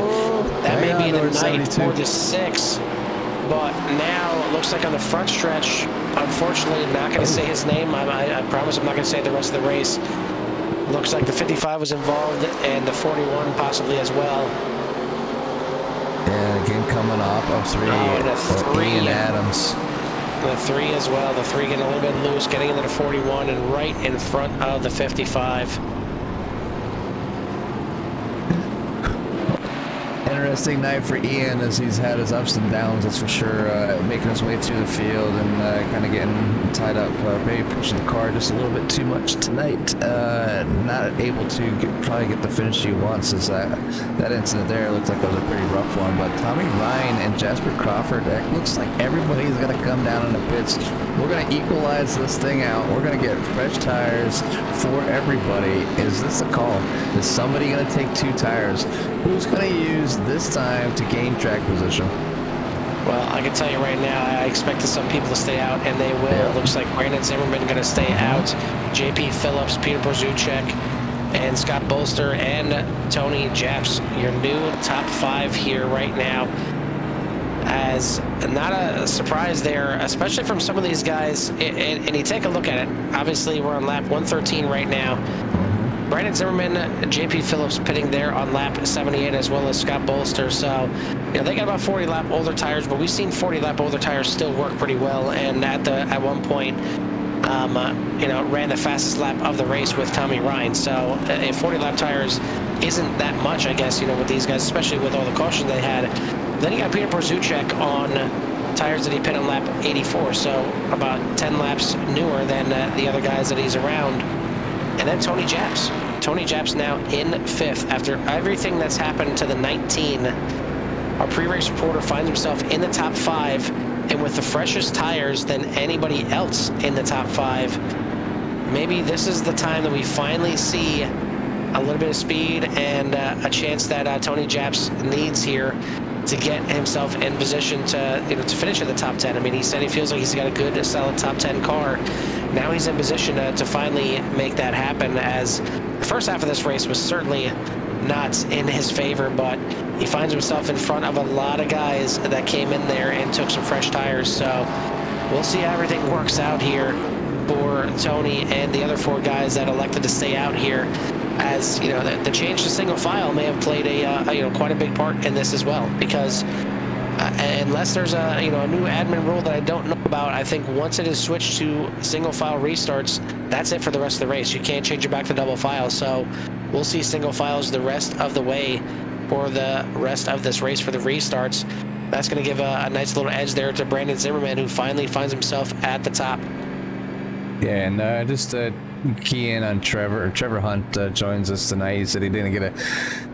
that may be the night for the 6. But now it looks like on the front stretch, unfortunately, not going to say his name. I promise I'm not going to say the rest of the race. Looks like the 55 was involved, and the 41 possibly as well. And again, coming off of 3, and a 3 Ian Adams. The 3 as well. The 3 getting a little bit loose, getting into the 41, and right in front of the 55. Interesting night for Ian, as he's had his ups and downs, that's for sure. Making his way through the field and kind of getting tied up, maybe pushing the car just a little bit too much tonight. Not able to probably get the finish he wants, as that incident there looked like it was a pretty rough one. But Tommy Ryan and Jasper Crawford, it looks like everybody's going to come down in the pits. We're going to equalize this thing out. We're going to get fresh tires for everybody. Is this a call? Is somebody going to take 2 tires? Who's going to use this time to gain track position? Well, I can tell you right now, I expected some people to stay out, and they will. Yeah. It looks like Brandon Zimmerman going to stay out. JP Phillips, Peter Brzucek, and Scott Bolster, and Tony Japs, your new top 5 here right now. As not a surprise there, especially from some of these guys. And you take a look at it. Obviously, we're on lap 113 right now. Brandon Zimmerman, JP Phillips pitting there on lap 78, as well as Scott Bolster. So, they got about 40 lap older tires, but we've seen 40 lap older tires still work pretty well. And at one point, ran the fastest lap of the race with Tommy Ryan. So, 40 lap tires isn't that much, I guess, with these guys, especially with all the caution they had. Then you got Peter Porzuchek on tires that he pit on lap 84, so about 10 laps newer than the other guys that he's around. And then Tony Japs. Tony Japs now in 5th after everything that's happened to the 19. Our pre-race reporter finds himself in the top 5 and with the freshest tires than anybody else in the top 5. Maybe this is the time that we finally see a little bit of speed and a chance that Tony Japs needs here to get himself in position to to finish in the top 10. I mean, he said he feels like he's got a good, solid top 10 car. Now he's in position to finally make that happen, as the first half of this race was certainly not in his favor, but he finds himself in front of a lot of guys that came in there and took some fresh tires. So we'll see how everything works out here for Tony and the other 4 guys that elected to stay out here, as the change to single file may have played a quite a big part in this as well, because unless there's a new admin rule that I don't know about, I think once it is switched to single file restarts, that's it for the rest of the race. You can't change it back to double file. So we'll see single files the rest of the way for the rest of this race for the restarts. That's going to give a nice little edge there to Brandon Zimmerman, who finally finds himself at the top. Yeah, and just key in on Trevor. Trevor Hunt joins us tonight. He said he didn't get a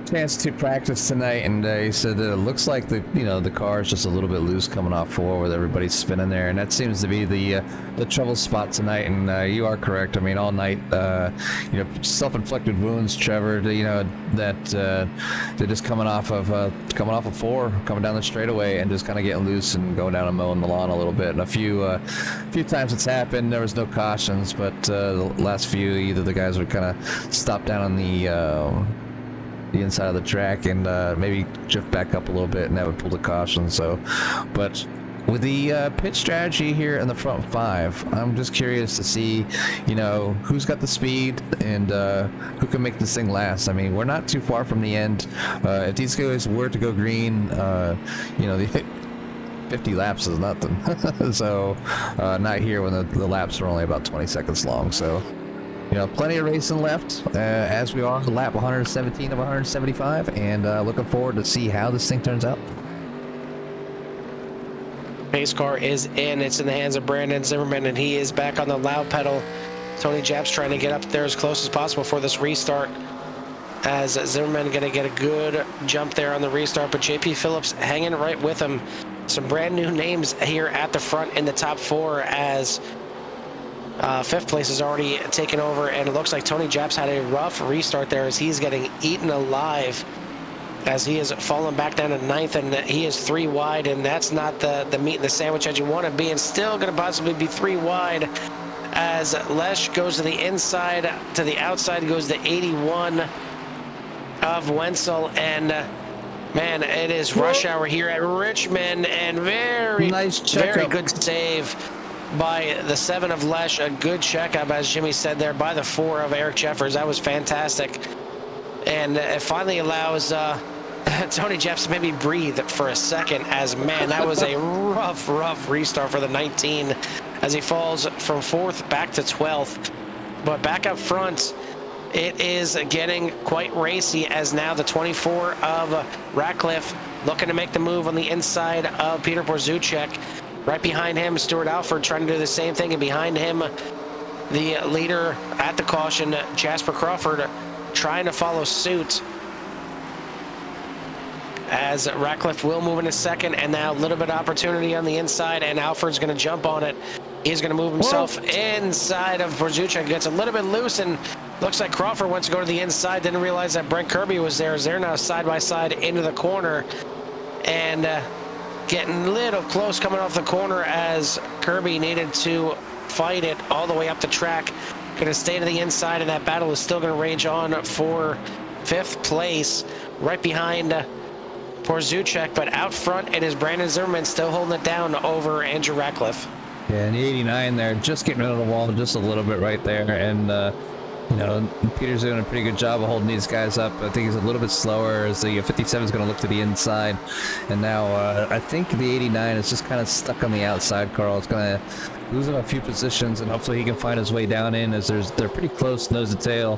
chance to practice tonight, and he said it looks like the car is just a little bit loose coming off 4 with everybody spinning there, and that seems to be the trouble spot tonight. And you are correct. I mean, all night, self-inflicted wounds, Trevor. That they're just coming off of 4, coming down the straightaway, and just kind of getting loose and going down and mowing the lawn a little bit. And a few times it's happened. There was no cautions, but the last few, either the guys would kind of stop down on the inside of the track and maybe drift back up a little bit, and that would pull the caution. So, but with the pit strategy here in the front 5, I'm just curious to see, who's got the speed and who can make this thing last. I mean, we're not too far from the end. If these guys were to go green, the 50 laps is nothing. So, not here when the laps are only about 20 seconds long. So, plenty of racing left, as we are on lap 117 of 175, and looking forward to see how this thing turns out. Pace car is in. It's in the hands of Brandon Zimmerman, and he is back on the loud pedal. Tony Japs trying to get up there as close as possible for this restart, as Zimmerman going to get a good jump there on the restart, but JP Phillips hanging right with him. Some brand new names here at the front in the top 4, as 5th place is already taken over, and it looks like Tony Japs had a rough restart there, as he's getting eaten alive, as he has fallen back down to 9th, and he is 3 wide, and that's not the meat in the sandwich as you want to be, and still going to possibly be 3 wide, as Lesh goes to the inside, to the outside goes the 81 of Wenzel, and man, it is rush hour here at Richmond, and very good save by the 7 of Lesh. A good checkup, as Jimmy said there, by the 4 of Eric Jeffers. That was fantastic. And it finally allows Tony Japs to maybe breathe for a second, as, man, that was a rough restart for the 19, as he falls from 4th back to 12th. But back up front, it is getting quite racy, as now the 24 of Ratcliffe looking to make the move on the inside of Peter Porzuchek. Right behind him, Stuart Alford trying to do the same thing, and behind him, the leader at the caution, Jasper Crawford, trying to follow suit, as Ratcliffe will move in a second, and now a little bit of opportunity on the inside, and Alford's going to jump on it. He's going to move himself inside of Porzuchek, gets a little bit loose, and looks like Crawford wants to go to the inside, didn't realize that Brent Kirby was there, as they're now side by side into the corner, and getting a little close coming off the corner, as Kirby needed to fight it all the way up the track. Going to stay to the inside, and that battle is still going to rage on for 5th place, right behind Porzuchek, but out front it is Brandon Zimmerman still holding it down over Andrew Ratcliffe. Yeah, and the 89 there, just getting rid of the wall just a little bit right there, and You know, Peter's doing a pretty good job of holding these guys up. I think he's a little bit slower as the 57 is going to look to the inside. And now I think the 89 is just kind of stuck on the outside, Carl. It's going to lose him a few positions, and hopefully he can find his way down in as they're pretty close nose to tail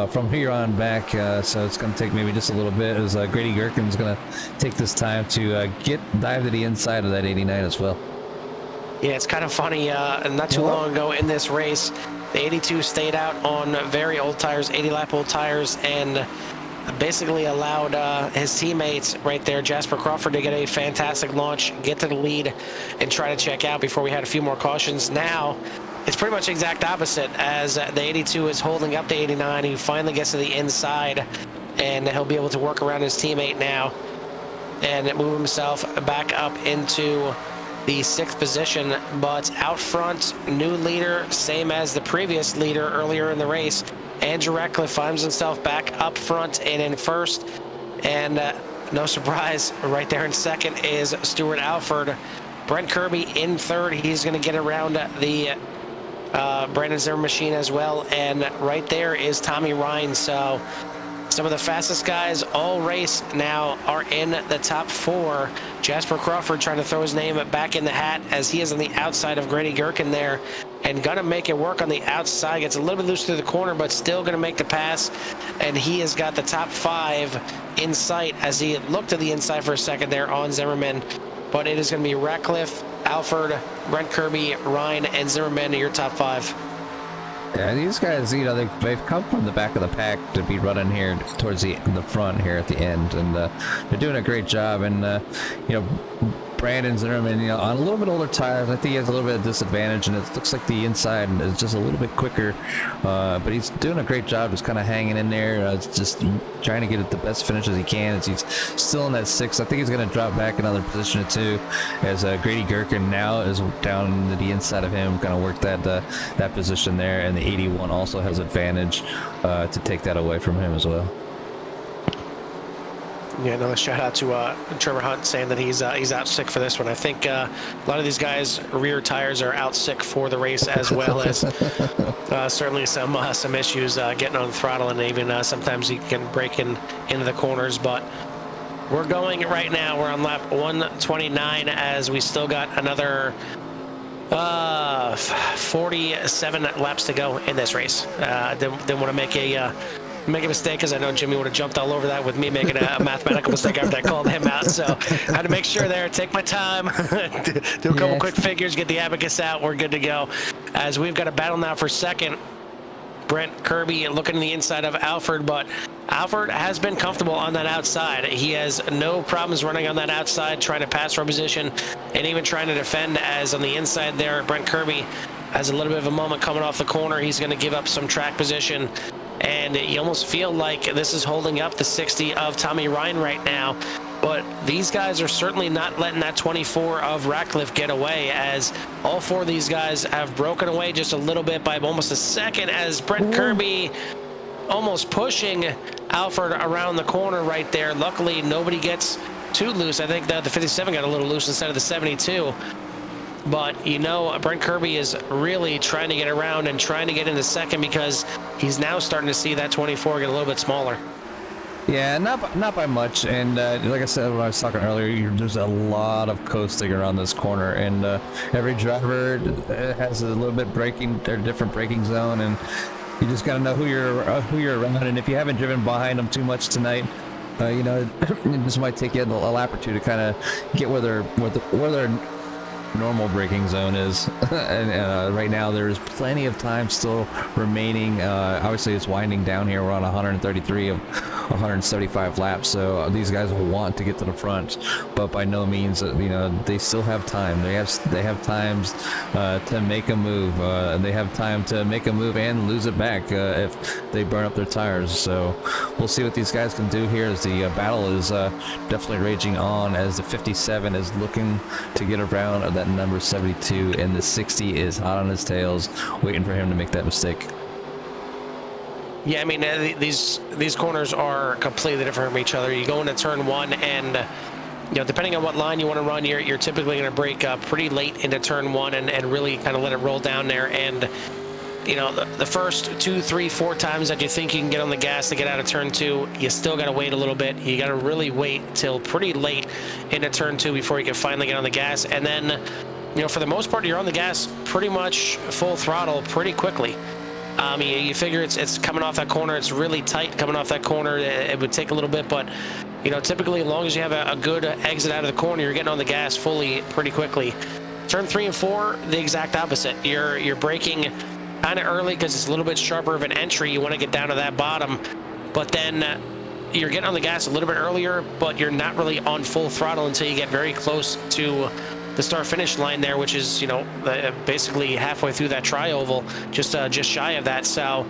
from here on back. So it's going to take maybe just a little bit as Grady Gherkin's going to take this time to dive to the inside of that 89 as well. Yeah, it's kind of funny. Not too long ago in this race, the 82 stayed out on very old tires, 80-lap old tires, and basically allowed his teammates right there, Jasper Crawford, to get a fantastic launch, get to the lead, and try to check out before we had a few more cautions. Now, it's pretty much exact opposite, as the 82 is holding up the 89. He finally gets to the inside, and he'll be able to work around his teammate now and move himself back up into the 6th position. But out front, new leader, same as the previous leader earlier in the race. Andrew Ratcliffe finds himself back up front and in 1st. And no surprise, right there in 2nd is Stuart Alford. Brent Kirby in 3rd. He's going to get around the Brandon Zimmer machine as well. And right there is Tommy Ryan. So some of the fastest guys all race now are in the top 4. Jasper Crawford trying to throw his name back in the hat as he is on the outside of Grady Gherkin there, and gonna make it work on the outside. Gets a little bit loose through the corner, but still gonna make the pass, and he has got the top 5 in sight as he looked to the inside for a second there on Zimmerman. But it is gonna be Ratcliffe, Alford, Brent Kirby, Ryan, and Zimmerman are your top 5. Yeah, these guys, you know, they've come from the back of the pack to be running here towards the front here at the end, and they're doing a great job. And you know, Brandon Zimmerman, you know, on a little bit older tires, I think he has a little bit of disadvantage, and it looks like the inside is just a little bit quicker. But he's doing a great job, just kind of hanging in there, just trying to get it the best finish as he can. As he's still in that 6th, I think he's going to drop back another position or 2, as Grady Gherkin now is down to the inside of him, kind of work that position there, and the 81 also has advantage to take that away from him as well. Yeah, another shout out to Trevor Hunt saying that he's out sick for this one. I think a lot of these guys' rear tires are out sick for the race, as well as certainly some issues getting on the throttle, and even sometimes you can break into the corners. But we're going right now. We're on lap 129 as we still got another 47 laps to go in this race. Didn't want to make a mistake, because I know Jimmy would have jumped all over that with me making a mathematical mistake after I called him out. So I had to make sure there, take my time, do a couple quick figures, get the abacus out. We're good to go, as we've got a battle now for 2nd. Brent Kirby looking to the inside of Alford, but Alford has been comfortable on that outside. He has no problems running on that outside, trying to pass for position, and even trying to defend, as on the inside there, Brent Kirby has a little bit of a moment coming off the corner. He's going to give up some track position, and you almost feel like this is holding up the 60 of Tommy Ryan right now. But these guys are certainly not letting that 24 of Ratcliffe get away, as all 4 of these guys have broken away just a little bit by almost a second, as Brent Kirby almost pushing Alford around the corner right there. Luckily, nobody gets too loose. I think that the 57 got a little loose instead of the 72. But, you know, Brent Kirby is really trying to get around and trying to get into 2nd, because he's now starting to see that 24 get a little bit smaller. Yeah, not by much. And like I said when I was talking earlier, there's a lot of coasting around this corner, and every driver has a little bit different braking zone, and you just got to know who you're around. And if you haven't driven behind them too much tonight, you know, this might take you a lap or 2 to kind of get where their normal braking zone is. And right now there is plenty of time still remaining. Obviously it's winding down here. We're on 133 of 175 laps, so these guys will want to get to the front, but by no means, you know, they still have time. They have times to make a move. They have time to make a move and lose it back if they burn up their tires. So we'll see what these guys can do here, as the battle is definitely raging on, as the 57 is looking to get around that number 72, and the 60 is hot on his tails, waiting for him to make that mistake. Yeah, I mean, these corners are completely different from each other. You go into turn 1, and you know, depending on what line you want to run, you're typically going to break pretty late into turn 1 and really kind of let it roll down there. And the first 2, 3, 4 times that you think you can get on the gas to get out of turn 2, you still got to wait a little bit. You got to really wait till pretty late into turn 2 before you can finally get on the gas. And then, for the most part, you're on the gas pretty much full throttle pretty quickly. You figure it's coming off that corner. It's really tight coming off that corner. It would take a little bit, but typically as long as you have a good exit out of the corner, you're getting on the gas fully pretty quickly. Turn 3 and 4, the exact opposite. You're braking kind of early because it's a little bit sharper of an entry. You want to get down to that bottom, but then you're getting on the gas a little bit earlier, but you're not really on full throttle until you get very close to the start finish line there, which is basically halfway through that tri-oval, just shy of that. So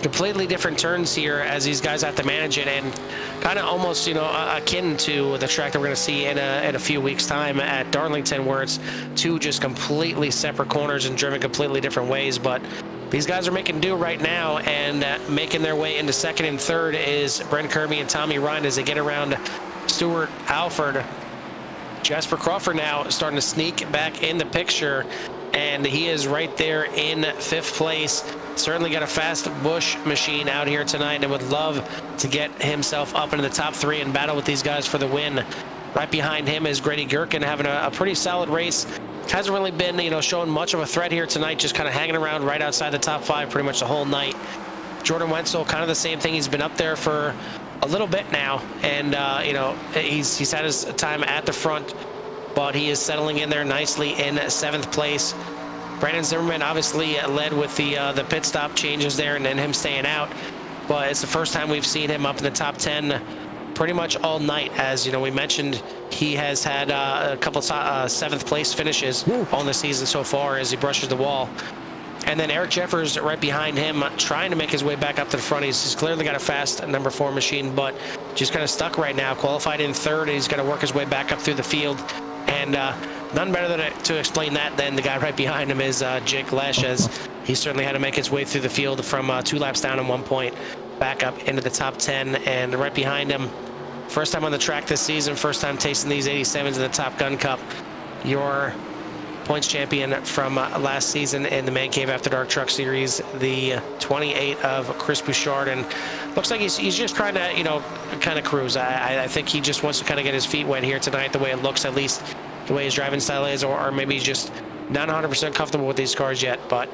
completely different turns here as these guys have to manage it, and kind of almost akin to the track that we're going to see in a few weeks time at Darlington, where it's two just completely separate corners and driven completely different ways. But these guys are making do right now, and making their way into second and third is Brent Kirby and Tommy Ryan as they get around Stuart Alford. Jasper Crawford now starting to sneak back in the picture, and he is right there in 5th place. Certainly got a fast Busch machine out here tonight, and would love to get himself up into the top 3 and battle with these guys for the win. Right behind him is Grady Gherkin, having a pretty solid race. Hasn't really been, showing much of a threat here tonight, just kind of hanging around right outside the top 5 pretty much the whole night. Jordan Wenzel, kind of the same thing. He's been up there for a little bit now, and he's had his time at the front, but he is settling in there nicely in 7th place. Brandon Zimmerman obviously led with the pit stop changes there, and then him staying out, but it's the first time we've seen him up in the top 10 pretty much all night. As we mentioned, he has had a couple 7th place finishes on the season so far as he brushes the wall. And then Eric Jeffers right behind him, trying to make his way back up to the front. He's clearly got a fast number 4 machine, but just kind of stuck right now. Qualified in 3rd, and he's got to work his way back up through the field. And none better to explain that than the guy right behind him is Jake Lesh, as he certainly had to make his way through the field from 2 laps down at one point, back up into the top 10. And right behind him, first time on the track this season, first time tasting these 87s in the Top Gun Cup, your points champion from last season in the Man Cave After Dark Truck Series, the 28 of Chris Bouchard. And looks like he's just trying to kind of cruise. I think he just wants to kind of get his feet wet here tonight, the way it looks, at least the way his driving style is, or maybe he's just not 100% comfortable with these cars yet. But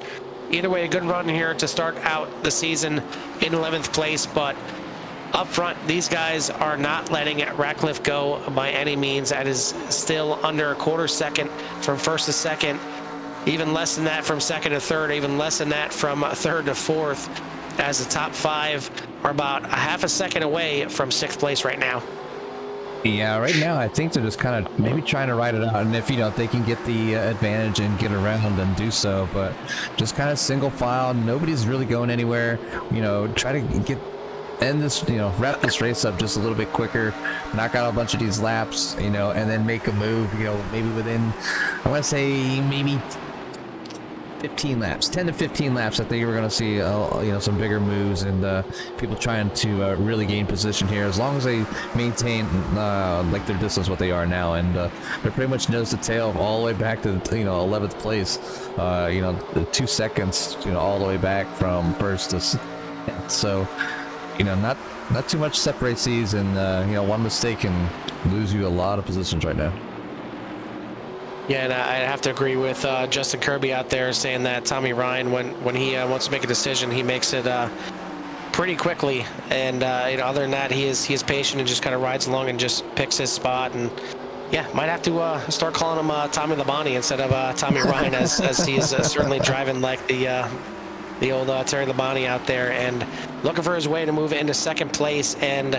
either way, a good run here to start out the season in 11th place. But up front, these guys are not letting Ratcliffe go by any means. That is still under a quarter second from 1st to 2nd, even less than that from 2nd to 3rd, even less than that from 3rd to 4th, as the top 5 are about a half a second away from 6th place right now. Yeah, right now I think they're just kind of maybe trying to ride it out, and if they can get the advantage and get around, then do so. But just kind of single file, nobody's really going anywhere. Try to get wrap this race up just a little bit quicker, knock out a bunch of these laps, and then make a move, maybe within, I want to say maybe 15 laps, 10 to 15 laps. I think we're going to see, some bigger moves and people trying to really gain position here, as long as they maintain like their distance what they are now, and they're pretty much nose to tail all the way back to 11th place. The 2 seconds, all the way back from 1st to 2nd. So. Not too much separates these, and one mistake can lose you a lot of positions right now. Yeah, and I have to agree with Justin Kirby out there, saying that Tommy Ryan, when he wants to make a decision, he makes it pretty quickly. And other than that, he is patient and just kind of rides along and just picks his spot. And yeah, might have to start calling him Tommy Labonte instead of Tommy Ryan, as he is certainly driving like the old Terry Labonte out there, and looking for his way to move into 2nd place, and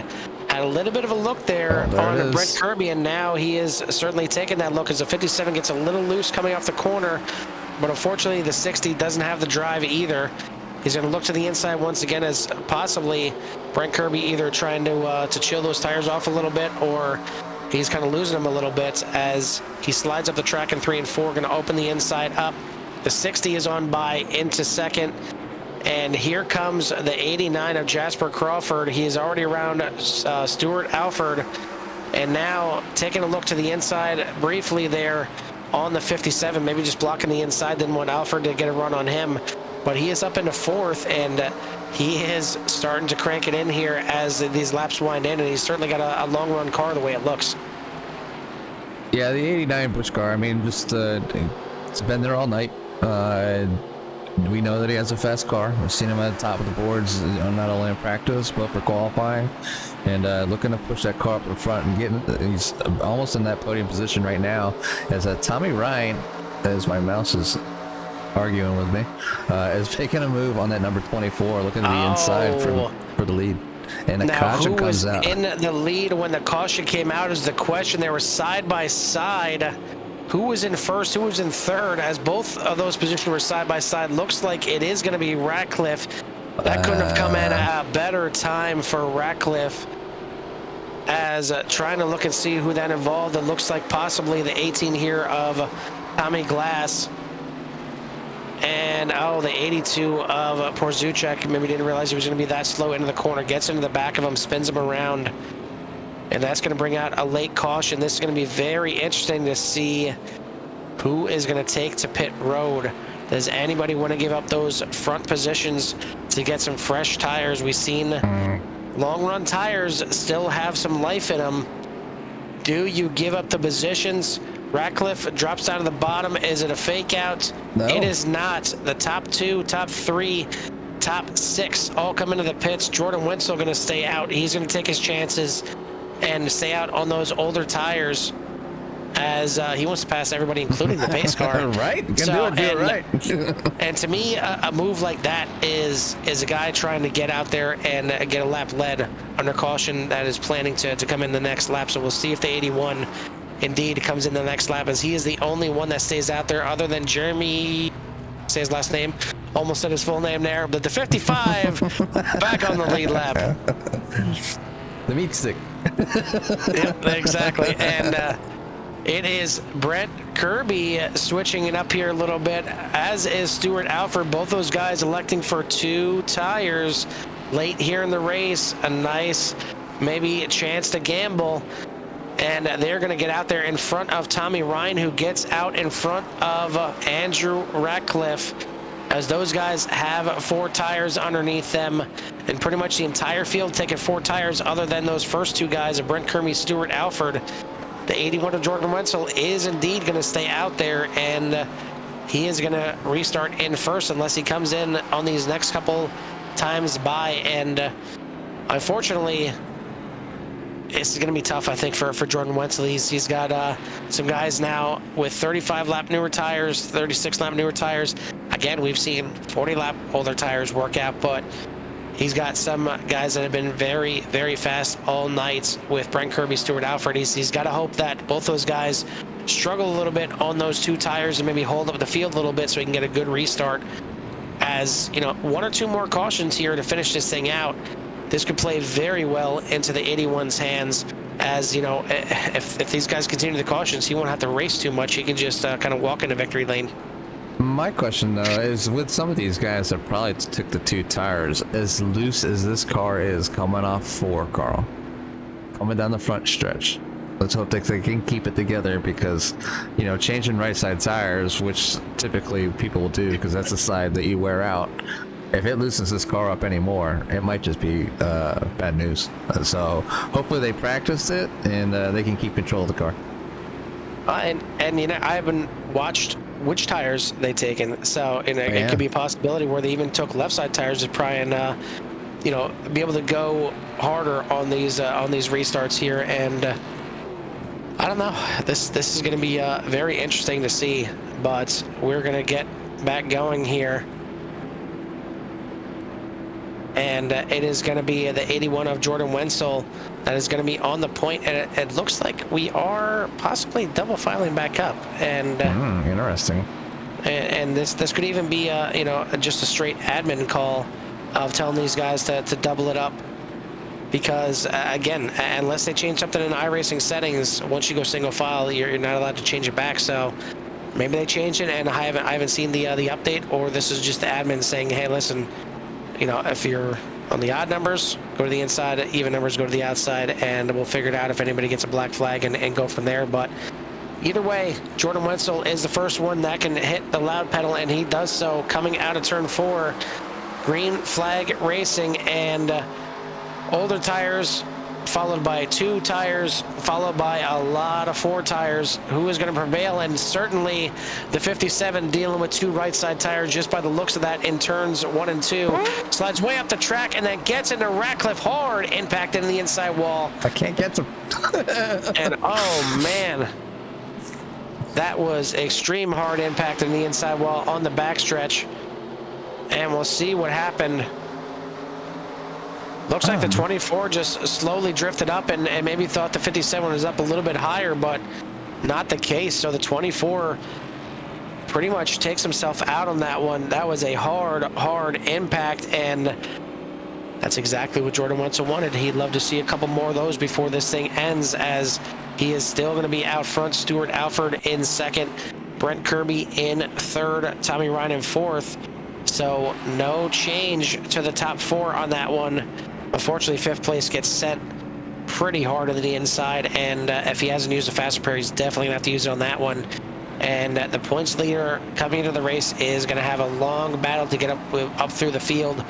had a little bit of a look there on Brent Kirby, and now he is certainly taking that look as the 57 gets a little loose coming off the corner, but unfortunately the 60 doesn't have the drive either. He's going to look to the inside once again, as possibly Brent Kirby either trying to chill those tires off a little bit, or he's kind of losing them a little bit as he slides up the track in 3 and 4, going to open the inside up. The 60 is on by into 2nd, and here comes the 89 of Jasper Crawford. He is already around Stuart Alford, and now taking a look to the inside briefly there on the 57, maybe just blocking the inside, then want Alford to get a run on him. but he is up into 4th, and he is starting to crank it in here as these laps wind in, and he's certainly got a long run car the way it looks. Yeah, the 89 push car, I mean, just it's been there all night. We know that he has a fast car. We've seen him at the top of the boards, not only in practice, but for qualifying. And looking to push that car up in front and he's almost in that podium position right now. As Tommy Ryan, as my mouse is arguing with me, is making a move on that number 24, looking to the inside for the lead. And the caution comes out. In the lead when the caution came out is the question. They were side by side. Who was in first, who was in third, as both of those positions were side by side. Looks like it is going to be Ratcliffe. That couldn't have come at a better time for Ratcliffe, as trying to look and see who that involved. It looks like possibly the 18 here of Tommy Glass. And, the 82 of Porzuchek. Maybe didn't realize he was going to be that slow into the corner. Gets into the back of him, spins him around. And that's going to bring out a late caution. This is going to be very interesting to see who is going to take to pit road. Does anybody want to give up those front positions to get some fresh tires? We've seen long run tires still have some life in them. Do you give up the positions? Ratcliffe drops down to the bottom. Is it a fake out? No. It is not. The top 2, top 3, top 6 all come into the pits. Jordan Wenzel going to stay out. He's going to take his chances and stay out on those older tires, as he wants to pass everybody, including the pace car. Right? You can do it right. And to me, a move like that is a guy trying to get out there and get a lap led under caution that is planning to come in the next lap. So we'll see if the 81 indeed comes in the next lap, as he is the only one that stays out there other than Jeremy, say his last name, almost said his full name there, but the 55 back on the lead lap. The meat stick. Yep, exactly. And it is Brent Kirby switching it up here a little bit, as is Stuart Alford. Both those guys electing for 2 tires late here in the race. A nice, maybe a chance to gamble. And they're going to get out there in front of Tommy Ryan, who gets out in front of Andrew Ratcliffe, as those guys have 4 tires underneath them, and pretty much the entire field taking 4 tires other than those first 2 guys of Brent Kirby, Stuart Alford. The 81 of Jordan Wenzel is indeed going to stay out there, and he is going to restart in first unless he comes in on these next couple times by. And unfortunately, it's going to be tough, I think, for Jordan Wenzel. He's got some guys now with 35-lap newer tires, 36-lap newer tires. Again, we've seen 40-lap older tires work out, but he's got some guys that have been very, very fast all night with Brent Kirby, Stuart Alford. He's got to hope that both those guys struggle a little bit on those 2 tires and maybe hold up the field a little bit so he can get a good restart. As, 1 or 2 more cautions here to finish this thing out. This could play very well into the 81's hands, as, if these guys continue the cautions, he won't have to race too much. He can just kind of walk into victory lane. My question, though, is with some of these guys that probably took the 2 tires, as loose as this car is coming off 4, Carl, coming down the front stretch, let's hope they can keep it together, because, changing right side tires, which typically people will do because that's the side that you wear out, if it loosens this car up anymore, it might just be bad news. So hopefully they practiced it and they can keep control of the car. And I haven't watched which tires they taken, so it could be a possibility where they even took left side tires to try and be able to go harder on these restarts here. And I don't know, this is going to be very interesting to see, but we're going to get back going here. And it is going to be the 81 of Jordan Wenzel that is going to be on the point. And it looks like we are possibly double filing back up. And interesting. And this could even be just a straight admin call of telling these guys to double it up, because again, unless they change something in iRacing settings, once you go single file, you're not allowed to change it back. So maybe they changed it, and I haven't seen the update, or this is just the admin saying, hey, listen, if you're on the odd numbers, go to the inside, even numbers, go to the outside, and we'll figure it out if anybody gets a black flag and go from there. But either way, Jordan Wenzel is the first one that can hit the loud pedal, and he does so coming out of turn 4. Green flag racing, and older tires followed by 2 tires, followed by a lot of 4 tires. Who is going to prevail? And certainly the 57 dealing with 2 right side tires just by the looks of that in turns 1 and 2. Slides way up the track and then gets into Ratcliffe hard, impact in the inside wall. I can't get to. And oh man, that was extreme hard impact in the inside wall on the backstretch. And we'll see what happened. Looks like the 24 just slowly drifted up and maybe thought the 57 was up a little bit higher, but not the case. So the 24 pretty much takes himself out on that one. That was a hard impact, and that's exactly what Jordan Wenzel wanted. He'd love to see a couple more of those before this thing ends, as he is still going to be out front. Stuart Alford in second, Brent Kirby in third, Tommy Ryan in fourth. So no change to the top 4 on that one. Unfortunately, 5th place gets sent pretty hard to the inside, and if he hasn't used a fast repair, he's definitely going to have to use it on that one. And the points leader coming into the race is going to have a long battle to get up through the field,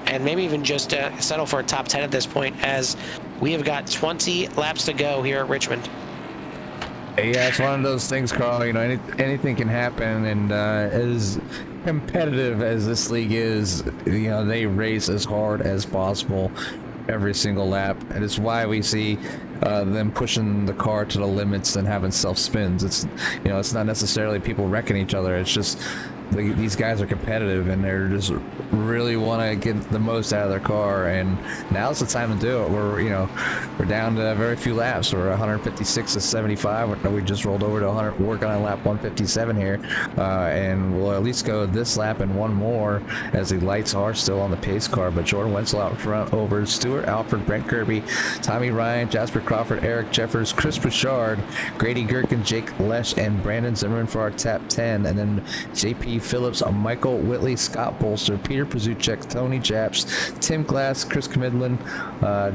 and maybe even just settle for a top 10 at this point, as we have got 20 laps to go here at Richmond. Yeah, it's one of those things, Carl. You know, anything can happen, and as competitive as this league is, you know, they race as hard as possible every single lap, and it's why we see them pushing the car to the limits and having self spins. It's, you know, it's not necessarily people wrecking each other. It's just these guys are competitive, and they're just really want to get the most out of their car, and now's the time to do it. We're down to very few laps. We're 156 to 75. We just rolled over to 100, working on lap 157 here, and we'll at least go this lap and one more, as the lights are still on the pace car. But Jordan Wenzel out front over Stuart Alford, Brent Kirby, Tommy Ryan, Jasper Crawford, Eric Jeffers, Chris Bouchard, Grady Gherkin, Jake Lesh, and Brandon Zimmerman for our top 10, and then JP Phillips, Michael Whitley, Scott Bolster, Peter Pazuchek, Tony Japs, Tim Glass, Chris Comidlin,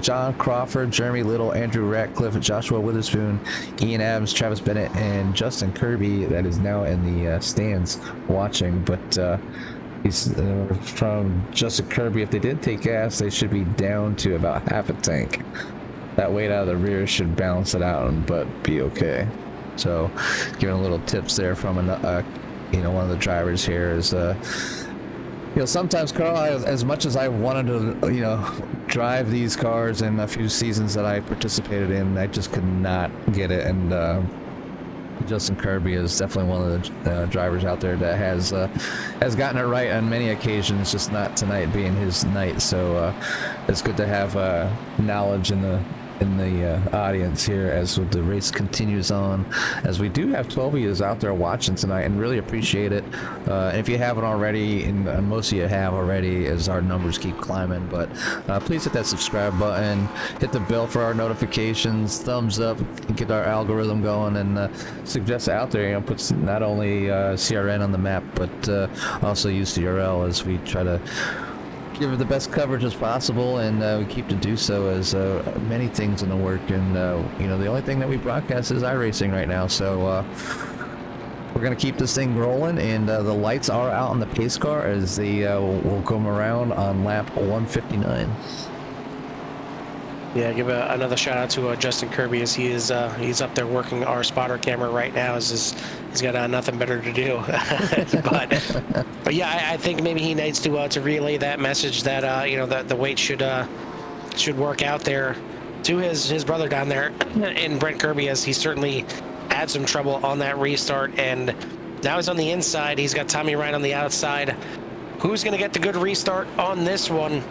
John Crawford, Jeremy Little, Andrew Ratcliffe, Joshua Witherspoon, Ian Adams, Travis Bennett, and Justin Kirby, that is now in the stands watching. But he's from Justin Kirby, if they did take gas, they should be down to about half a tank. That weight out of the rear should balance it out, but be okay. So giving a little tips there from one of the drivers here is, sometimes, Carl, as much as I wanted to, drive these cars in a few seasons that I participated in, I just could not get it. And Justin Kirby is definitely one of the drivers out there that has gotten it right on many occasions, just not tonight being his night. So it's good to have knowledge in the audience here as the race continues on, as we do have 12 of you out there watching tonight, and really appreciate it. If you haven't already, and most of you have already, as our numbers keep climbing, but please hit that subscribe button, hit the bell for our notifications, thumbs up, get our algorithm going, and suggest out there, puts not only CRN on the map, but also UCRL, as we try to give it the best coverage as possible, and we keep to do so, as many things in the work, and the only thing that we broadcast is iRacing right now. So we're gonna keep this thing rolling, and the lights are out on the pace car as they will come around on lap 159. Yeah, give another shout out to Justin Kirby, as he's up there working our spotter camera right now, as he's got nothing better to do. but yeah, I think maybe he needs to relay that message that that the weight should work out there to his brother down there in Brent Kirby, as he certainly had some trouble on that restart, and now he's on the inside. He's got Tommy Ryan on the outside. Who's going to get the good restart on this one?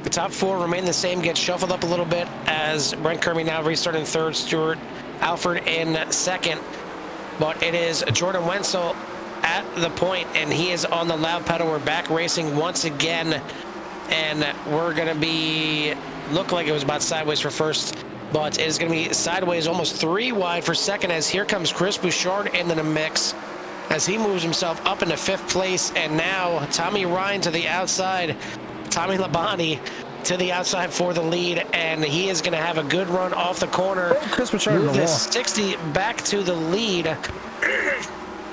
The top 4 remain the same, get shuffled up a little bit, as Brent Kirby now restarting third, Stuart Alford in second. But it is Jordan Wenzel at the point, and he is on the loud pedal. We're back racing once again, and we're going to look like it was about sideways for first, but it is going to be sideways, almost 3 wide for second, as here comes Chris Bouchard into the mix, as he moves himself up into 5th place, and now Tommy Ryan to the outside. Tommy Labonte to the outside for the lead, and he is going to have a good run off the corner. Chris Bouchard Move in the this wall. 60 back to the lead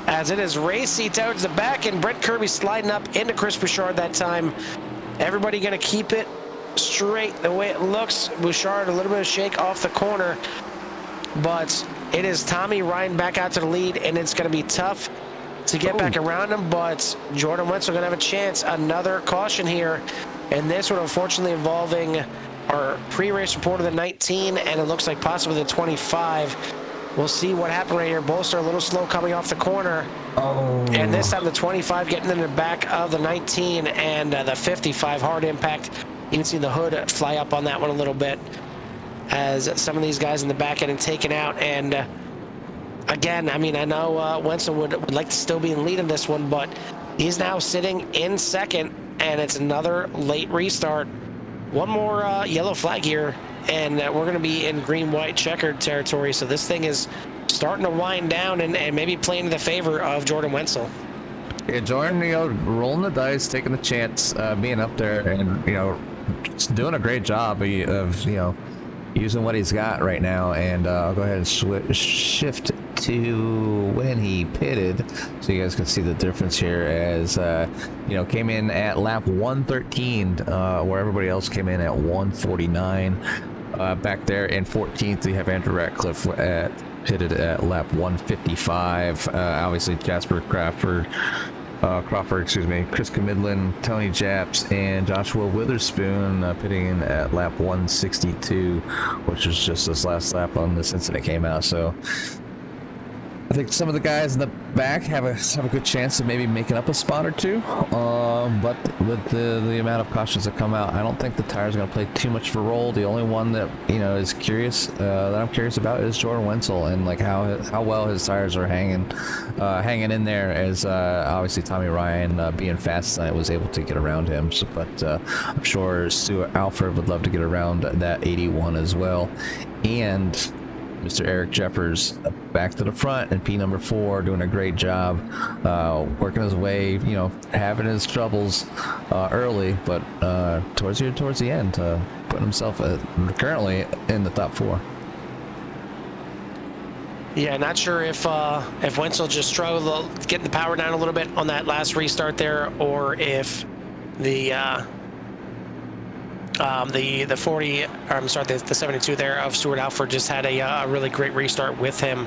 as it is racy towards the back, and Brent Kirby sliding up into Chris Bouchard that time. Everybody going to keep it straight the way it looks. Bouchard a little bit of shake off the corner, but it is Tommy Ryan back out to the lead, and it's going to be tough to get back around him, but Jordan Wentzel going to have a chance. Another caution here, and this one unfortunately involving our pre-race report of the 19, and it looks like possibly the 25. We'll see what happened right here. Bolster a little slow coming off the corner. And this time the 25 getting in the back of the 19, and the 55 hard impact. You can see the hood fly up on that one a little bit as some of these guys in the back end taken out. And again, I mean, I know Wenzel would like to still be in lead in this one, but he's now sitting in second, and it's another late restart. One more yellow flag here, and we're going to be in green-white checkered territory. So this thing is starting to wind down and maybe playing in the favor of Jordan Wentzel. Yeah, Jordan, rolling the dice, taking the chance, being up there, and just doing a great job of using what he's got right now. And I'll go ahead and shift to when he pitted, so you guys can see the difference here. As came in at lap 113, where everybody else came in at 149. Back there in 14th, we have Andrew Ratcliffe pitted at lap 155. Obviously, Jasper Crawford, Chris Camidlin, Tony Japs, and Joshua Witherspoon pitting in at lap 162, which was just this last lap on this incident came out. So I think some of the guys in the back have a good chance of maybe making up a spot or two. But with the amount of cautions that come out, I don't think the tires are going to play too much of a role. The only one that is curious, that I'm curious about, is Jordan Wentzel, and like how well his tires are hanging in there. As obviously Tommy Ryan being fast tonight was able to get around him. So, but I'm sure Stuart Alford would love to get around that 81 as well, and Mr. Eric Jeffers back to the front and P number 4 doing a great job, working his way, having his troubles early, but towards the end, putting himself currently in the top 4. Yeah, not sure if Wentzel just struggled getting the power down a little bit on that last restart there, or if the 40, or I'm sorry, the 72 there of Stuart Alford just had a really great restart with him,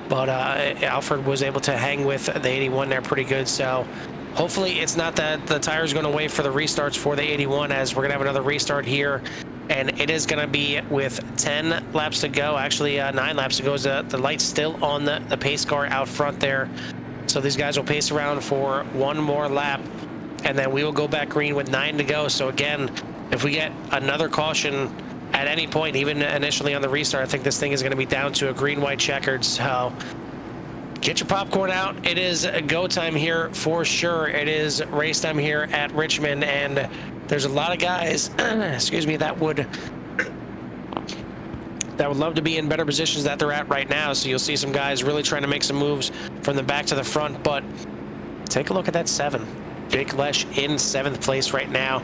but Alford was able to hang with the 81 there pretty good. So hopefully it's not that the tire's going to wait for the restarts for the 81, as we're going to have another restart here, and it is going to be with 10 laps to go, actually 9 laps to go. The light's still on the pace car out front there, so these guys will pace around for one more lap, and then we will go back green with 9 to go. So again, if we get another caution at any point, even initially on the restart, I think this thing is going to be down to a green-white checkered. So get your popcorn out. It is go time here for sure. It is race time here at Richmond, and there's a lot of guys, excuse me, that would love to be in better positions that they're at right now. So you'll see some guys really trying to make some moves from the back to the front. But take a look at that 7. Jake Lesh in 7th place right now.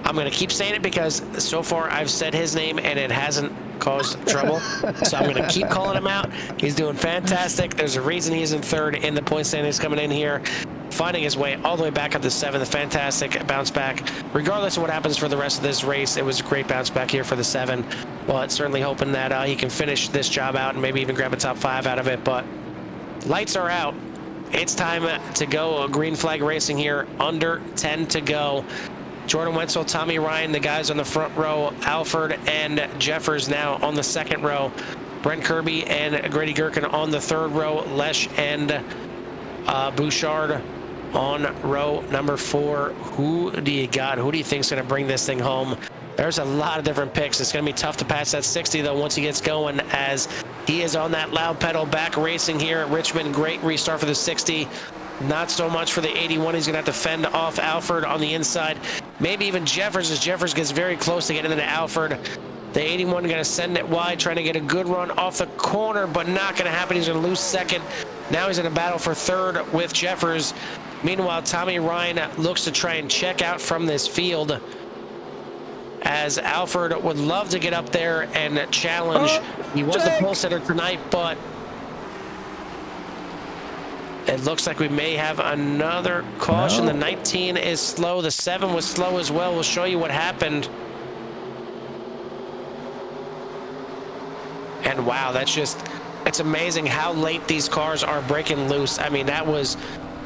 I'm going to keep saying it because so far I've said his name and it hasn't caused trouble. So I'm going to keep calling him out. He's doing fantastic. There's a reason he's in 3rd in the point standings coming in here, finding his way all the way back up to 7th. Fantastic bounce back. Regardless of what happens for the rest of this race, it was a great bounce back here for the 7. But certainly hoping that he can finish this job out and maybe even grab a top 5 out of it. But lights are out. It's time to go. Green flag racing here. Under 10 to go. Jordan Wentzel, Tommy Ryan, the guys on the front row, Alford and Jeffers now on the 2nd row, Brent Kirby and Grady Gherkin on the 3rd row, Lesh and Bouchard on row number 4. Who do you got? Who do you think is going to bring this thing home? There's a lot of different picks. It's going to be tough to pass that 60, though, once he gets going, as he is on that loud pedal back racing here at Richmond. Great restart for the 60. Not so much for the 81. He's going to have to fend off Alford on the inside. Maybe even Jeffers, as Jeffers gets very close to getting into Alford. The 81 going to send it wide, trying to get a good run off the corner, but not going to happen. He's going to lose 2nd. Now he's in a battle for 3rd with Jeffers. Meanwhile, Tommy Ryan looks to try and check out from this field. as Alfred would love to get up there and challenge. He was the pole sitter tonight, but it looks like we may have another caution. The 19 is slow. The 7 was slow as well. We'll show you what happened. And wow, it's amazing how late these cars are breaking loose. I mean, that was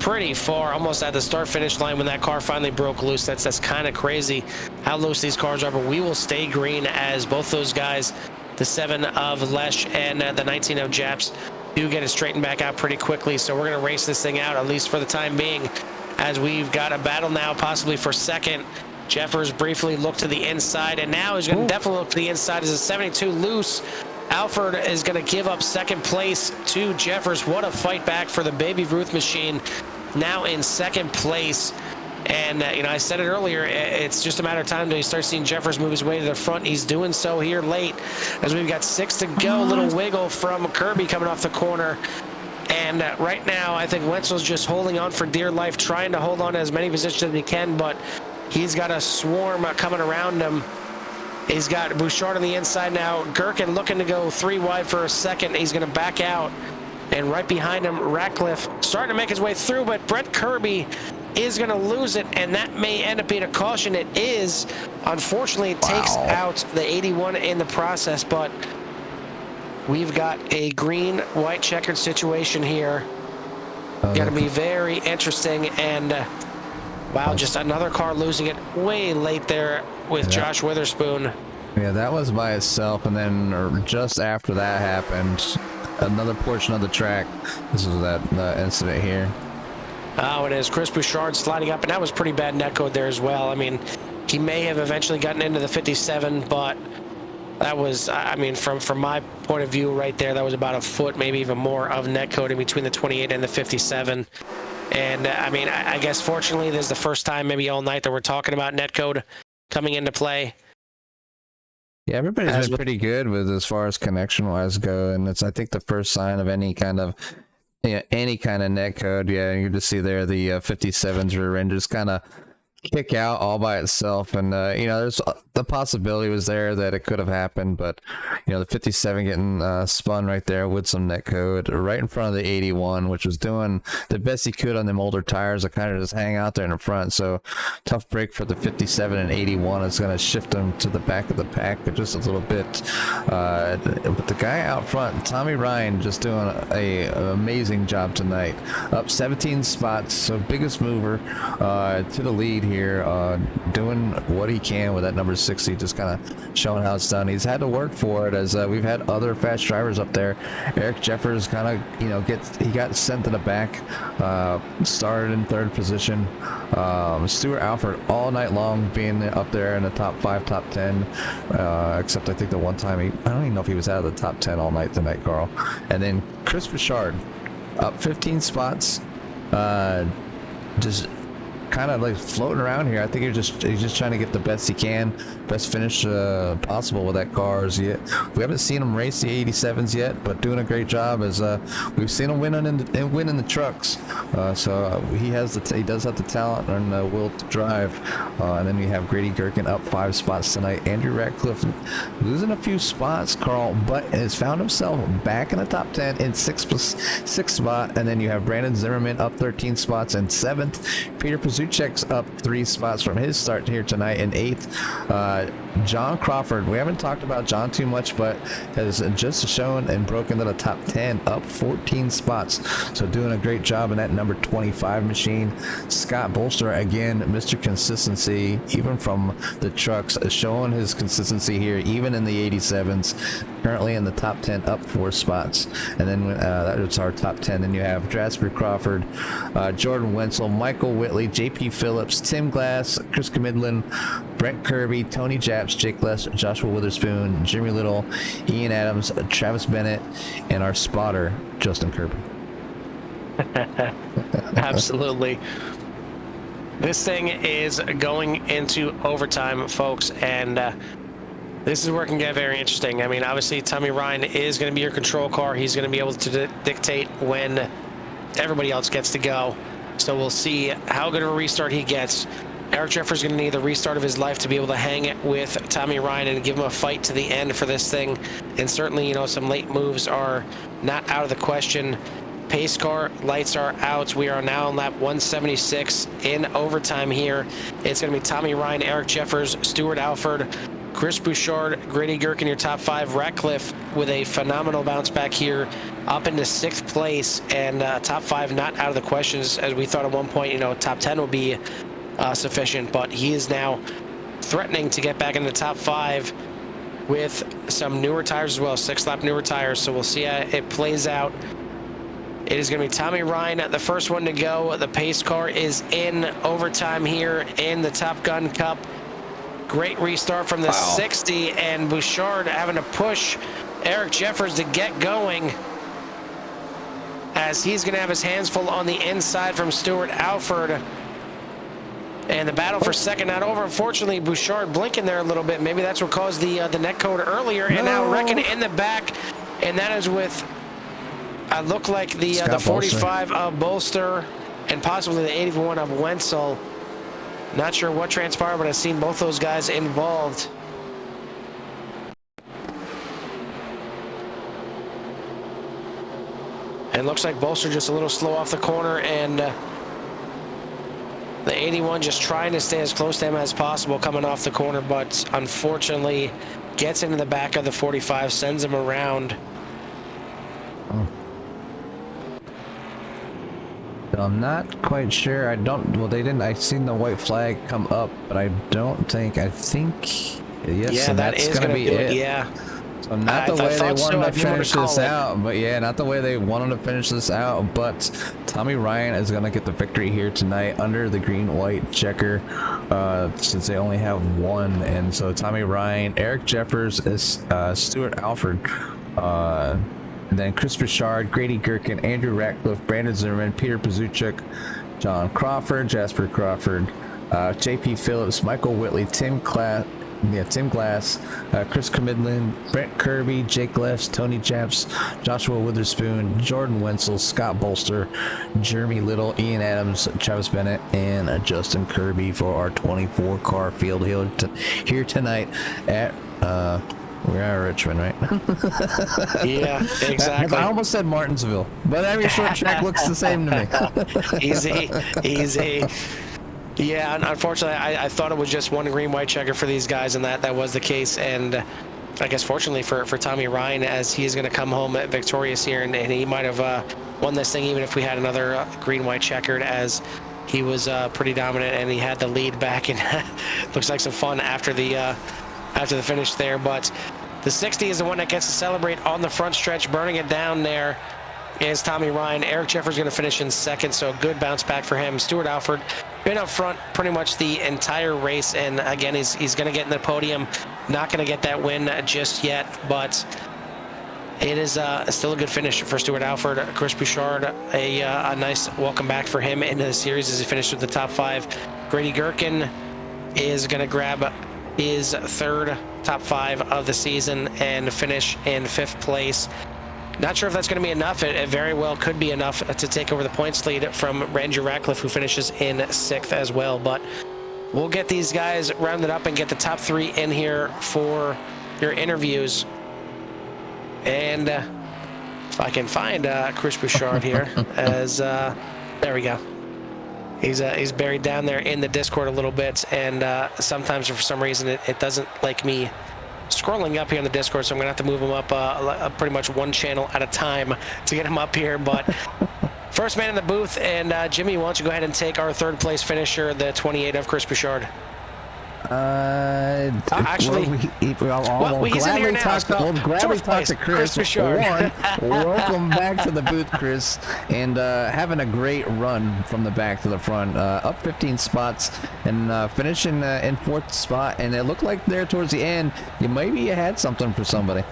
pretty far, almost at the start-finish line when that car finally broke loose. That's kind of crazy how loose these cars are, but we will stay green as both those guys, the 7 of Lesh and the 19 of Japs, do get it straightened back out pretty quickly. So we're going to race this thing out, at least for the time being, as we've got a battle now possibly for second. Jeffers briefly looked to the inside, and now he's going to definitely look to the inside as a 72 loose. Alfred is going to give up second place to Jeffers. What a fight back for the Baby Ruth machine, now in second place. And I said it earlier, it's just a matter of time until you start seeing Jeffers move his way to the front. He's doing so here late as we've got 6 to go. Little wiggle from Kirby coming off the corner. And right now, I think Wenzel's just holding on for dear life, trying to hold on to as many positions as he can, but he's got a swarm coming around him. He's got Bouchard on the inside now. Gherkin looking to go 3 wide for a second. He's going to back out. And right behind him, Ratcliffe starting to make his way through, but Brett Kirby is going to lose it, and that may end up being a caution. It is. Unfortunately, it takes out the 81 in the process, but we've got a green-white checkered situation here. Going to be very interesting, and wow, just another car losing it way late there with Josh Witherspoon. Yeah, that was by itself, and then just after that happened, another portion of the track. This is that incident here. Oh, it is. Chris Bouchard sliding up, and that was pretty bad netcode there as well. I mean, he may have eventually gotten into the 57, but that was, I mean, from my point of view right there, that was about a foot, maybe even more of netcode in between the 28 and the 57. And I mean, I guess fortunately, this is the first time maybe all night that we're talking about netcode coming into play. Yeah, everybody's been pretty good with as far as connection-wise go, and it's I think the first sign of any kind of netcode. Yeah, you just see there the 57's rear end just kind of kick out all by itself, and there's the possibility was there that it could have happened, but the 57 getting spun right there with some netcode right in front of the 81, which was doing the best he could on them older tires to kind of just hang out there in the front. So tough break for the 57, and 81 is going to shift them to the back of the pack just a little bit. But the guy out front, Tommy Ryan, just doing an amazing job tonight, up 17 spots, so biggest mover to the lead here, doing what he can with that number 60, just kind of showing how it's done. He's had to work for it, as we've had other fast drivers up there. Eric Jeffers kind of, he got sent to the back, started in 3rd position. Stuart Alford all night long being up there in the top 5, top 10, except I think the one time I don't even know if he was out of the top 10 all night tonight, Carl. And then Chris Bouchard up 15 spots, just kind of like floating around here. I think he's just trying to get the best he can, best finish possible with that car. We haven't seen him race the 87s yet, but doing a great job, as we've seen him win in the trucks. So he does have the talent and the will to drive. And then we have Grady Gherkin up 5 spots tonight. Andrew Ratcliffe losing a few spots, Carl, but has found himself back in the top 10 in 6th spot. And then you have Brandon Zimmerman up 13 spots in 7th. Peter Pazuchek's up 3 spots from his start here tonight in 8th. John Crawford, we haven't talked about John too much, but has just shown and broken to the top 10, up 14 spots. So doing a great job in that number 25 machine. Scott Bolster, again, Mr. Consistency, even from the trucks, showing his consistency here, even in the 87s. Currently in the top 10, up 4 spots. And then that's our top 10. Then you have Jasper Crawford, Jordan Wenzel, Michael Whitley, JP Phillips, Tim Glass, Chris Camidlin, Brent Kirby, Tony Japs, Jake Less, Joshua Witherspoon, Jimmy Little, Ian Adams, Travis Bennett, and our spotter, Justin Kirby. Absolutely. This thing is going into overtime, folks, and this is where it can get very interesting. I mean, obviously, Tommy Ryan is going to be your control car. He's going to be able to dictate when everybody else gets to go. So we'll see how good of a restart he gets. Eric Jeffers is going to need the restart of his life to be able to hang with Tommy Ryan and give him a fight to the end for this thing. And certainly, you know, some late moves are not out of the question. Pace car lights are out. We are now on lap 176 in overtime here. It's going to be Tommy Ryan, Eric Jeffers, Stuart Alford, Chris Bouchard, Grady Gherkin, your top 5. Ratcliffe with a phenomenal bounce back here up into 6th place, and top 5 not out of the questions, as we thought at one point, you know, top 10 would be sufficient, but he is now threatening to get back in the top 5 with some newer tires as well, 6-lap newer tires. So we'll see how it plays out. It is going to be Tommy Ryan, the first one to go. The pace car is in overtime here in the Top Gun Cup. Great restart from the 60, and Bouchard having to push Eric Jeffers to get going, as he's going to have his hands full on the inside from Stuart Alford. And the battle for second not over. Unfortunately, Bouchard blinking there a little bit. Maybe that's what caused the net code earlier. And now Reckon in the back, and that is with look like the 45 of Bolster and possibly the 81 of Wenzel. Not sure what transpired, but I've seen both those guys involved. And looks like Bolster just a little slow off the corner, and the 81 just trying to stay as close to him as possible coming off the corner, but unfortunately gets into the back of the 45, sends him around. I'm not quite sure. Well, they didn't. I seen the white flag come up, but I think, yes, yeah, and that that's is going to be it. Yeah. So not the way they wanted to finish this out, but yeah, not the way they wanted to finish this out, but Tommy Ryan is going to get the victory here tonight under the green-white checker, since they only have one. And so Tommy Ryan, Eric Jeffers, Stuart Alford, and then Chris Richard, Grady Gherkin, Andrew Ratcliffe, Brandon Zimmerman, Peter Pazuchuk, John Crawford, Jasper Crawford, JP Phillips, Michael Whitley, Tim Glass, Chris Comidlin, Brent Kirby, Jake Less, Tony Japs, Joshua Witherspoon, Jordan Wenzel, Scott Bolster, Jeremy Little, Ian Adams, Travis Bennett, and Justin Kirby for our 24 car field here tonight at we're at Richmond, right? Yeah, exactly. I almost said Martinsville, but every short track looks the same to me. Easy. Yeah, unfortunately, I thought it was just one green-white checker for these guys, and that was the case. And I guess fortunately for Tommy Ryan, as he's going to come home victorious here, and he might have won this thing even if we had another green-white checkered, as he was pretty dominant and he had the lead back, and looks like some fun after the finish there. But the 60 is the one that gets to celebrate on the front stretch. Burning it down there is Tommy Ryan. Eric Jeffers going to finish in second, so a good bounce back for him. Stuart Alford been up front pretty much the entire race, and again, he's going to get in the podium. Not going to get that win just yet, but it is still a good finish for Stuart Alford. Chris Bouchard, a nice welcome back for him into the series as he finished with the top 5. Grady Gherkin is going to grab his 3rd top 5 of the season and finish in 5th place. Not sure if that's going to be enough. It very well could be enough to take over the points lead from Andrew Ratcliffe, who finishes in 6th as well. But we'll get these guys rounded up and get the top 3 in here for your interviews. And if I can find Chris Bouchard here, as there we go. He's buried down there in the Discord a little bit, and sometimes for some reason it doesn't like me scrolling up here in the Discord, so I'm gonna have to move him up pretty much one channel at a time to get him up here. But first man in the booth, and Jimmy, why don't you go ahead and take our 3rd place finisher, the 28 of Chris Bouchard. Actually, he's in here now. We'll gladly talk to Chris. Welcome back to the booth, Chris, and having a great run from the back to the front, up 15 spots and finishing in 4th spot. And it looked like there towards the end, maybe you had something for somebody.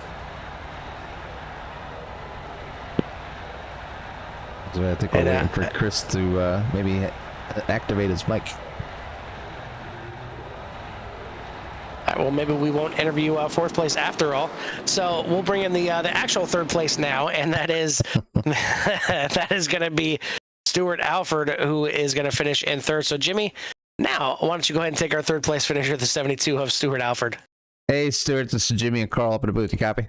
So I think we're waiting for Chris to maybe activate his mic. Well, maybe we won't interview 4th place after all. So we'll bring in the actual 3rd place now, and that is that is going to be Stuart Alford, who is going to finish in 3rd. So Jimmy, Now, why don't you go ahead and take our third place finisher, the 72 of Stuart Alford. Hey, Stuart, this is Jimmy and Carl up at the booth. You copy?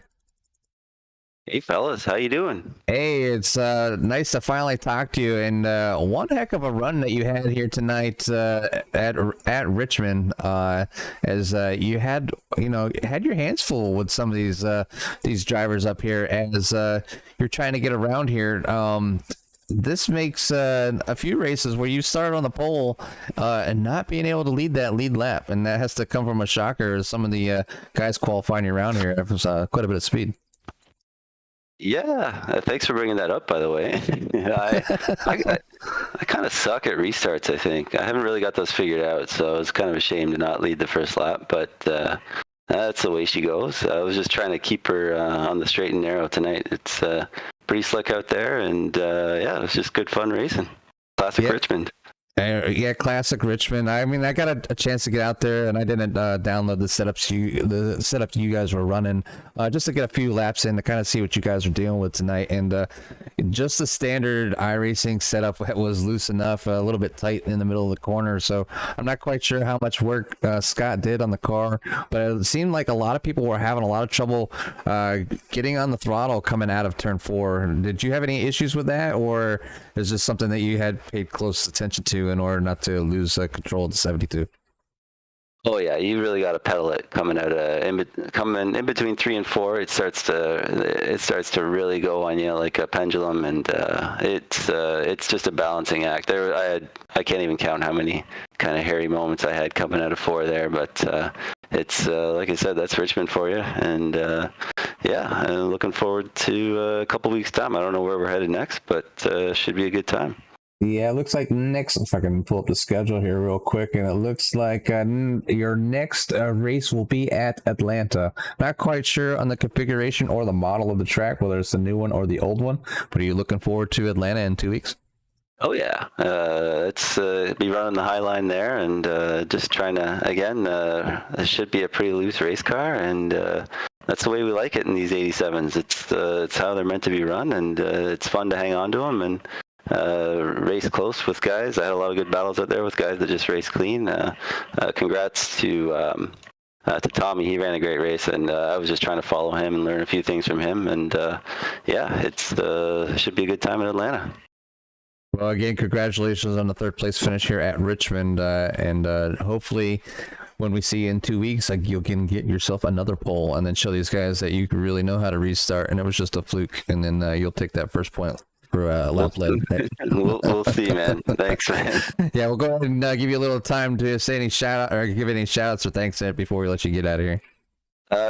Hey fellas, how you doing? Hey, it's nice to finally talk to you. And one heck of a run that you had here tonight at Richmond, as you had your hands full with some of these drivers up here as you're trying to get around here. This makes a few races where you started on the pole and not being able to lead that lead lap, and that has to come from a shocker. As some of the guys qualifying you around here have quite a bit of speed. Yeah, thanks for bringing that up, by the way. I kind of suck at restarts, I think. I haven't really got those figured out, so it's kind of a shame to not lead the first lap, but that's the way she goes. I was just trying to keep her on the straight and narrow tonight. It's pretty slick out there, and yeah, it was just good fun racing. Classic Richmond. Yeah, classic Richmond. I mean, I got a chance to get out there, and I didn't download the setup you guys were running, just to get a few laps in to kind of see what you guys were dealing with tonight. And just the standard iRacing setup was loose enough, a little bit tight in the middle of the corner. So I'm not quite sure how much work Scott did on the car, but it seemed like a lot of people were having a lot of trouble getting on the throttle coming out of turn 4. Did you have any issues with that, or is this something that you had paid close attention to in order not to lose control of the 72? Oh yeah, you really got to pedal it coming out coming in between 3 and 4. It starts to really go on you like a pendulum, and it's just a balancing act. I can't even count how many kind of hairy moments I had coming out of 4 there, but it's like I said, that's Richmond for you, and yeah, I'm looking forward to a couple weeks time. I don't know where we're headed next, but should be a good time. Yeah, it looks like next, if I can pull up the schedule here real quick, and it looks like your next race will be at Atlanta. Not quite sure on the configuration or the model of the track, whether it's the new one or the old one, but are you looking forward to Atlanta in 2 weeks? Oh yeah, it's be running the high line there, and just trying to, again, it should be a pretty loose race car, and that's the way we like it in these 87s. It's how they're meant to be run, and it's fun to hang on to them and race close with guys. I had a lot of good battles out there with guys that just race clean. Congrats to Tommy. He ran a great race, and I was just trying to follow him and learn a few things from him, and yeah, it should be a good time in Atlanta. Well, again, congratulations on the third place finish here at Richmond, and hopefully when we see you in 2 weeks, like, you can get yourself another pole and then show these guys that you really know how to restart, and it was just a fluke, and then you'll take that first point for lap lead. We'll see, man. Thanks, man. Yeah, we'll go ahead and give you a little time to say any shout out or give any shout outs or thanks before we let you get out of here.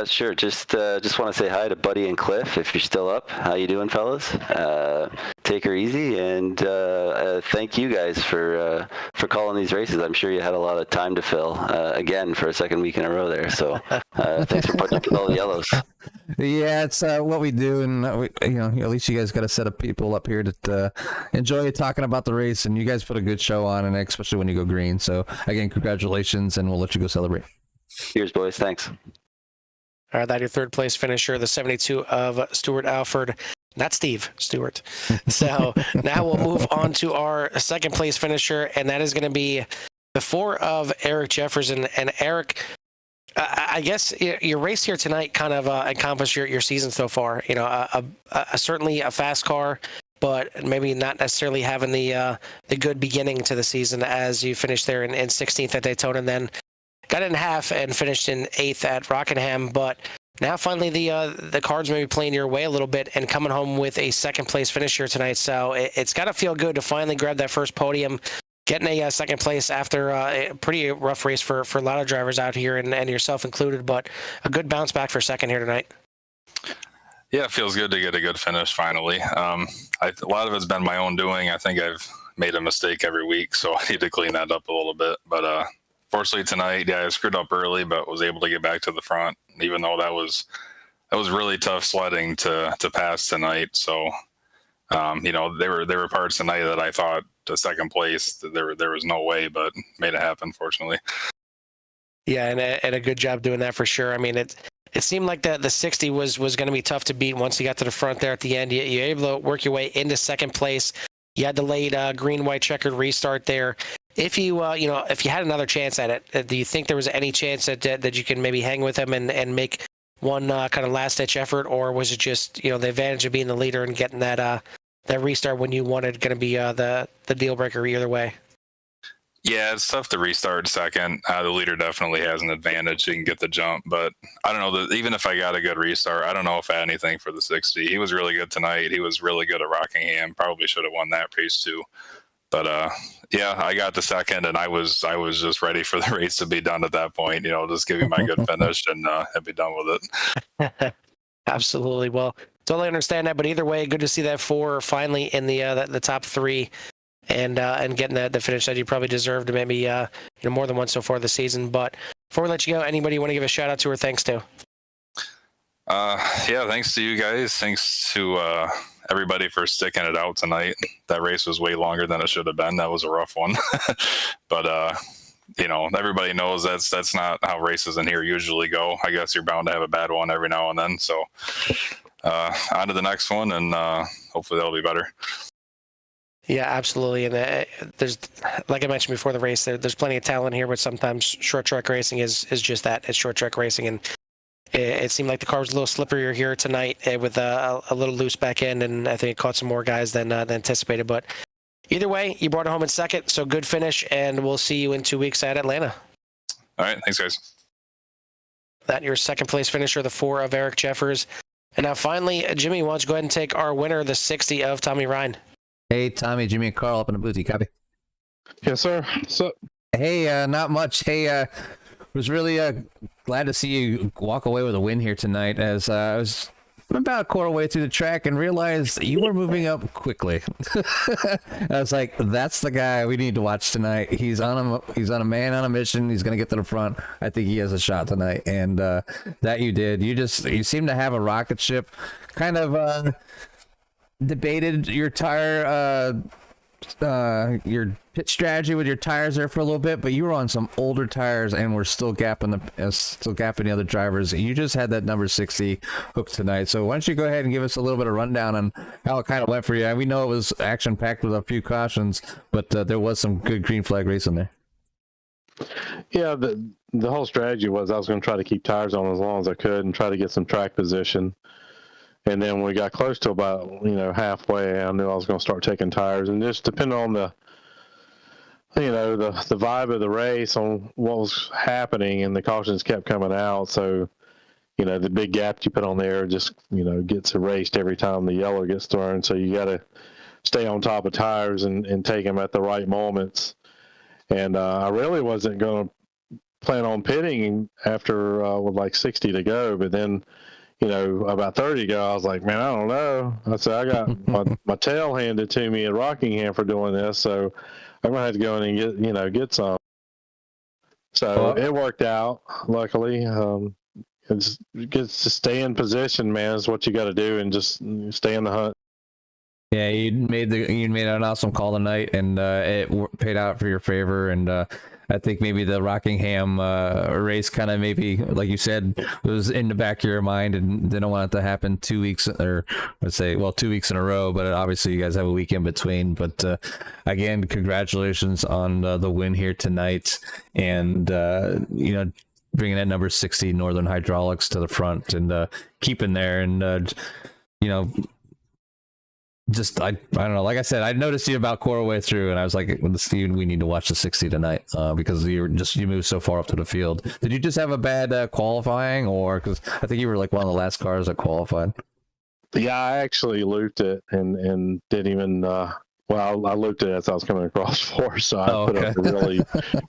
Sure. Just want to say hi to Buddy and Cliff if you're still up. How you doing, fellas? Take her easy, and thank you guys for calling these races. I'm sure you had a lot of time to fill again for a second week in a row there. So thanks for putting up with all the yellows. Yeah, it's what we do, and at least you guys got a set of people up here that enjoy talking about the race, and you guys put a good show on, and especially when you go green. So again, congratulations, and we'll let you go celebrate. Cheers, boys. Thanks. All right, that's your third place finisher, the 72 of Stuart Alford. Not Steve, Stewart. So now we'll move on to our second place finisher, and that is going to be the 4 of Eric Jefferson. And Eric, I guess your race here tonight kind of encompassed your season so far. Certainly a fast car, but maybe not necessarily having the good beginning to the season, as you finished there in 16th at Daytona, and then got it in half and finished in 8th at Rockingham. But now finally the cards may be playing your way a little bit and coming home with a second place finish here tonight. So it's got to feel good to finally grab that first podium, getting a second place after a pretty rough race for a lot of drivers out here, and yourself included, but a good bounce back for second here tonight. Yeah, it feels good to get a good finish finally. A lot of it's been my own doing. I think I've made a mistake every week, so I need to clean that up a little bit. But fortunately tonight, I screwed up early, but was able to get back to the front, even though that was really tough sledding to pass tonight. So, there were parts tonight that I thought to second place there was no way, but made it happen, fortunately. Yeah, and a good job doing that for sure. I mean, it seemed like the 60 was going to be tough to beat once you got to the front there at the end. You're able to work your way into second place. You had the late green-white checkered restart there. if you if you had another chance at it, do you think there was any chance that you can maybe hang with him and make one kind of last ditch effort, or was it just the advantage of being the leader and getting that restart when you wanted going to be the deal breaker either way? Yeah, it's tough to restart second. The leader definitely has an advantage. He can get the jump, but I don't know. Even if I got a good restart, I don't know if I had anything for the 60. He was really good tonight. He was really good at Rockingham. Probably should have won that race too. But yeah, I got the second, and I was just ready for the race to be done at that point. Just give me my good finish and be done with it. Absolutely. Well, totally understand that. But either way, good to see that 4 finally in the top 3. And getting the finish that you probably deserved, maybe more than once so far this season. But before we let you go, anybody you want to give a shout out to or thanks to? Yeah, thanks to you guys. Thanks to everybody for sticking it out tonight. That race was way longer than it should have been. That was a rough one, but everybody knows that's not how races in here usually go. I guess you're bound to have a bad one every now and then. So on to the next one, and hopefully that'll be better. Yeah, absolutely. And there's, like I mentioned before the race, there's plenty of talent here, but sometimes short track racing is just that. It's short track racing. And it seemed like the car was a little slipperier here tonight with a little loose back end, and I think it caught some more guys than anticipated. But either way, you brought it home in second, so good finish, and we'll see you in 2 weeks at Atlanta. All right, thanks, guys. That your second place finisher, the 4 of Eric Jeffers. And now finally, Jimmy, why don't you go ahead and take our winner, the 60 of Tommy Ryan. Hey, Tommy, Jimmy, and Carl up in the booth. You copy? Yes, sir. What's up? Hey, not much. Hey, was really glad to see you walk away with a win here tonight, as I was about a quarter way through the track and realized you were moving up quickly. I was like, that's the guy we need to watch tonight. He's on a man on a mission. He's going to get to the front. I think he has a shot tonight. And that you did. You seem to have a rocket ship. Kind of debated your tire your pit strategy with your tires there for a little bit, but you were on some older tires and were still gapping the other drivers. You just had that number 60 hooked tonight. So why don't you go ahead and give us a little bit of rundown on how it kind of went for you? We know it was action packed with a few cautions, but there was some good green flag racing there. Yeah, the whole strategy was I was going to try to keep tires on as long as I could and try to get some track position. And then when we got close to about, halfway, I knew I was going to start taking tires. And just depending on the vibe of the race, on what was happening, and the cautions kept coming out. So, the big gap you put on there just, gets erased every time the yellow gets thrown. So you got to stay on top of tires and take them at the right moments. And I really wasn't going to plan on pitting after with like 60 to go, but then about 30 to go, I was like, man, I don't know. I said, I got my tail handed to me at Rockingham for doing this, so I'm going to have to go in and get some. So it worked out, luckily. It's to stay in position, man, is what you got to do, and just stay in the hunt. Yeah, you made an awesome call tonight, and it paid out for your favor. And I think maybe the Rockingham race kind of maybe, like you said, was in the back of your mind and didn't want it to happen 2 weeks, or let's say, 2 weeks in a row. But obviously, you guys have a week in between. But again, congratulations on the win here tonight, and bringing that number 60 Northern Hydraulics to the front and keeping there, and just I don't know. Like I said, I noticed you about quarter way through, and I was like, Steve, we need to watch the 60 tonight because you moved so far up to the field. Did you just have a bad qualifying, or because I think you were like one of the last cars that qualified? Yeah, I actually looped it and didn't even. I looped it as I was coming across four, so I put up a really,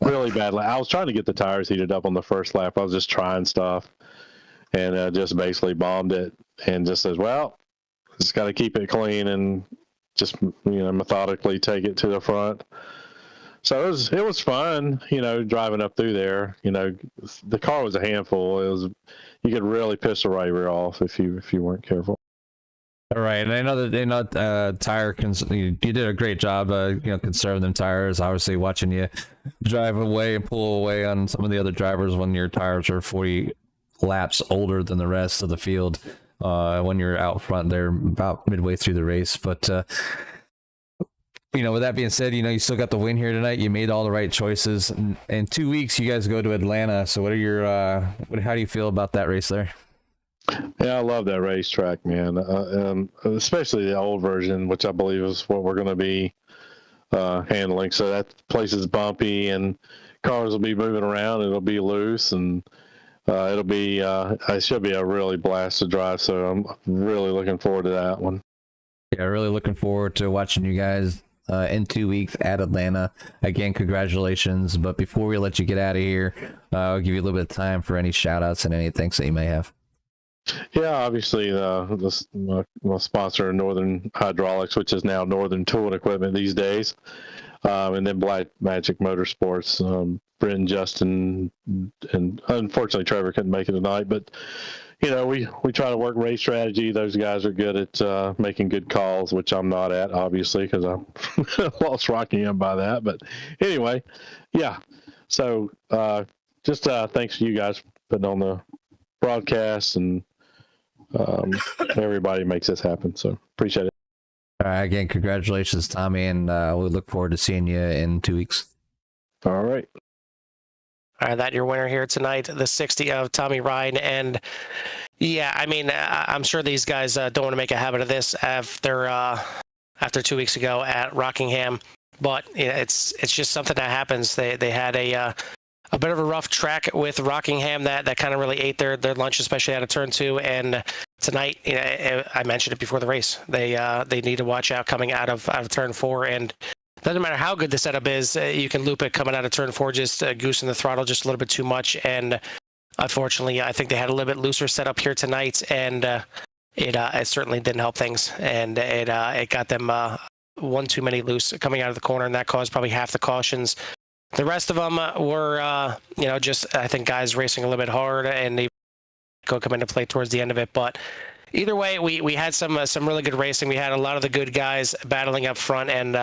really bad lap. I was trying to get the tires heated up on the first lap. I was just trying stuff, and just basically bombed it, and just says, well. Just got to keep it clean and just methodically take it to the front. So it was fun, driving up through there. The car was a handful. You could really piss the right rear off if you weren't careful. All right, and I know that you did a great job, conserving them tires. Obviously, watching you drive away and pull away on some of the other drivers when your tires are 40 laps older than the rest of the field. When you're out front there about midway through the race. But with that being said, you still got the win here tonight. You made all the right choices. In 2 weeks, you guys go to Atlanta. So what are your, how do you feel about that race there? Yeah, I love that racetrack, man. Especially the old version, which I believe is what we're going to be handling. So that place is bumpy and cars will be moving around. It'll be loose and it should be a really blast to drive. So I'm really looking forward to that one. Yeah, really looking forward to watching you guys in 2 weeks at Atlanta. Again, congratulations. But before we let you get out of here, I'll give you a little bit of time for any shout outs and any things that you may have. Yeah, obviously my sponsor, Northern Hydraulics, which is now Northern Tool and Equipment these days, and then Black Magic Motorsports. Brent and Justin, and unfortunately Trevor couldn't make it tonight, but we try to work race strategy. Those guys are good at making good calls, which I'm not at, obviously, because I lost Rockingham by that. But anyway, yeah. So just thanks to you guys for putting on the broadcast, and everybody makes this happen. So appreciate it. All right, again, congratulations, Tommy, and we look forward to seeing you in 2 weeks. All right. All right, that your winner here tonight, the 60 of Tommy Ryan. And yeah, I mean, I'm sure these guys don't want to make a habit of this after 2 weeks ago at Rockingham, but it's just something that happens. They had a bit of a rough track with Rockingham that kind of really ate their lunch, especially out of turn 2. And tonight, I mentioned it before the race, they need to watch out coming out of turn 4. And doesn't matter how good the setup is, you can loop it coming out of turn 4, just goosing the throttle just a little bit too much. And unfortunately, I think they had a little bit looser setup here tonight, and it certainly didn't help things. And it got them one too many loose coming out of the corner, and that caused probably half the cautions. The rest of them were, just I think guys racing a little bit hard, and they go come into play towards the end of it. But either way, we had some really good racing. We had a lot of the good guys battling up front, and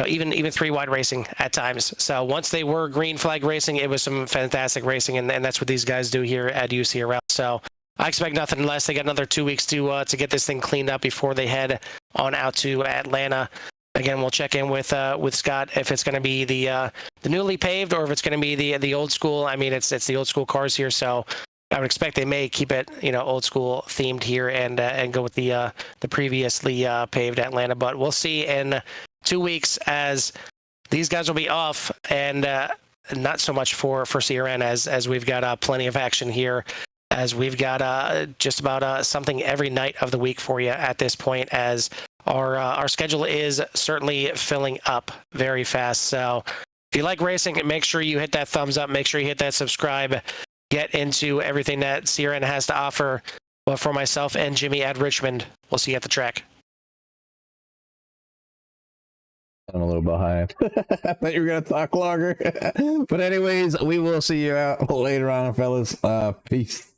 even 3 wide racing at times. So once they were green flag racing, it was some fantastic racing, and that's what these guys do here at UCRL. So I expect nothing less. They got another 2 weeks to get this thing cleaned up before they head on out to Atlanta. Again, we'll check in with Scott if it's going to be the newly paved or if it's going to be the old school. I mean, it's the old school cars here, so I would expect they may keep it old school themed here and go with the previously paved Atlanta. But we'll see in 2 weeks, as these guys will be off, and not so much for CRN as we've got plenty of action here, as we've got just about something every night of the week for you at this point, as our schedule is certainly filling up very fast. So if you like racing, make sure you hit that thumbs up, make sure you hit that subscribe, get into everything that CRN has to offer. But for myself and Jimmy at Richmond, we'll see you at the track. I'm a little behind. I thought you were going to talk longer. But anyways, we will see you out later on, fellas. Peace.